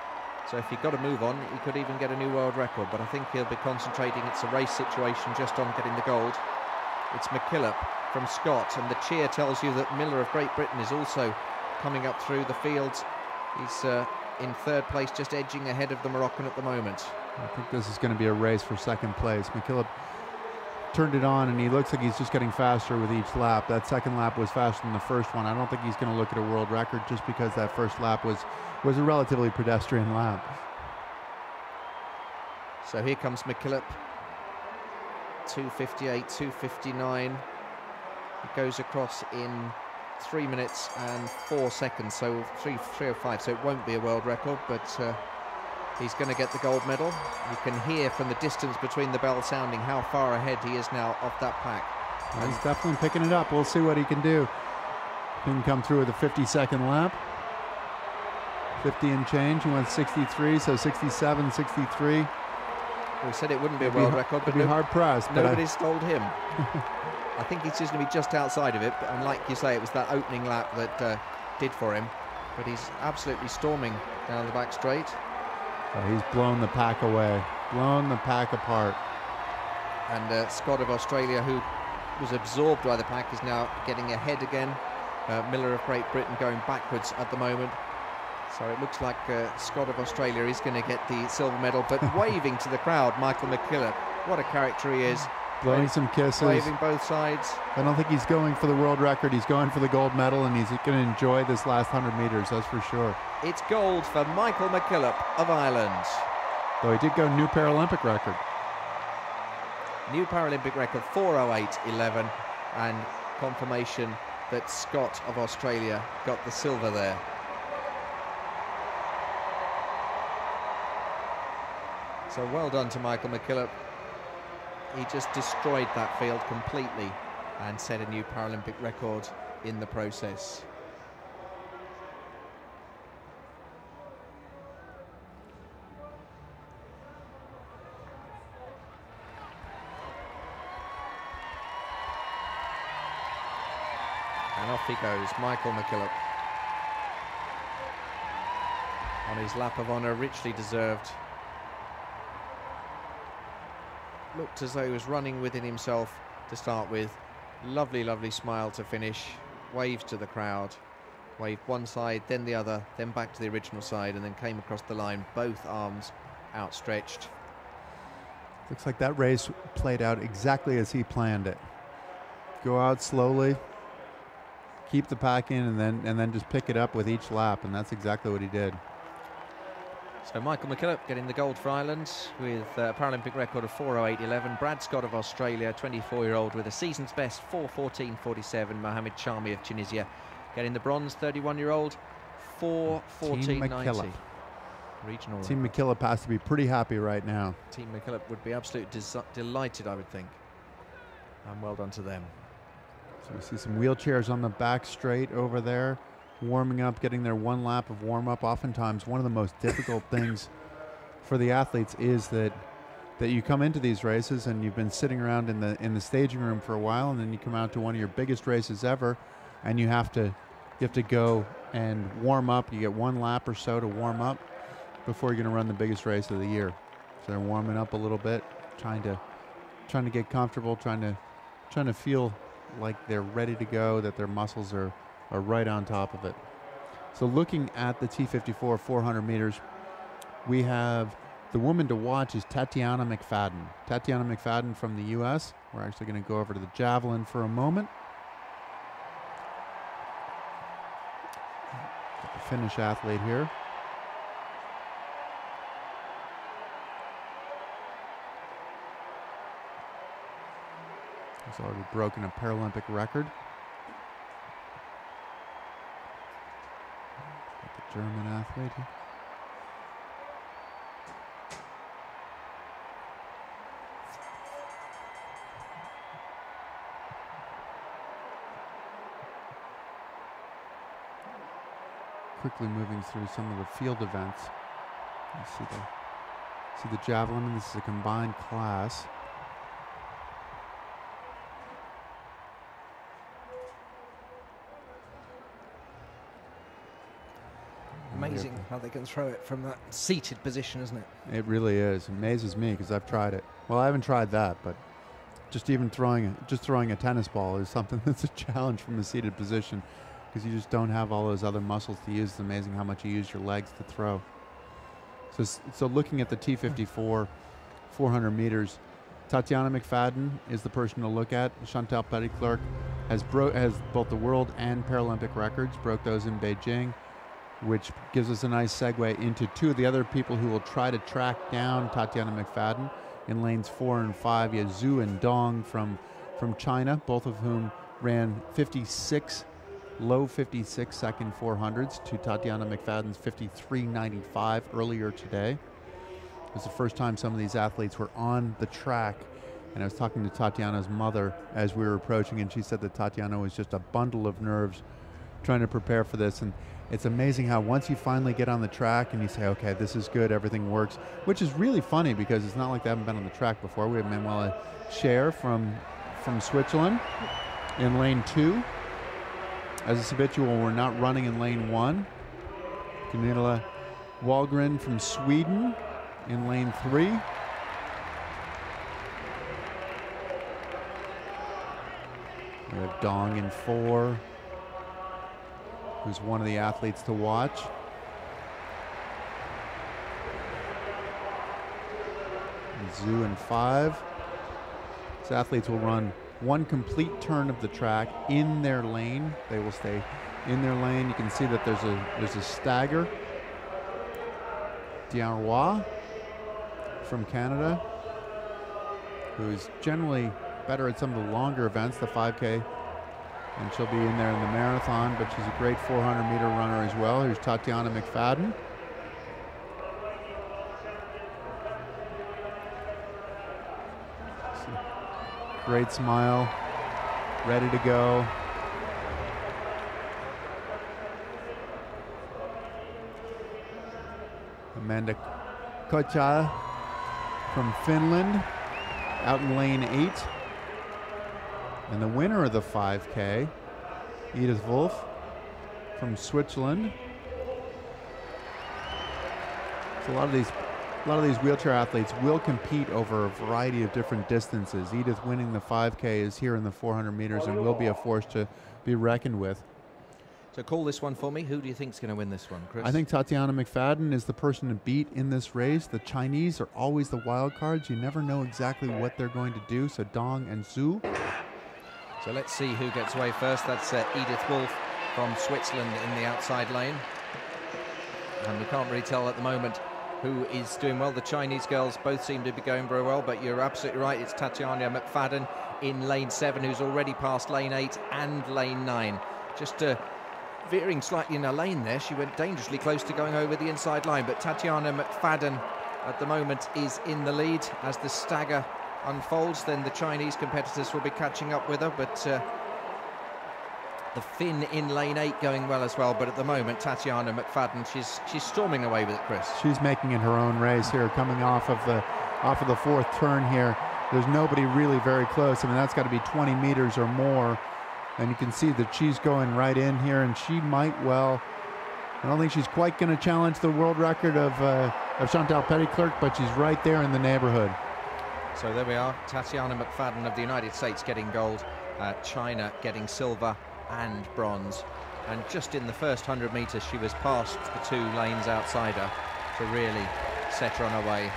So if you've got to move on, he could even get a new world record. But I think he'll be concentrating. It's a race situation just on getting the gold. It's McKillop from Scott, and the cheer tells you that Miller of Great Britain is also coming up through the field. He's in third place, just edging ahead of the Moroccan at the moment. I think this is going to be a race for second place. McKillop turned it on, and he looks like he's just getting faster with each lap. That second lap was faster than the first one. I don't think he's going to look at a world record just because that first lap was a relatively pedestrian lap. So here comes McKillop. 2:58, 2:59. It goes across in 3 minutes and 4 seconds, so 3:05. So it won't be a world record, but he's going to get the gold medal. You can hear from the distance between the bells sounding how far ahead he is now of that pack. He's definitely picking it up. We'll see what he can do. He can come through with a 50-second lap. 50 and change. He went 63, so 67, 63. We said it wouldn't be a world record, but hard-pressed. Nobody's told him. I think he's just going to be just outside of it, and like you say, it was that opening lap that did for him. But he's absolutely storming down the back straight. So he's blown the pack away, blown the pack apart. And Scott of Australia, who was absorbed by the pack, is now getting ahead again. Miller of Great Britain going backwards at the moment. So it looks like Scott of Australia is going to get the silver medal, but waving to the crowd, Michael McKillop. What a character he is. Blowing some kisses. Waving both sides. I don't think he's going for the world record. He's going for the gold medal, and he's going to enjoy this last 100 meters, that's for sure. It's gold for Michael McKillop of Ireland. Though he did go new Paralympic record. New Paralympic record, 4:08.11, and confirmation that Scott of Australia got the silver there. So well done to Michael McKillop. He just destroyed that field completely and set a new Paralympic record in the process. off he goes, Michael McKillop. On his lap of honour, richly deserved. Looked as though he was running within himself to start with. Lovely, lovely smile to finish. Waves to the crowd. Waved one side, then the other, then back to the original side, and then came across the line, both arms outstretched. Looks like that race played out exactly as he planned it. Go out slowly, keep the pack in, and then just pick it up with each lap, and that's exactly what he did. So Michael McKillop getting the gold for Ireland with a Paralympic record of 4:08.11. Brad Scott of Australia, 24-year-old with a season's best 4:14.47. Mohamed Chami of Tunisia getting the bronze, 31-year-old 4:14.90. Regional. Team McKillop has to be pretty happy right now. Team McKillop would be absolutely delighted, I would think. And well done to them. So we see some wheelchairs on the back straight over there, warming up, getting their one lap of warm-up. Oftentimes, one of the most difficult things for the athletes is that you come into these races and you've been sitting around in the staging room for a while, and then you come out to one of your biggest races ever, and you have to go and warm up. You get one lap or so to warm up before you're going to run the biggest race of the year. So they're warming up a little bit, trying to get comfortable, trying to feel like they're ready to go, that their muscles are right on top of it. So looking at the T54 400 meters, we have the woman to watch is Tatiana McFadden. Tatiana McFadden from the US. We're actually going to go over to the javelin for a moment. Got the Finnish athlete here. He's already broken a Paralympic record. The German athlete here. Quickly moving through some of the field events. You see the javelin, and this is a combined class. Amazing how they can throw it from that seated position, isn't it? It really is. It amazes me because I've tried it. Well, I haven't tried that, but just even throwing a tennis ball is something that's a challenge from a seated position because you just don't have all those other muscles to use. It's amazing how much you use your legs to throw. So looking at the T54 400 meters, Tatiana McFadden is the person to look at. Chantal Petitclerc has both the world and Paralympic records, broke those in Beijing, which gives us a nice segue into two of the other people who will try to track down Tatiana McFadden in lanes 4 and 5. You have Zhu and Dong from China, both of whom ran low 56 second 400s to Tatiana McFadden's 53.95 earlier today. It was the first time some of these athletes were on the track, and I was talking to Tatiana's mother as we were approaching, and she said that Tatiana was just a bundle of nerves trying to prepare for this. And it's amazing how once you finally get on the track and you say, okay, this is good, everything works, which is really funny because it's not like they haven't been on the track before. We have Manuela Scher from Switzerland in lane 2. As is habitual, we're not running in lane 1. Gunilla Wahlgren from Sweden in lane 3. We have Dong in 4. Who's one of the athletes to watch. And Zhu in 5. These athletes will run one complete turn of the track in their lane. They will stay in their lane. You can see that there's a stagger. Dianroy from Canada, who's generally better at some of the longer events, the 5K. And she'll be in there in the marathon, but she's a great 400-meter runner as well. Here's Tatiana McFadden. Great smile, ready to go. Amanda Kocha from Finland out in lane 8. And the winner of the 5K Edith Wolf from Switzerland. So a lot of these wheelchair athletes will compete over a variety of different distances. Edith winning the 5K is here in the 400 meters and will be a force to be reckoned with. So call this one for me. Who do you think is going to win this one, Chris? I think Tatiana McFadden is the person to beat in this race. The Chinese are always the wild cards. You never know exactly what they're going to do. So Dong and Zhu. So let's see who gets away first. That's Edith Wolf from Switzerland in the outside lane. And we can't really tell at the moment who is doing well. The Chinese girls both seem to be going very well, but you're absolutely right. It's Tatiana McFadden in lane 7, who's already passed lane 8 and lane 9. Just veering slightly in her lane there. She went dangerously close to going over the inside line, but Tatiana McFadden at the moment is in the lead. As the stagger unfolds, then the Chinese competitors will be catching up with her, but the Finn in lane 8 going well as well. But at the moment, Tatiana McFadden, she's storming away with it, Chris. She's making it her own race here, coming off of the fourth turn here. There's nobody really very close. I mean, that's got to be 20 meters or more. And you can see that she's going right in here, and she might well. I don't think she's quite going to challenge the world record of Chantal Petitclerc, but she's right there in the neighborhood. So there we are, Tatiana McFadden of the United States getting gold, China getting silver and bronze. And just in the first 100 meters, she was past the 2 lanes outside her to really set her on her way.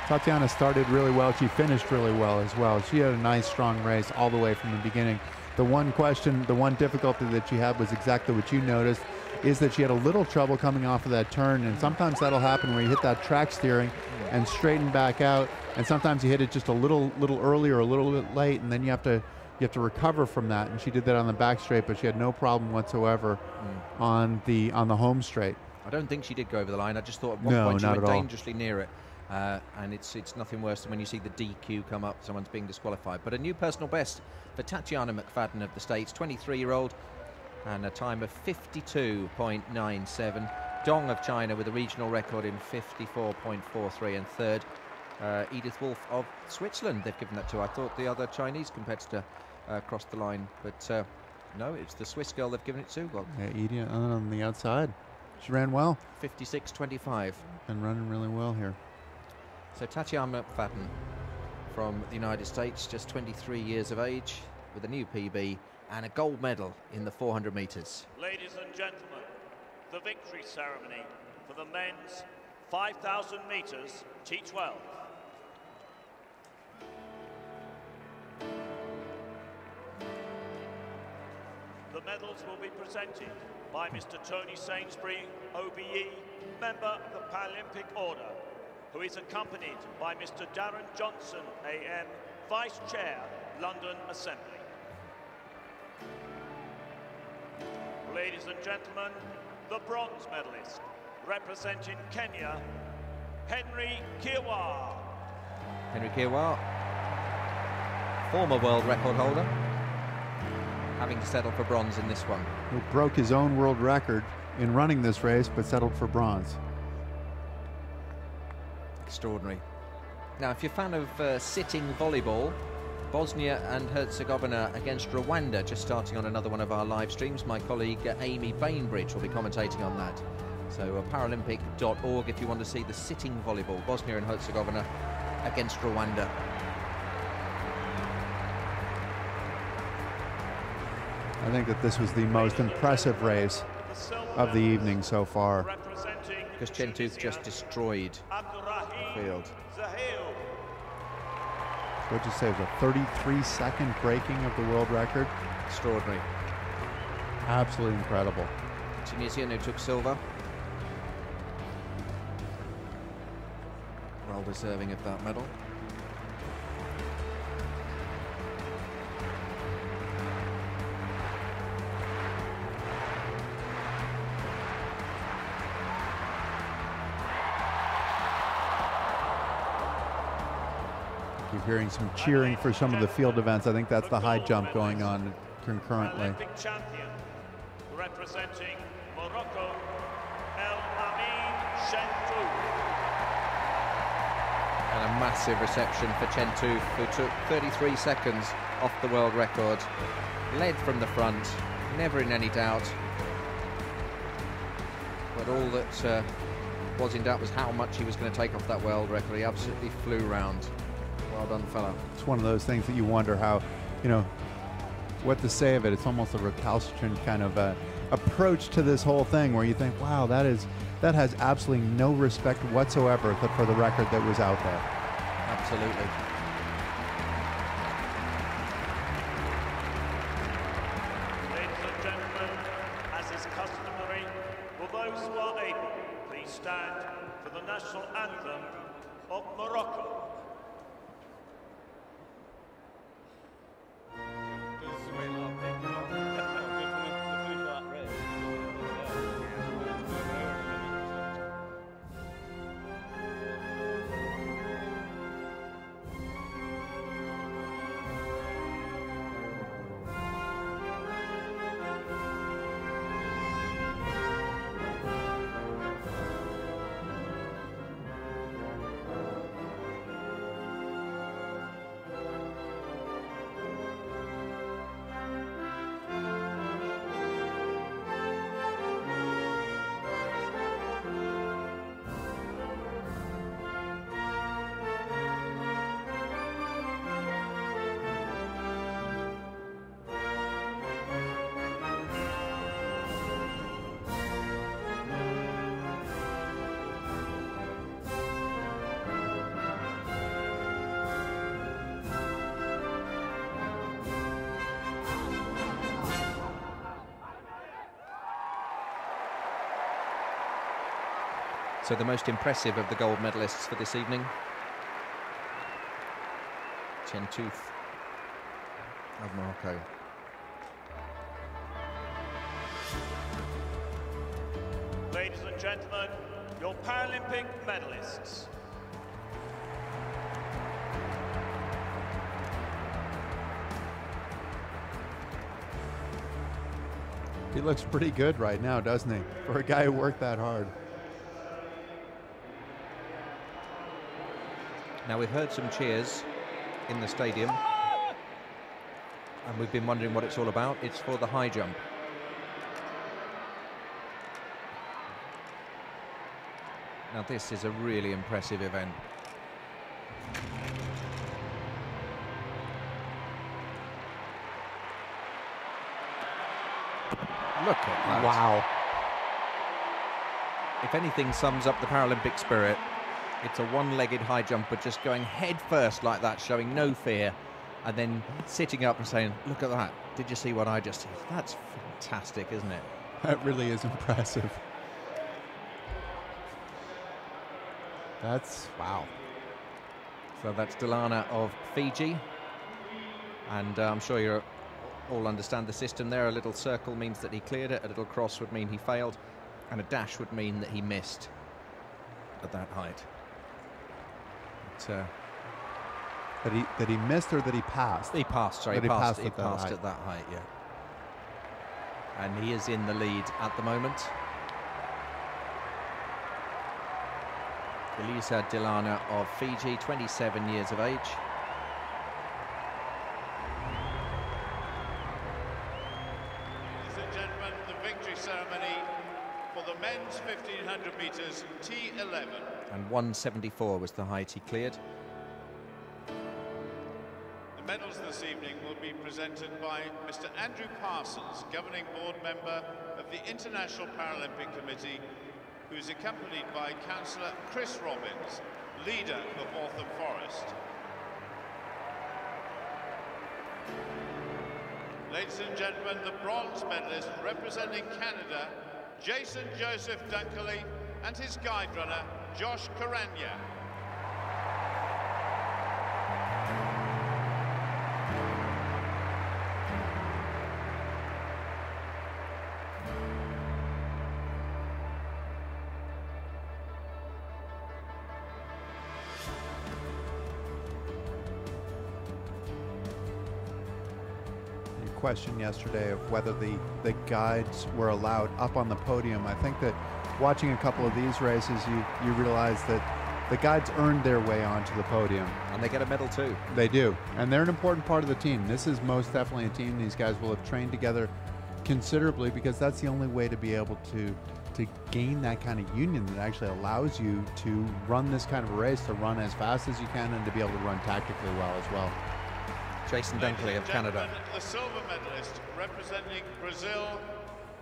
Tatiana started really well. She finished really well as well. She had a nice, strong race all the way from the beginning. The one question, the one difficulty that she had was exactly what you noticed, is that she had a little trouble coming off of that turn, and sometimes that'll happen where you hit that track steering and straighten back out, and sometimes you hit it just a little early or a little bit late, and then you have to recover from that. And she did that on the back straight, but she had no problem whatsoever on the home straight. I don't think she did go over the line. I just thought at one point she went dangerously near it. And it's nothing worse than when you see the DQ come up, someone's being disqualified. But a new personal best for Tatiana McFadden of the States, 23-year-old, and a time of 52.97. Dong of China with a regional record in 54.43, and third, Edith Wolf of Switzerland. They've given that to. I thought the other Chinese competitor crossed the line, but no, it's the Swiss girl they've given it to. Well, yeah, Edith on the outside. She ran well. 56.25. And running really well here. So Tatiana McFadden from the United States, just 23 years of age, with a new PB and a gold medal in the 400 meters. Ladies and gentlemen, the victory ceremony for the men's 5,000 meters T12. The medals will be presented by Mr. Tony Sainsbury, OBE, member of the Paralympic Order, who is accompanied by Mr. Darren Johnson, AM, Vice Chair, London Assembly. Ladies and gentlemen, the bronze medalist, representing Kenya, Henry Kiwa. Henry Kiwa, former world record holder, having to settle for bronze in this one. Who broke his own world record in running this race, but settled for bronze. Extraordinary. Now, if you're a fan of sitting volleyball, Bosnia and Herzegovina against Rwanda, just starting on another one of our live streams. My colleague Amy Bainbridge will be commentating on that. So Paralympic.org if you want to see the sitting volleyball, Bosnia and Herzegovina against Rwanda. I think that this was the most impressive race of the evening so far. Because Chentouf just destroyed the field. What'd you say, it was a 33-second breaking of the world record? Extraordinary. Absolutely incredible. Tunisian who took silver. Well deserving of that medal. You're hearing some cheering for some of the field events. I think that's the high jump going on concurrently. Olympic champion, representing Morocco, El Amin Chentouf. And a massive reception for Chentouf, who took 33 seconds off the world record, led from the front, never in any doubt. But all that was in doubt was how much he was going to take off that world record. He absolutely flew round. Well done, fella. It's one of those things that you wonder how, you know, what to say of it. It's almost a recalcitrant kind of approach to this whole thing, where you think, wow, that has absolutely no respect whatsoever for the record that was out there. Absolutely. Ladies and gentlemen, as is customary, will those who are able please stand for the national anthem of Morocco. So the most impressive of the gold medalists for this evening, Tooth of Morocco. Ladies and gentlemen, your Paralympic medalists. He looks pretty good right now, doesn't he? For a guy who worked that hard. Now, we've heard some cheers in the stadium, and we've been wondering what it's all about. It's for the high jump. Now, this is a really impressive event. Look at that. Wow. If anything sums up the Paralympic spirit, it's a one-legged high jumper just going head first like that, showing no fear, and then sitting up and saying, look at that, did you see what I just did? That's fantastic, isn't it? That really is impressive. That's, wow. So that's Delana of Fiji, and I'm sure you all understand the system there. A little circle means that he cleared it, a little cross would mean he failed, and a dash would mean that he missed at that height. That he missed or that he passed? He passed, sorry, he passed at that height, yeah. And he is in the lead at the moment. Elisa Delana of Fiji, 27 years of age. Ladies and gentlemen, the victory ceremony for the men's 1500 meters T11. And 174 was the height he cleared. The medals this evening will be presented by Mr. Andrew Parsons, governing board member of the International Paralympic Committee, who is accompanied by Councillor Chris Robbins, leader of Waltham Forest. Ladies and gentlemen, the bronze medalist representing Canada, Jason Joseph Dunkley, and his guide runner, Josh Karanya. Question yesterday of whether the guides were allowed up on the podium. I think that watching a couple of these races, you realize that the guides earned their way onto the podium. And they get a medal too. They do. And they're an important part of the team. This is most definitely a team. These guys will have trained together considerably, because that's the only way to be able to gain that kind of union that actually allows you to run this kind of a race, to run as fast as you can and to be able to run tactically well as well. Jason Dunkley of Canada. The silver medalist representing Brazil,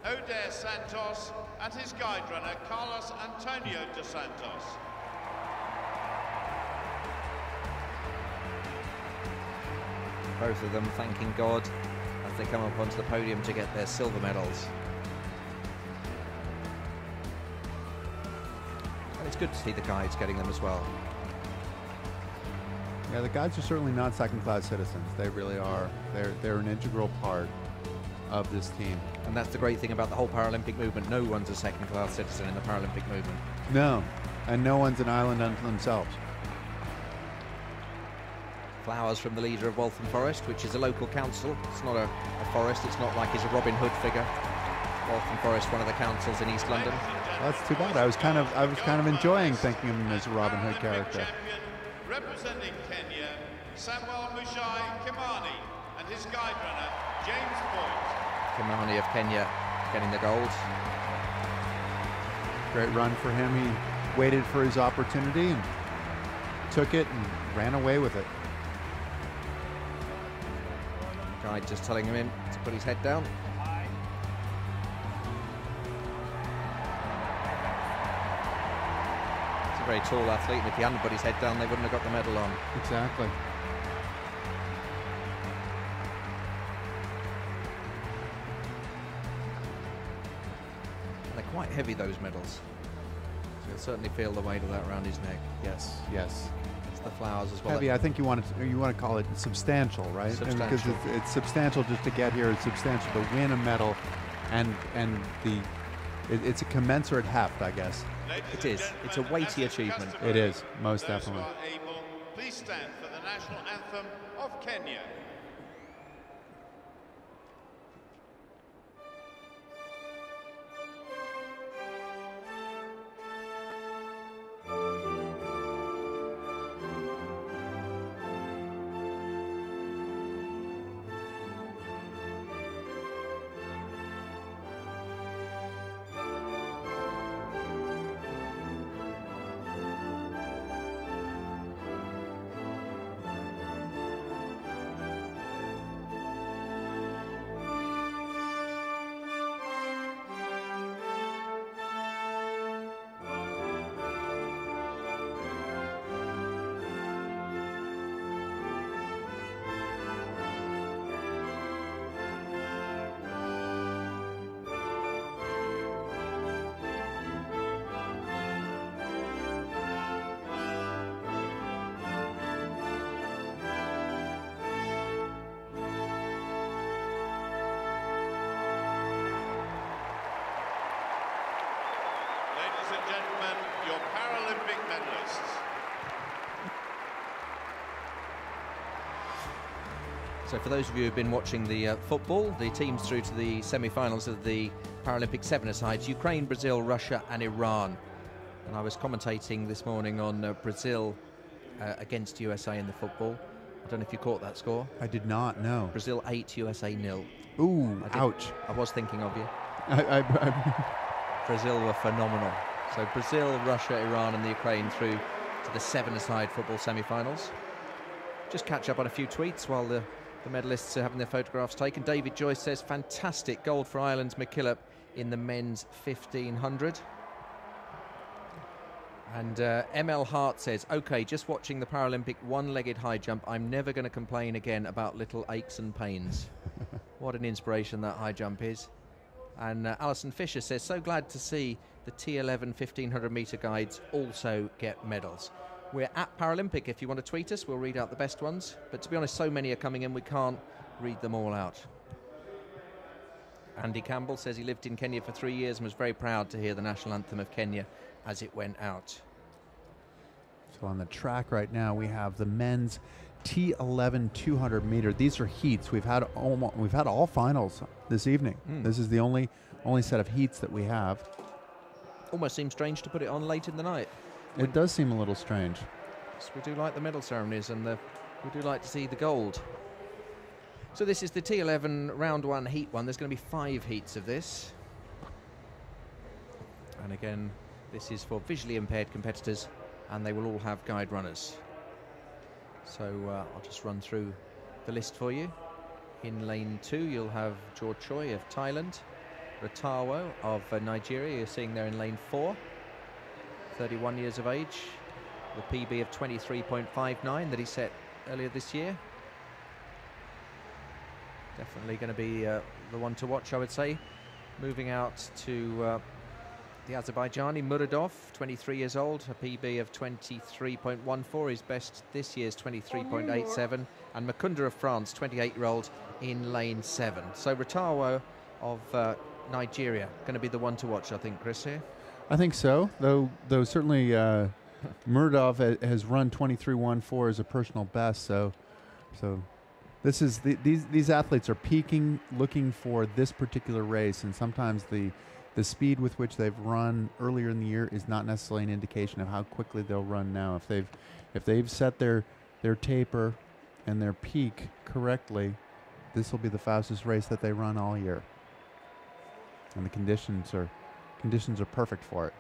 Odair Santos, and his guide runner, Carlos Antonio dos Santos. Both of them thanking God as they come up onto the podium to get their silver medals. And it's good to see the guides getting them as well. Yeah, the guides are certainly not second-class citizens. They really are. They're an integral part of this team. And that's the great thing about the whole Paralympic movement. No one's a second-class citizen in the Paralympic movement. No, and no one's an island unto themselves. Flowers from the leader of Waltham Forest, which is a local council. It's not a forest. It's not like he's a Robin Hood figure. Waltham Forest, one of the councils in East London. Well, that's too bad. I was kind of enjoying thinking of him as a Robin Hood character. Representing Kenya, Samuel Mushai Kimani, and his guide runner, James Boyd. Kimani of Kenya getting the gold. Great run for him. He waited for his opportunity and took it and ran away with it. Guide just telling him in to put his head down. He's a very tall athlete, and if he hadn't put his head down, they wouldn't have got the medal on. Exactly. They're quite heavy, those medals. So you'll certainly feel the weight of that around his neck. Yes, yes. It's the flowers as well. Heavy. I think you want to call it substantial, right? Substantial. Because it's substantial just to get here. It's substantial to win a medal, and it's a commensurate heft, I guess. It is. It's a weighty achievement. It is, most definitely. Please stand for the national anthem of Kenya. Ladies and gentlemen, your Paralympic medalists. So for those of you who've been watching the football, the teams through to the semi-finals of the Paralympic seven-a-sides, Ukraine, Brazil, Russia and Iran. And I was commentating this morning on Brazil against USA in the football. I don't know if you caught that score. I did not know. Brazil 8, USA 0. Ooh, ouch. I was thinking of you. I Brazil were phenomenal. So Brazil, Russia, Iran and the Ukraine through to the seven-a-side football semi-finals. Just catch up on a few tweets while the medalists are having their photographs taken. David Joyce says, fantastic gold for Ireland's McKillop in the men's 1500. And ML Hart says, okay, just watching the Paralympic one-legged high jump, I'm never going to complain again about little aches and pains. What an inspiration that high jump is. And Alison Fisher says, so glad to see the T11 1500 metre guides also get medals. We're at Paralympic. If you want to tweet us, we'll read out the best ones. But to be honest, so many are coming in, we can't read them all out. Andy Campbell says he lived in Kenya for 3 years and was very proud to hear the national anthem of Kenya as it went out. So on the track right now, we have the men's T11 200 meter. These are heats. We've had all finals this evening. This is the only set of heats that we have. Almost seems strange to put it on late in the night. It does seem a little strange. Yes, we do like the medal ceremonies and we do like to see the gold. So this is the T11 round 1 heat 1. There's going to be 5 heats of this. And again, this is for visually impaired competitors, and they will all have guide runners. So I'll just run through the list for you. In lane 2, you'll have George Choi of Thailand, Ratawo of Nigeria, you're seeing there in lane 4, 31 years of age, the PB of 23.59 that he set earlier this year. Definitely going to be the one to watch, I would say. Moving out to the Azerbaijani, Muradov, 23 years old, a PB of 23.14, his best this year's 23.87, and Mukunda of France, 28-year-old, in lane 7. So Ratawo of Nigeria, going to be the one to watch, I think, Chris, here? I think so, though certainly Muradov has run 23.14 as a personal best, so this is these athletes are peaking, looking for this particular race, and sometimes the speed with which they've run earlier in the year is not necessarily an indication of how quickly they'll run now. If they've set their taper and their peak correctly, this will be the fastest race that they run all year, and the conditions are perfect for it.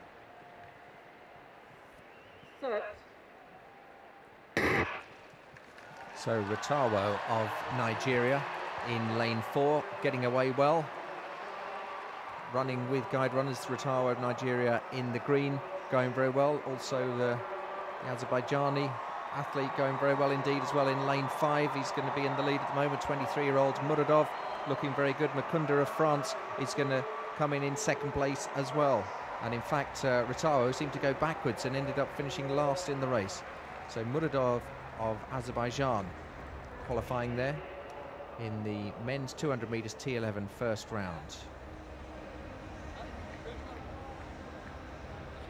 So Ratawo of Nigeria in lane 4, getting away well. Running with guide runners, Ratawo of Nigeria in the green, going very well. Also the Azerbaijani athlete going very well indeed as well in lane 5. He's going to be in the lead at the moment, 23-year-old Muradov, looking very good. Mukunda of France is going to come in second place as well. And in fact, Ratawo seemed to go backwards and ended up finishing last in the race. So Muradov of Azerbaijan qualifying there in the men's 200 meters T11 first round.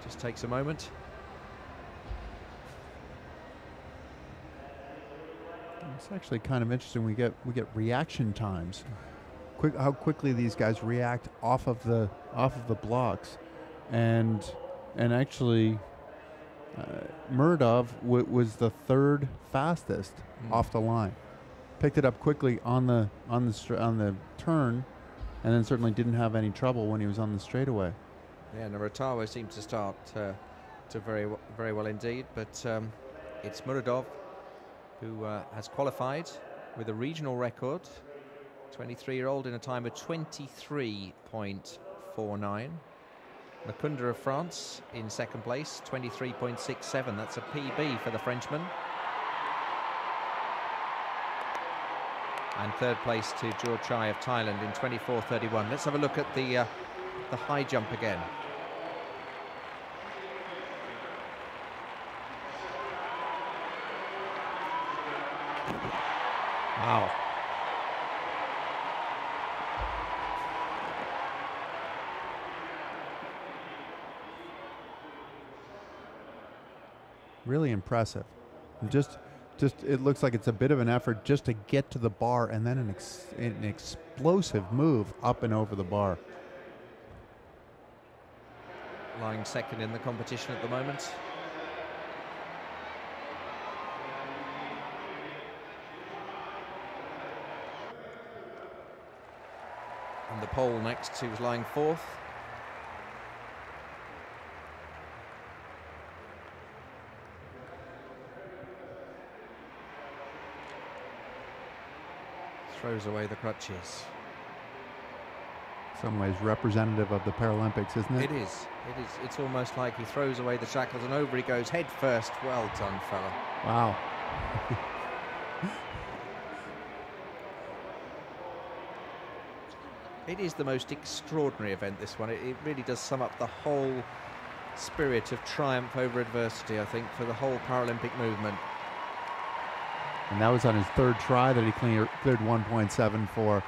Just takes a moment. It's actually kind of interesting. We get reaction times. How quickly these guys react off of the blocks, and actually Muradov was the 3rd fastest off the line. Picked it up quickly on the turn, and then certainly didn't have any trouble when he was on the straightaway. Yeah, and Ratawo seems to start to very well indeed, but it's Muradov who has qualified with a regional record, 23-year-old in a time of 23.49. Mukunda of France in second place, 23.67. That's a PB for the Frenchman. And third place to George Chai of Thailand in 24.31. Let's have a look at the high jump again. Wow. Really impressive. Just it looks like it's a bit of an effort just to get to the bar, and then an explosive move up and over the bar. Lying second in the competition at the moment. And the pole next, who's lying 4th. Throws away the crutches. In some ways representative of the Paralympics, isn't it? It is. It's almost like he throws away the shackles and over he goes head first. Well done, fella. Wow. It is the most extraordinary event, this one. It really does sum up the whole spirit of triumph over adversity, I think, for the whole Paralympic movement. And that was on his 3rd try that he cleared 1.74.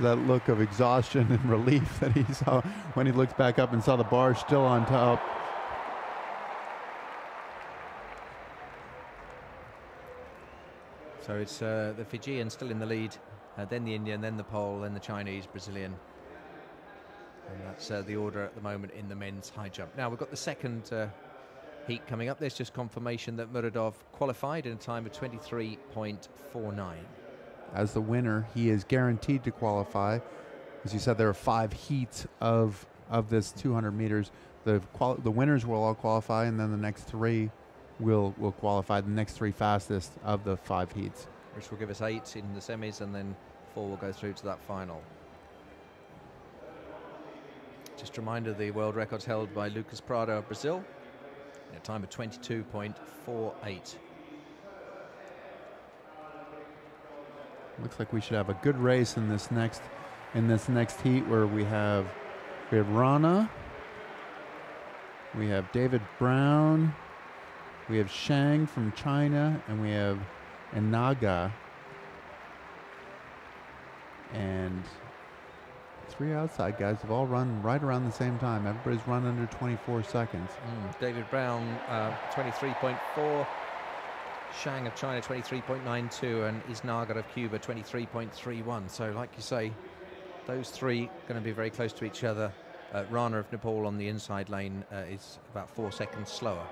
That look of exhaustion and relief that he saw when he looked back up and saw the bar still on top. So it's the Fijian still in the lead, then the Indian, then the Pole, then the Chinese, Brazilian. And that's the order at the moment in the men's high jump. Now we've got the second heat coming up. There's just confirmation that Muradov qualified in a time of 23.49. as the winner, he is guaranteed to qualify. As you said, there are 5 heats of this 200 meters. The winners will all qualify, and then the next 3 will qualify. The next 3 fastest of the 5 heats, which will give us 8 in the semis, and then 4 will go through to that final. Just a reminder, the world record's held by Lucas Prado of Brazil in a time of 22.48. Looks like we should have a good race in this next heat, where we have Rana, we have David Brown, we have Shang from China, and we have Inaga, and 3 outside guys have all run right around the same time. Everybody's run under 24 seconds. David Brown, 23.4. Shang of China, 23.92, and Isnaga of Cuba, 23.31. So, like you say, those 3 going to be very close to each other. Rana of Nepal on the inside lane is about 4 seconds slower.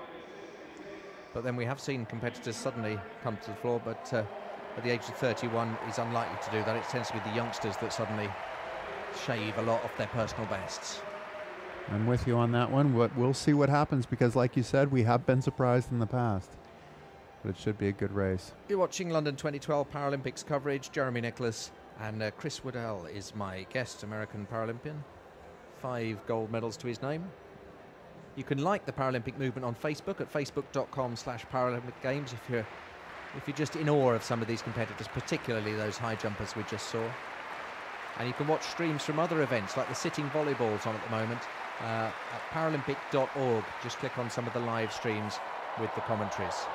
But then we have seen competitors suddenly come to the floor, but at the age of 31 is unlikely to do that. It tends to be the youngsters that suddenly shave a lot off their personal bests. I'm with you on that one. We'll see what happens, because like you said, we have been surprised in the past. But it should be a good race. You're watching London 2012 Paralympics coverage. Jeremy Nicholas and Chris Waddell is my guest, American Paralympian. 5 gold medals to his name. You can like the Paralympic Movement on Facebook at facebook.com/Paralympic Games if you're just in awe of some of these competitors, particularly those high jumpers we just saw. And you can watch streams from other events, like the sitting volleyball's on at the moment, at paralympic.org. Just click on some of the live streams with the commentaries.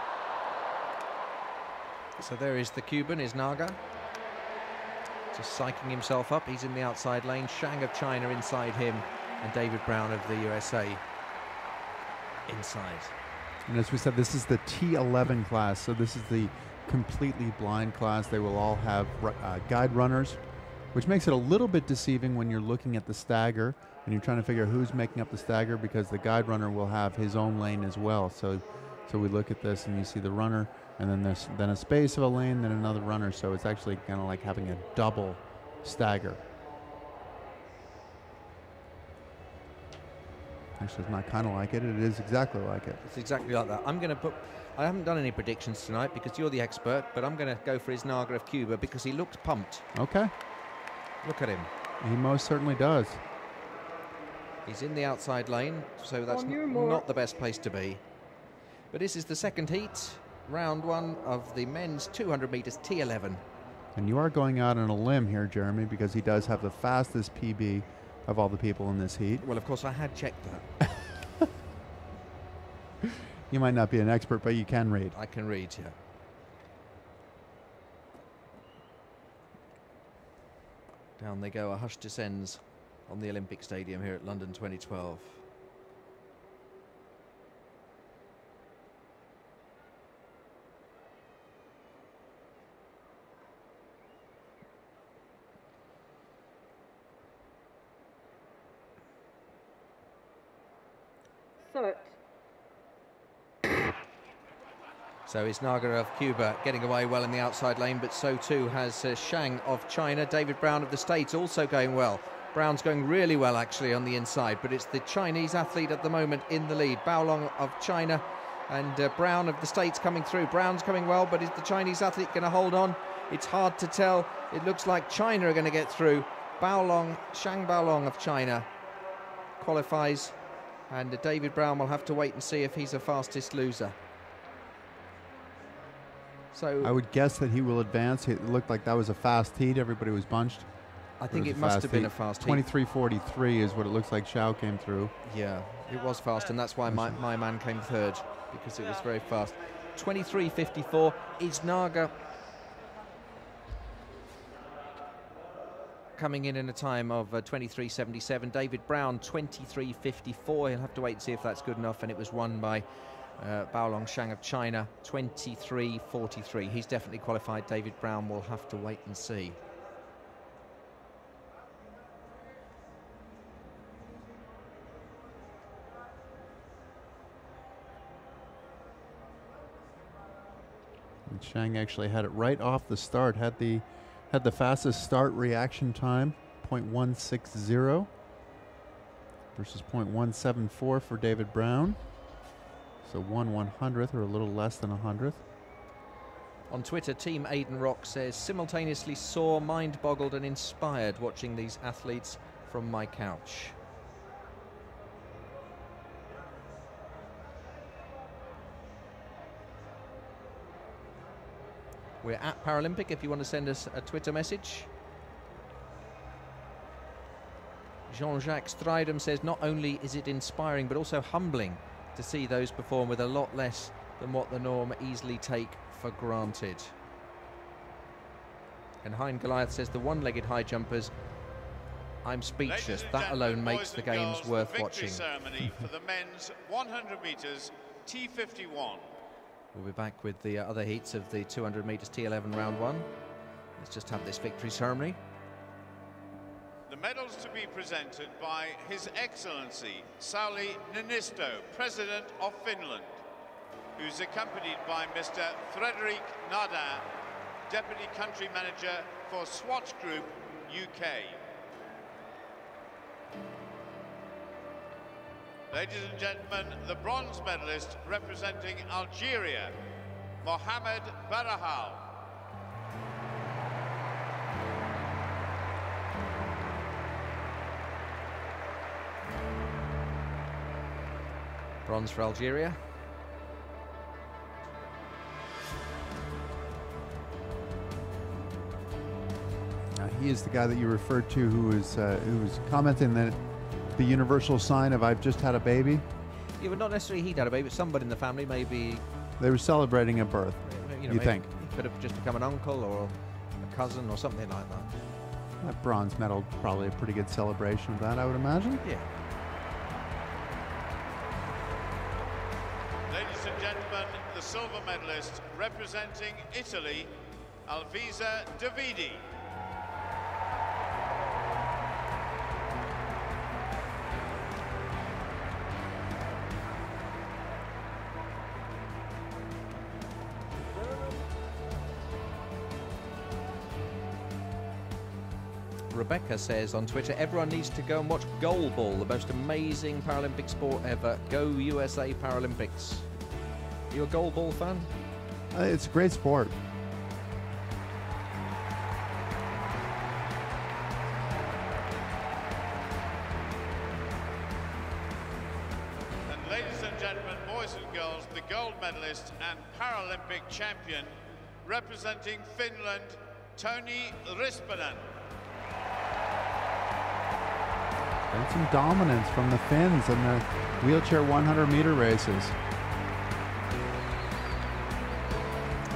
So there is the Cuban, Isnaga, just psyching himself up. He's in the outside lane. Shang of China inside him, and David Brown of the USA inside. And as we said, this is the T11 class, so this is the completely blind class. They will all have guide runners, which makes it a little bit deceiving when you're looking at the stagger and you're trying to figure out who's making up the stagger, because the guide runner will have his own lane as well. So we look at this and you see the runner, and then there's a space of a lane, then another runner. So it's actually kind of like having a double stagger. Actually, it's not kind of like it. It is exactly like it. It's exactly like that. I haven't done any predictions tonight because you're the expert, but I'm going to go for Isnaga of Cuba because he looked pumped. Okay. Look at him. He most certainly does. He's in the outside lane, so that's not the best place to be. But this is the second heat, round 1 of the men's 200 meters T11. And you are going out on a limb here, Jeremy, because he does have the fastest PB of all the people in this heat. Well, of course, I had checked that. You might not be an expert, but you can read. I can read, yeah. Down they go. A hush descends on the Olympic Stadium here at London 2012. So Isnaga of Cuba getting away well in the outside lane, but so too has Shang of China. David Brown of the States also going well. Brown's going really well actually on the inside, but it's the Chinese athlete at the moment in the lead. Baolong of China and Brown of the States coming through. Brown's coming well, but is the Chinese athlete going to hold on? It's hard to tell. It looks like China are going to get through. Shang Baolong of China qualifies, and David Brown will have to wait and see if he's a fastest loser. So I would guess that he will advance. It looked like that was a fast heat. Everybody was bunched. I think it must have been a fast heat. 23:43 is what it looks like Xiao came through. Yeah, it was fast, and that's why my man came third, because it was very fast. 23:54, Isnaga coming in a time of 23:77. David Brown, 23:54. He'll have to wait and see if that's good enough, and it was won by Baolong Shang of China, 23:43. He's definitely qualified. David Brown will have to wait and see. And Shang actually had it right off the start, had the had the fastest start reaction time, 0.160 versus 0.174 for David Brown. So 1/100th, or a little less than 100th. On Twitter, Team Aiden Rock says, simultaneously sore, mind-boggled and inspired watching these athletes from my couch. We're at Paralympic if you want to send us a Twitter message. Jean-Jacques Stridham says, not only is it inspiring but also humbling to see those perform with a lot less than what the norm easily take for granted. And Hein Goliath says, the one-legged high jumpers, I'm speechless. That alone makes the games worth watching. Ceremony for the men's 100 meters T51. We'll be back with the other heats of the 200 meters T11 round 1. Let's just have this victory ceremony. The medals to be presented by His Excellency Sauli Niinisto, President of Finland, who's accompanied by Mr. Frederic Nardin, Deputy Country Manager for Swatch Group UK. Ladies and gentlemen, the bronze medalist representing Algeria, Mohamed Barahal. Bronze for Algeria. He is the guy that you referred to who was commenting that the universal sign of "I've just had a baby." Yeah, but not necessarily he'd had a baby, but somebody in the family, maybe. They were celebrating a birth. You think? He could have just become an uncle or a cousin or something like that. That bronze medal, probably a pretty good celebration of that, I would imagine. Yeah. Ladies and gentlemen, the silver medalist representing Italy, Alvisa Davidi. Rebecca says on Twitter, everyone needs to go and watch goalball, the most amazing Paralympic sport ever. Go USA Paralympics. You a goalball fan? It's a great sport. And ladies and gentlemen, boys and girls, the gold medalist and Paralympic champion representing Finland, Toni Rispanen. And some dominance from the Finns in the wheelchair 100-meter races.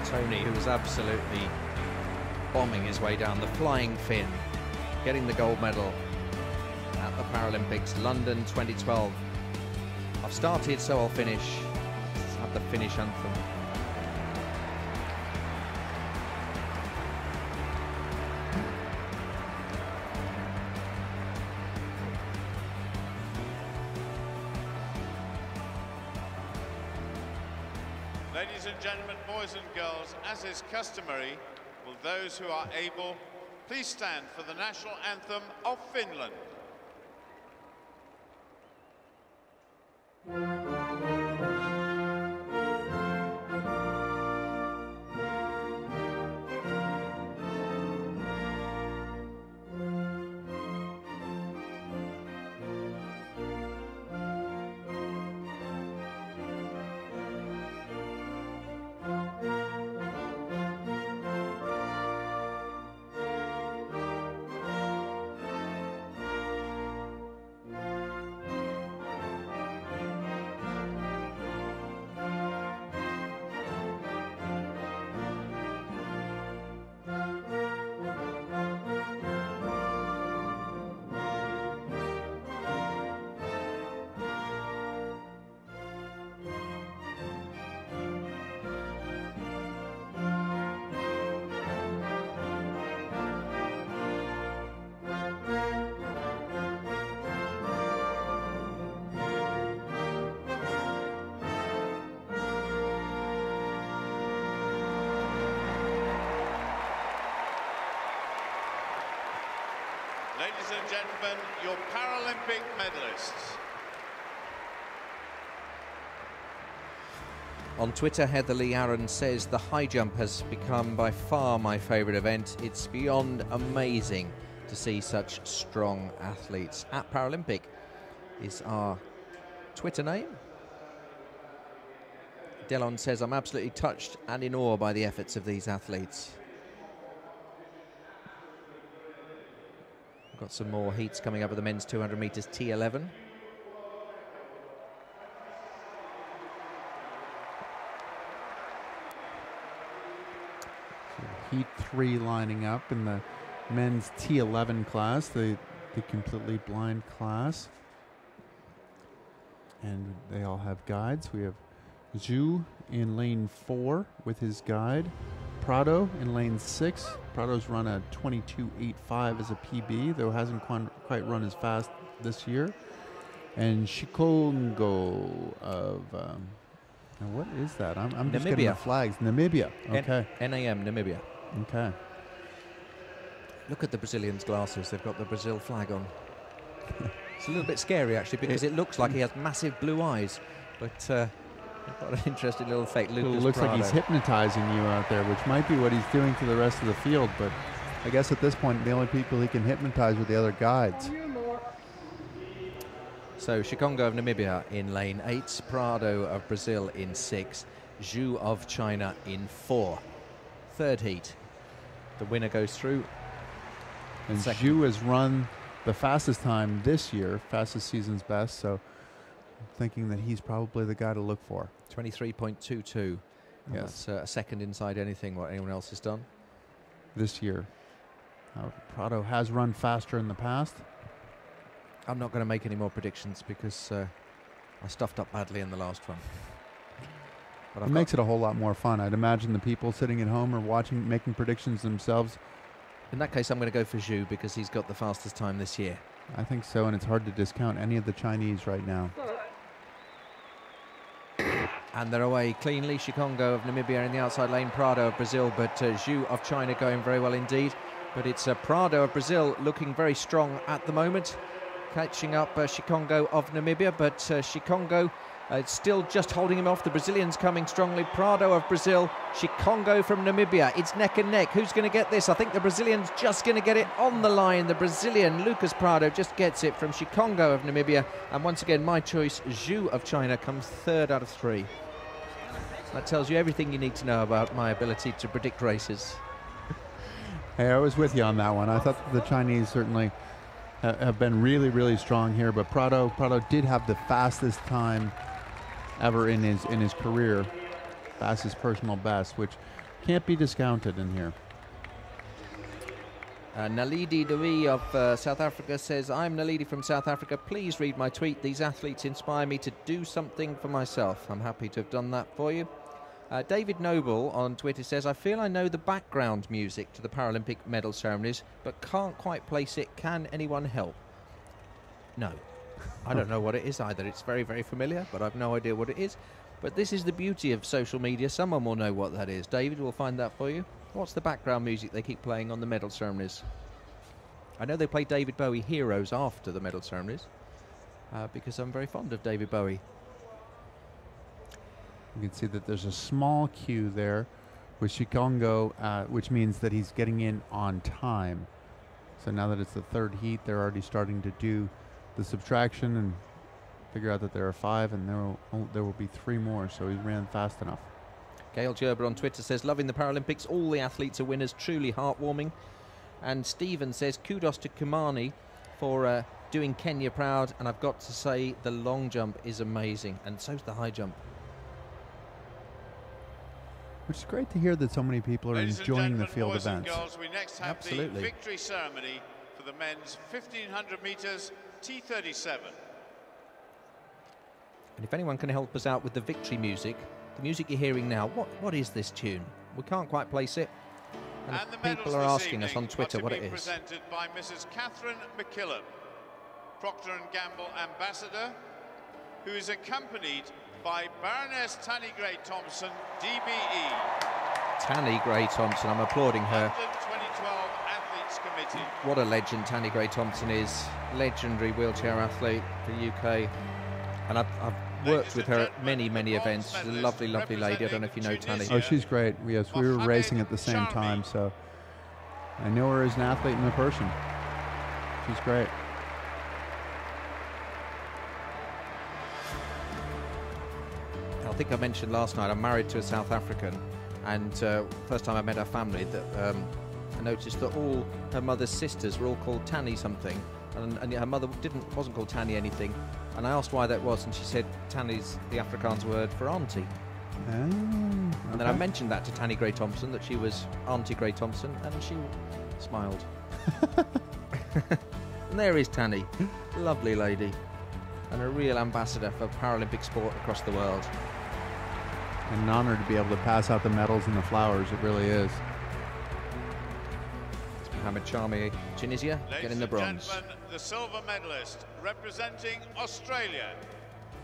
Tony, who was absolutely bombing his way down, the flying Finn, getting the gold medal at the Paralympics, London 2012. I've started, so I'll finish. Let's have the Finnish anthem. Ladies and gentlemen, boys and girls, as is customary, will those who are able please stand for the national anthem of Finland. Ladies and gentlemen, your Paralympic medalists. On Twitter, Heather Lee Aaron says the high jump has become by far my favourite event. It's beyond amazing to see such strong athletes. At Paralympic is our Twitter name. Delon says, I'm absolutely touched and in awe by the efforts of these athletes. We've got some more heats coming up at the men's 200 metres T11. Heat 3 lining up in the men's T11 class, the completely blind class. And they all have guides. We have Zhu in lane 4 with his guide. Prado in lane 6. Prado's run a 22.85 as a PB, though hasn't quite run as fast this year. And Shikongo of... now what is that? I'm just getting the flags. Namibia. Okay. NAM, Namibia. Okay. Look at the Brazilian's glasses. They've got the Brazil flag on. It's a little bit scary, actually, because it looks like he has massive blue eyes. But got an interesting little fake. It looks like he's hypnotizing you out there, which might be what he's doing to the rest of the field. But I guess at this point, the only people he can hypnotize are the other guides. So Shikongo of Namibia in lane 8, Prado of Brazil in 6, Zhu of China in 4. Third heat. The winner goes through. And Zhu has run the fastest time this year, fastest season's best, so I'm thinking that he's probably the guy to look for. 23.22. Yeah, that's a second inside anything what anyone else has done this year. Prado has run faster in the past. I'm not going to make any more predictions because I stuffed up badly in the last one. But it makes it a whole lot more fun. I'd imagine the people sitting at home are watching, making predictions themselves. In that case, I'm going to go for Zhu because he's got the fastest time this year. I think so, and it's hard to discount any of the Chinese right now. And they're away cleanly. Shikongo of Namibia in the outside lane, Prado of Brazil, but Zhu of China going very well indeed. But it's Prado of Brazil looking very strong at the moment, catching up Shikongo of Namibia, but Shikongo still just holding him off. The Brazilians coming strongly. Prado of Brazil, Shikongo from Namibia. It's neck and neck. Who's going to get this? I think the Brazilian's just going to get it on the line. The Brazilian, Lucas Prado, just gets it from Shikongo of Namibia. And once again, my choice, Zhu of China, comes third out of 3. That tells you everything you need to know about my ability to predict races. Hey, I was with you on that one. I thought that the Chinese certainly have been really, really strong here, but Prado did have the fastest time ever in his career, fastest personal best, which can't be discounted in here. Naledi Dewi of South Africa says, I'm Naledi from South Africa. Please read my tweet. These athletes inspire me to do something for myself. I'm happy to have done that for you. David Noble on Twitter says, I feel I know the background music to the Paralympic medal ceremonies, but can't quite place it. Can anyone help? No. I don't know what it is either. It's very, very familiar, but I've no idea what it is. But this is the beauty of social media. Someone will know what that is. David will find that for you. What's the background music they keep playing on the medal ceremonies? I know they play David Bowie Heroes after the medal ceremonies because I'm very fond of David Bowie. You can see that there's a small queue there with Shikongo, which means that he's getting in on time. So now that it's the third heat, they're already starting to do the subtraction and figure out that there are 5, and there will be 3 more, so he ran fast enough. Gail Gerber on Twitter says, loving the Paralympics, all the athletes are winners, truly heartwarming. And Stephen says, kudos to Kimani for doing Kenya proud, and I've got to say the long jump is amazing, and so's the high jump. Which is great to hear that so many people are enjoying the field boys events. And girls, we next have Absolutely. the victory ceremony for the men's 1500 metres T37. And if anyone can help us out with the victory music, the music you're hearing now, what is this tune? We can't quite place it. And the people are asking us on Twitter what it is. Presented by Mrs. Catherine McKillop, Procter & Gamble ambassador, who is accompanied by Baroness Tanny Gray Thompson, DBE. Tanny Gray Thompson, I'm applauding her. London 2012 Athletes Committee. Committee. What a legend Tanni Gray-Thompson is. Legendary wheelchair athlete for the UK. And I've worked with her at many, many events. She's a lovely, lovely lady. I don't know if you know Tanni. Oh, she's great. Yes, we were racing at the same time, so I know her as an athlete and a person. She's great. I think I mentioned last night I'm married to a South African, and first time I met her family, that I noticed that all her mother's sisters were all called Tanni something, and her mother wasn't called Tanni anything. And I asked why that was, and she said Tanni's the Afrikaans word for auntie. And then I mentioned that to Tanni Gray-Thompson, that she was Auntie Gray-Thompson, and she smiled. And there is Tanni, lovely lady, and a real ambassador for Paralympic sport across the world. And an honor to be able to pass out the medals and the flowers, it really is. Mohamed Charmi, Tunisia, getting the bronze. Ladies and gentlemen, the silver medalist representing Australia,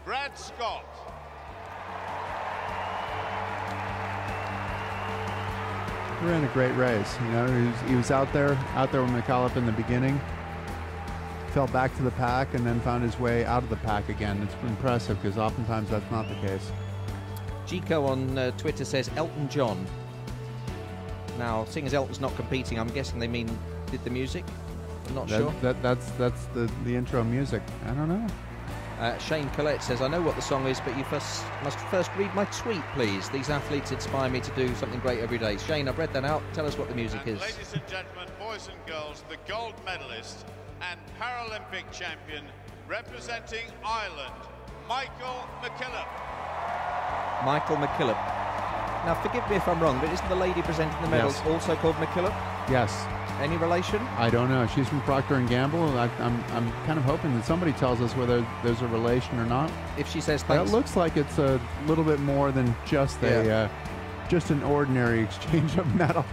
Brad Scott. He ran a great race. You know, he was out there with McCullough in the beginning. Fell back to the pack and then found his way out of the pack again. It's impressive because oftentimes that's not the case. Gico on Twitter says Elton John. Now, seeing as Elton's not competing, I'm guessing they mean did the music. I'm not sure. That's the intro music. I don't know. Shane Collette says, I know what the song is, but you must first read my tweet, please. These athletes inspire me to do something great every day. Shane, I've read that out. Tell us what the music is. Ladies and gentlemen, boys and girls, the gold medalist and Paralympic champion representing Ireland, Michael McKillop. Michael McKillop. Now, forgive me if I'm wrong, but isn't the lady presenting the medals also called McKillop? Yes. Any relation? I don't know. She's from Procter & Gamble. I'm kind of hoping that somebody tells us whether there's a relation or not. If she says thanks. That looks like it's a little bit more than just just an ordinary exchange of medal.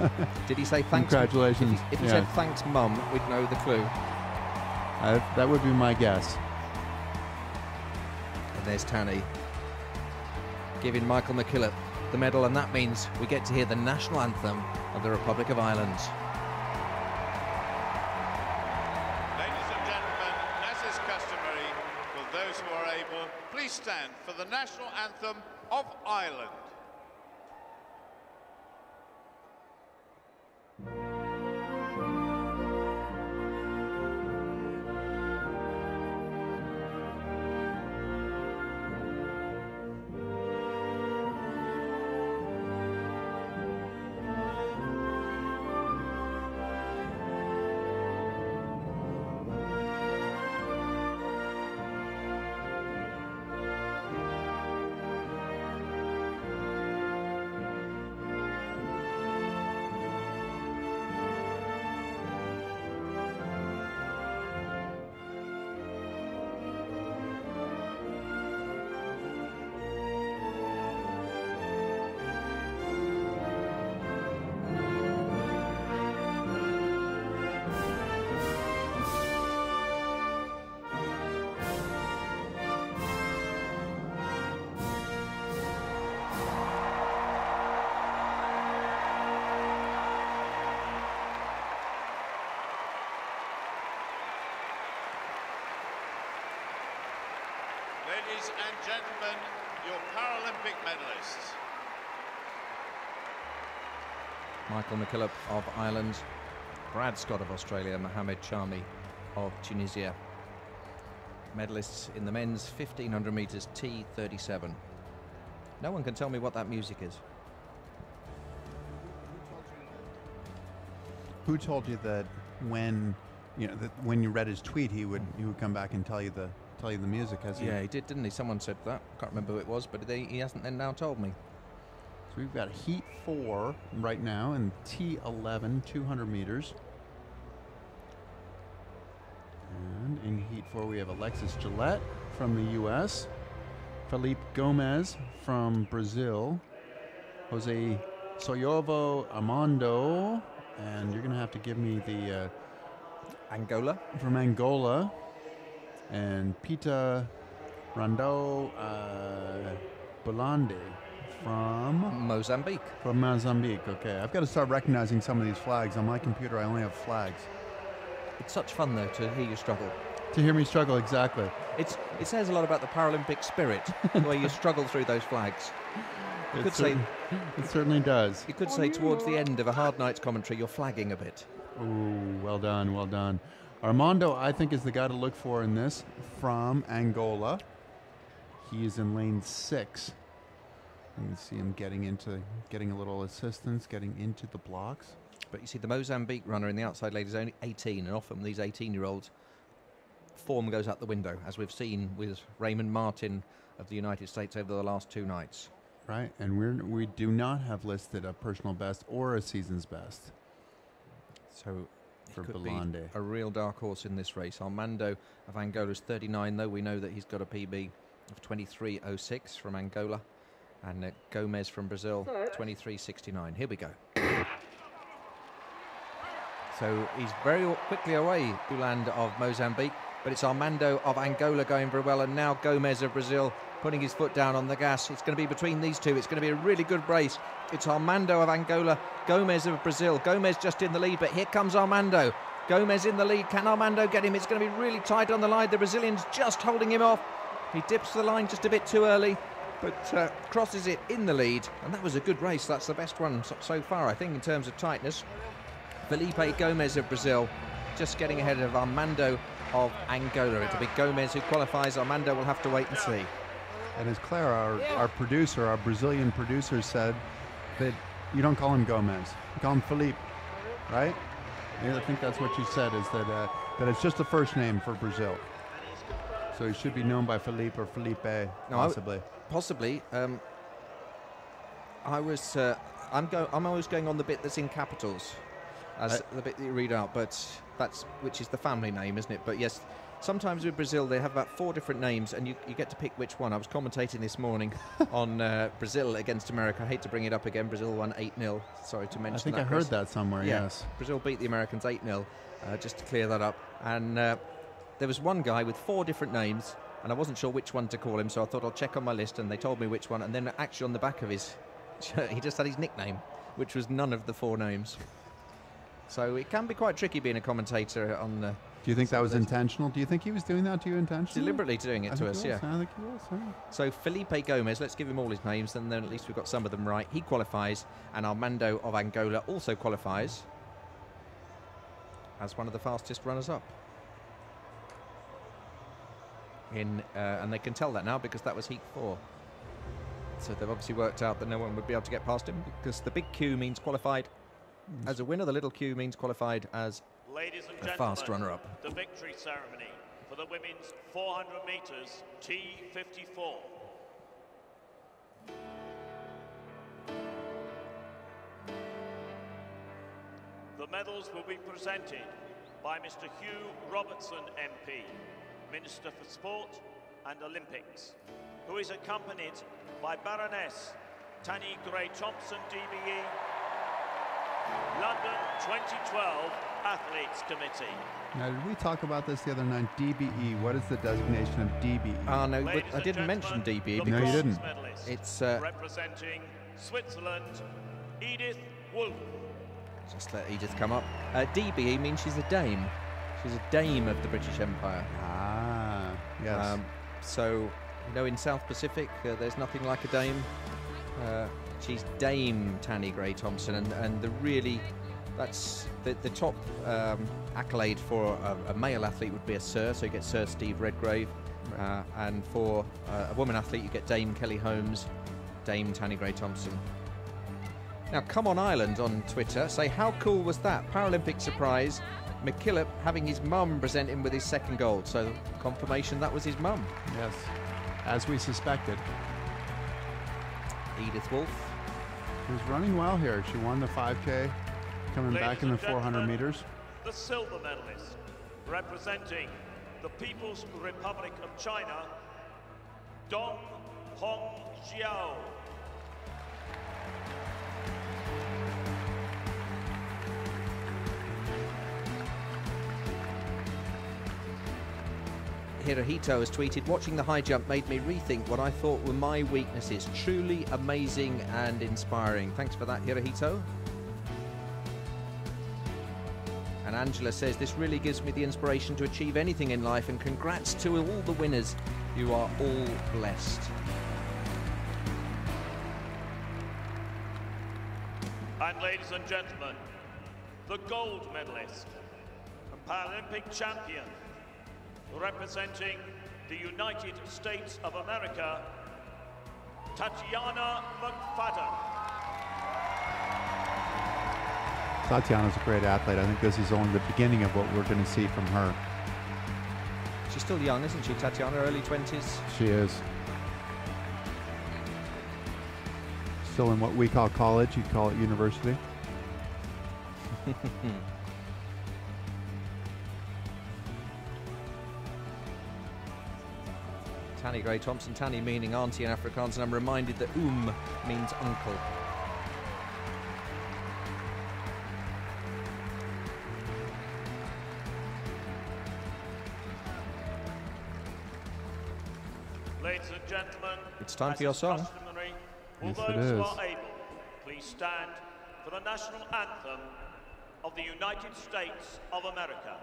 Did he say thanks? Congratulations. If he said thanks, Mum, we'd know the clue. That would be my guess. And there's Tanni giving Michael McKillop the medal, and that means we get to hear the national anthem of the Republic of Ireland. Ladies and gentlemen, as is customary, will those who are able please stand for the national anthem of Ireland. Ladies and gentlemen, your Paralympic medalists. Michael McKillop of Ireland, Brad Scott of Australia, Mohamed Charmi of Tunisia. Medalists in the men's 1500 metres T37. No one can tell me what that music is. Who told you that when when you read his tweet he would come back and tell you the music? Yeah, he did, didn't he? Someone said that. Can't remember who it was, but he hasn't then now told me. So we've got Heat 4 right now in T11, 200 meters. And in Heat 4 we have Alexis Gillette from the U.S., Felipe Gomez from Brazil, Jose Soyovo Armando, and you're going to have to give me the... Angola. From Angola. And Pita Rando Bolande from Mozambique. From Mozambique, okay. I've got to start recognizing some of these flags. On my computer, I only have flags. It's such fun, though, to hear you struggle. To hear me struggle, exactly. It says a lot about the Paralympic spirit, the way you struggle through those flags. It certainly does. You could say towards the end of a hard night's commentary, you're flagging a bit. Ooh, well done, well done. Armando, I think, is the guy to look for in this from Angola. He is in lane 6. You can see him getting a little assistance, getting into the blocks. But you see, the Mozambique runner in the outside lane is only 18, and often these 18-year-olds, form goes out the window, as we've seen with Raymond Martin of the United States over the last 2 nights. Right, and we do not have listed a personal best or a season's best. So for could Belande. be a real dark horse in this race. Armando of Angola is 39, though. We know that he's got a PB of 23.06 from Angola. And Gomez from Brazil, 23.69. Here we go. So he's very quickly away, Belande of Mozambique. But it's Armando of Angola going very well. And now Gomez of Brazil putting his foot down on the gas. It's going to be between these two. It's going to be a really good race. It's Armando of Angola, Gomez of Brazil. Gomez just in the lead, but here comes Armando. Gomez in the lead. Can Armando get him? It's going to be really tight on the line. The Brazilian's just holding him off. He dips the line just a bit too early, but crosses it in the lead. And that was a good race. That's the best one so far, I think, in terms of tightness. Felipe Gomez of Brazil just getting ahead of Armando of Angola. It'll be Gomez who qualifies. Armando will have to wait and see. And as Clara, our producer, our Brazilian producer, said that you don't call him Gomez, you call him Felipe, right? I think that's what she said, is that it's just the first name for Brazil. So he should be known by Felipe or Felipe, possibly. Possibly. I'm always going on the bit that's in capitals, as the bit that you read out, but which is the family name, isn't it? But yes. Sometimes with Brazil, they have about 4 different names, and you get to pick which one. I was commentating this morning on Brazil against America. I hate to bring it up again. Brazil won 8-0. Sorry to mention that. I think I heard that somewhere, yes. Brazil beat the Americans 8-0, just to clear that up. And there was one guy with 4 different names, and I wasn't sure which one to call him, so I thought I'll check on my list, and they told me which one. And then actually on the back of his shirt, he just had his nickname, which was none of the 4 names. So it can be quite tricky being a commentator on the... Do you think that was intentional? Do you think he was doing that to you intentionally? Deliberately doing it to us, yeah. I think he was, yeah. So Felipe Gomez, let's give him all his names, and then at least we've got some of them right. He qualifies, and Armando of Angola also qualifies as one of the fastest runners-up. And they can tell that now because that was heat 4. So they've obviously worked out that no one would be able to get past him because the big Q means qualified as a winner, the little Q means qualified as Ladies and a fast runner-up. The victory ceremony for the women's 400 meters T54. The medals will be presented by Mr. Hugh Robertson MP, Minister for Sport and Olympics, who is accompanied by Baroness Tanni Gray-Thompson, DBE, London 2012 Athletes Committee. Now, did we talk about this the other night? DBE, what is the designation of DBE? No, but I didn't mention DBE. No, you didn't. It's representing Switzerland, Edith Wolf. Just let Edith come up. DBE means she's a dame. She's a dame of the British Empire. Ah, yes. So, you know, in South Pacific, there's nothing like a dame. She's Dame Tanni Gray-Thompson, and the really, that's the top accolade for a male athlete would be a Sir, so you get Sir Steve Redgrave, and for a woman athlete you get Dame Kelly Holmes, Dame Tanni Gray-Thompson. Now, Come On Ireland on Twitter say, how cool was that? Paralympic surprise, McKillop having his mum present him with his 2nd gold, so confirmation that was his mum. Yes, as we suspected. Edith Wolf. Who's running well here. She won the 5K, coming back in the 400 meters. The silver medalist, representing the People's Republic of China, Dong Hong Xiao. Hirohito has tweeted, watching the high jump made me rethink what I thought were my weaknesses. Truly amazing and inspiring. Thanks for that, Hirohito. And Angela says, this really gives me the inspiration to achieve anything in life, and congrats to all the winners. You are all blessed. And ladies and gentlemen, the gold medalist and Paralympic champion, representing the United States of America, Tatiana McFadden. Tatiana's a great athlete. I think this is only the beginning of what we're going to see from her. She's still young, isn't she, Tatiana? Early 20s? She is. Still in what we call college. You'd call it university. Tanny Gray Thompson, Tanny meaning auntie in Afrikaans, and I'm reminded that means uncle. Ladies and gentlemen, it's time for your song. Will Yes, those it who is. are able, please stand for the national anthem of the United States of America.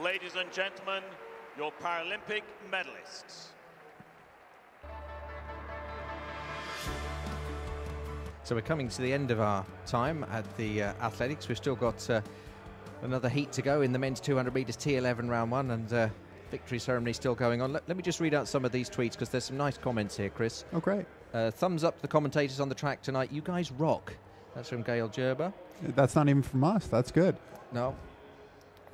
Ladies and gentlemen, your Paralympic medalists. So we're coming to the end of our time at the athletics. We've still got another heat to go in the men's 200 metres T11 round 1, and victory ceremony still going on. Let me just read out some of these tweets, because there's some nice comments here, Chris. Oh, great. Thumbs up to the commentators on the track tonight. You guys rock. That's from Gail Gerber. That's not even from us. That's good. No.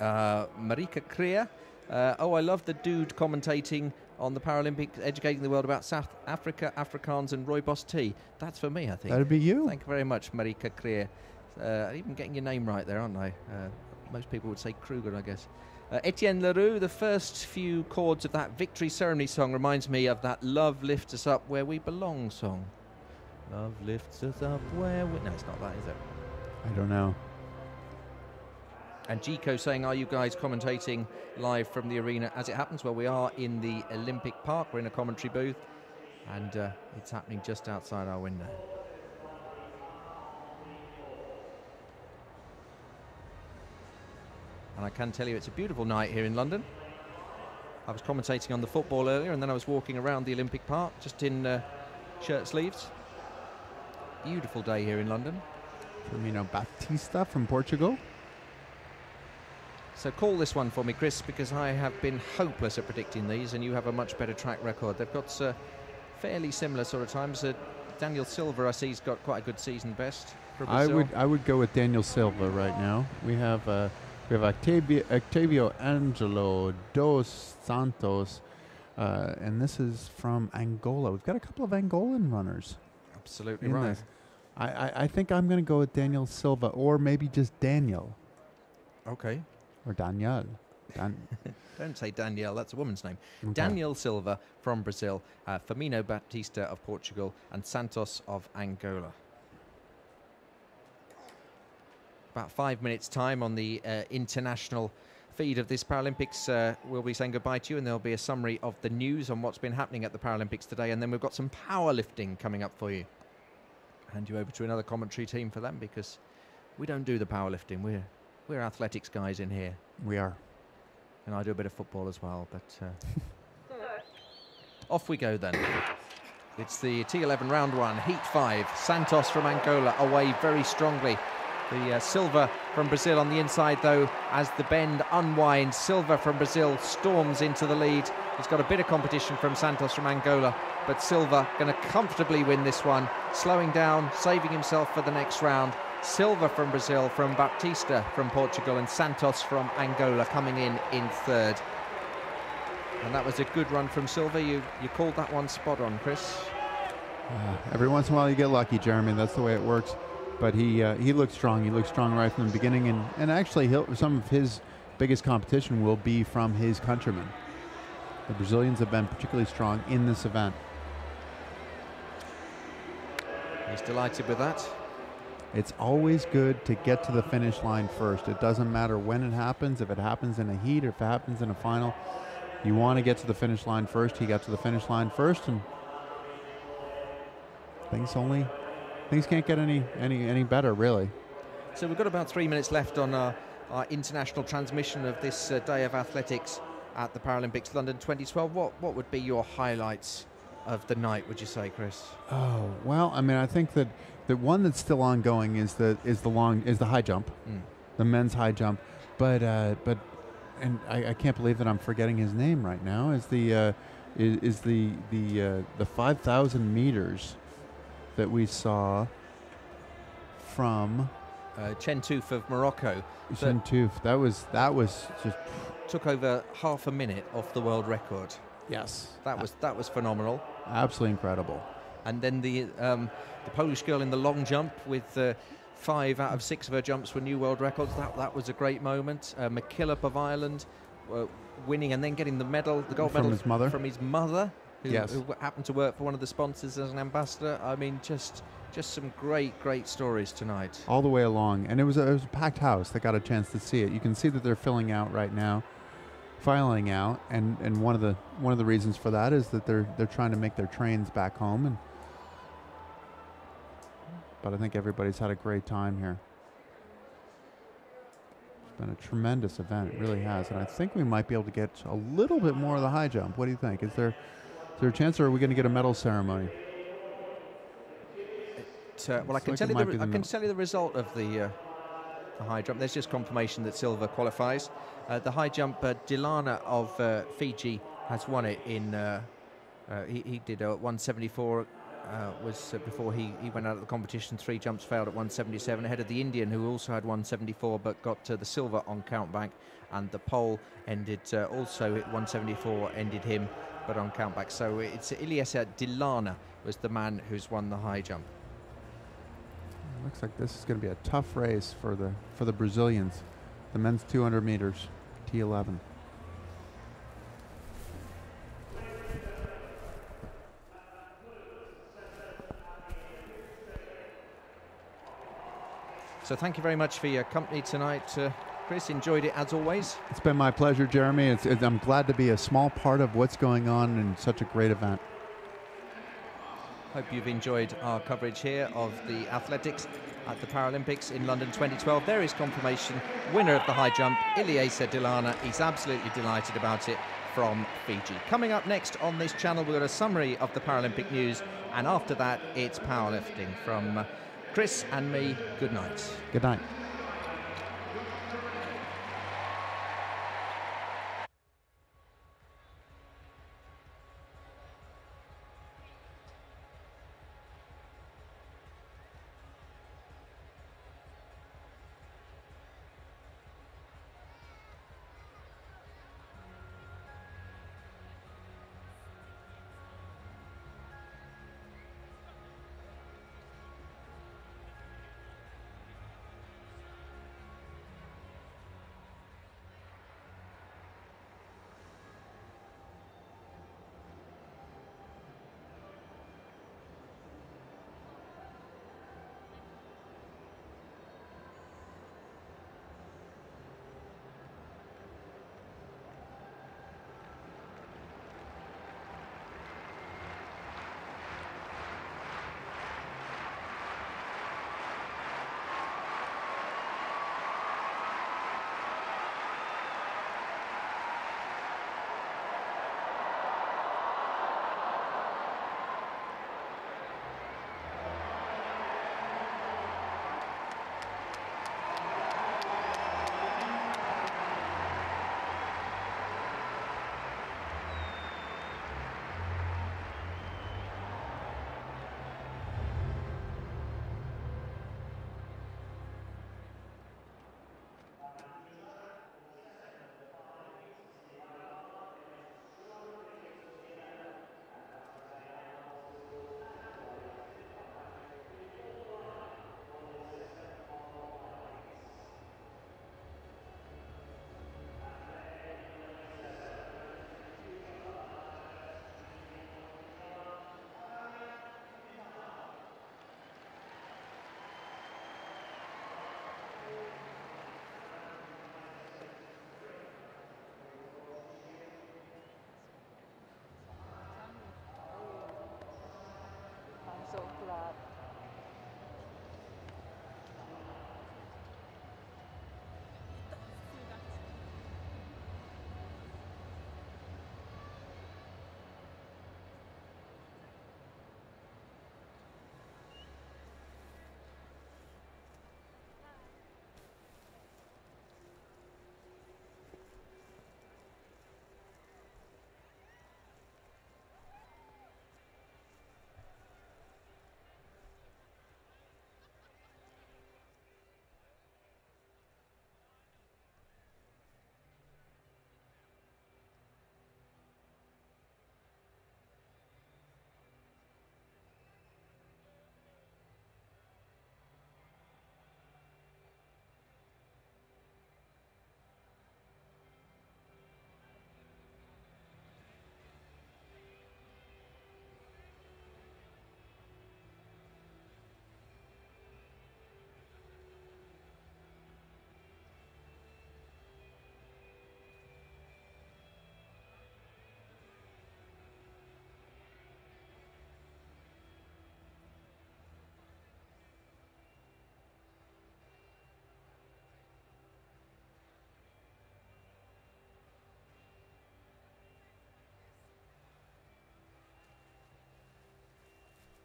Marika Kriya. Oh, I love the dude commentating on the Paralympics, educating the world about South Africa, Afrikaans, and Rooibos tea. That's for me, I think. That'd be you. Thank you very much, Marika Kriya. Even getting your name right there, aren't I? Most people would say Kruger, I guess. Etienne Leroux, the first few chords of that victory ceremony song reminds me of that Love Lifts Us Up Where We Belong song. Love lifts us up where we... No, it's not that, is it? I don't know. And Gico saying, are you guys commentating live from the arena as it happens? Well, we are in the Olympic Park. We're in a commentary booth, and it's happening just outside our window. And I can tell you it's a beautiful night here in London. I was commentating on the football earlier, and then I was walking around the Olympic Park just in shirt sleeves. Beautiful day here in London. Firmino Batista from Portugal. So call this one for me, Chris, because I have been hopeless at predicting these, and you have a much better track record. They've got fairly similar sort of times. Daniel Silva, I see, has got quite a good season best for Brazil. I would go with Daniel Silva right now. We have Octavio Angelo dos Santos, and this is from Angola. We've got a couple of Angolan runners. Absolutely right. I think I'm going to go with Daniel Silva, or maybe just Daniel. Okay. Or Daniel. Don't say Danielle, that's a woman's name. Okay. Daniel Silva from Brazil, Firmino Batista of Portugal, and Santos of Angola. About 5 minutes time on the international feed of this Paralympics. We'll be saying goodbye to you, and there'll be a summary of the news on what's been happening at the Paralympics today, and then we've got some powerlifting coming up for you. hand you over to another commentary team for them, because we don't do the powerlifting. We're athletics guys in here. We are. And I do a bit of football as well, but off we go then. It's the T11 round 1, heat 5. Santos from Angola away very strongly. The Silva from Brazil on the inside, though, as the bend unwinds. Silva from Brazil storms into the lead. He's got a bit of competition from Santos from Angola, but Silva going to comfortably win this one, slowing down, saving himself for the next round. Silva from Brazil, from Baptista from Portugal, and Santos from Angola coming in third. And that was a good run from Silva. You called that one spot on, Chris. Every once in a while you get lucky, Jeremy. That's the way it works. But he looked strong. He looked strong right from the beginning. And actually, some of his biggest competition will be from his countrymen. The Brazilians have been particularly strong in this event. He's delighted with that. It's always good to get to the finish line first. It doesn't matter when it happens, if it happens in a heat or if it happens in a final. You want to get to the finish line first. He got to the finish line first, and things can't get any better, really. So we've got about 3 minutes left on our international transmission of this day of athletics at the Paralympics London 2012. What would be your highlights of the night, would you say, Chris? Oh, well, I mean, I think that the one that's still ongoing is the high jump, the men's high jump, but and I can't believe that I'm forgetting his name right now. Is the 5,000 meters that we saw from Chen Touf of Morocco. Chen Touf. That was just took over half a minute off the world record. Yes, that was phenomenal. Absolutely incredible. And then the Polish girl in the long jump with 5 out of 6 of her jumps were new world records. That was a great moment. McKillop of Ireland winning and then getting the medal, the gold medal from his mother, who happened to work for one of the sponsors as an ambassador. I mean, just some great stories tonight. All the way along, and it was a packed house that got a chance to see it. You can see that they're filing out, and one of the reasons for that is that they're trying to make their trains back home. But I think everybody's had a great time here. It's been a tremendous event, it really has, and I think we might be able to get a little bit more of the high jump. What do you think? Is there a chance, or are we going to get a medal ceremony? Well, I can tell you the result of the high jump. There's just confirmation that Silva qualifies. The high jump, Dilana of Fiji has won it in. He did 174. Was before he went out of the competition. 3 jumps failed at 177, ahead of the Indian, who also had 174 but got the silver on countback, and the Pole ended also at 174, ended him but on countback. So it's Ilyesa Dilana was the man who's won the high jump. Looks like this is going to be a tough race for the Brazilians. The men's 200 meters, T11. So thank you very much for your company tonight, Chris. Enjoyed it as always. It's been my pleasure, Jeremy. I'm glad to be a small part of what's going on in such a great event. Hope you've enjoyed our coverage here of the athletics at the Paralympics in London 2012. There is confirmation, winner of the high jump, Ilyesa Dilana. He's absolutely delighted about it, from Fiji. Coming up next on this channel, we've got a summary of the Paralympic news, and after that, it's powerlifting. From Chris and me, good night. Good night.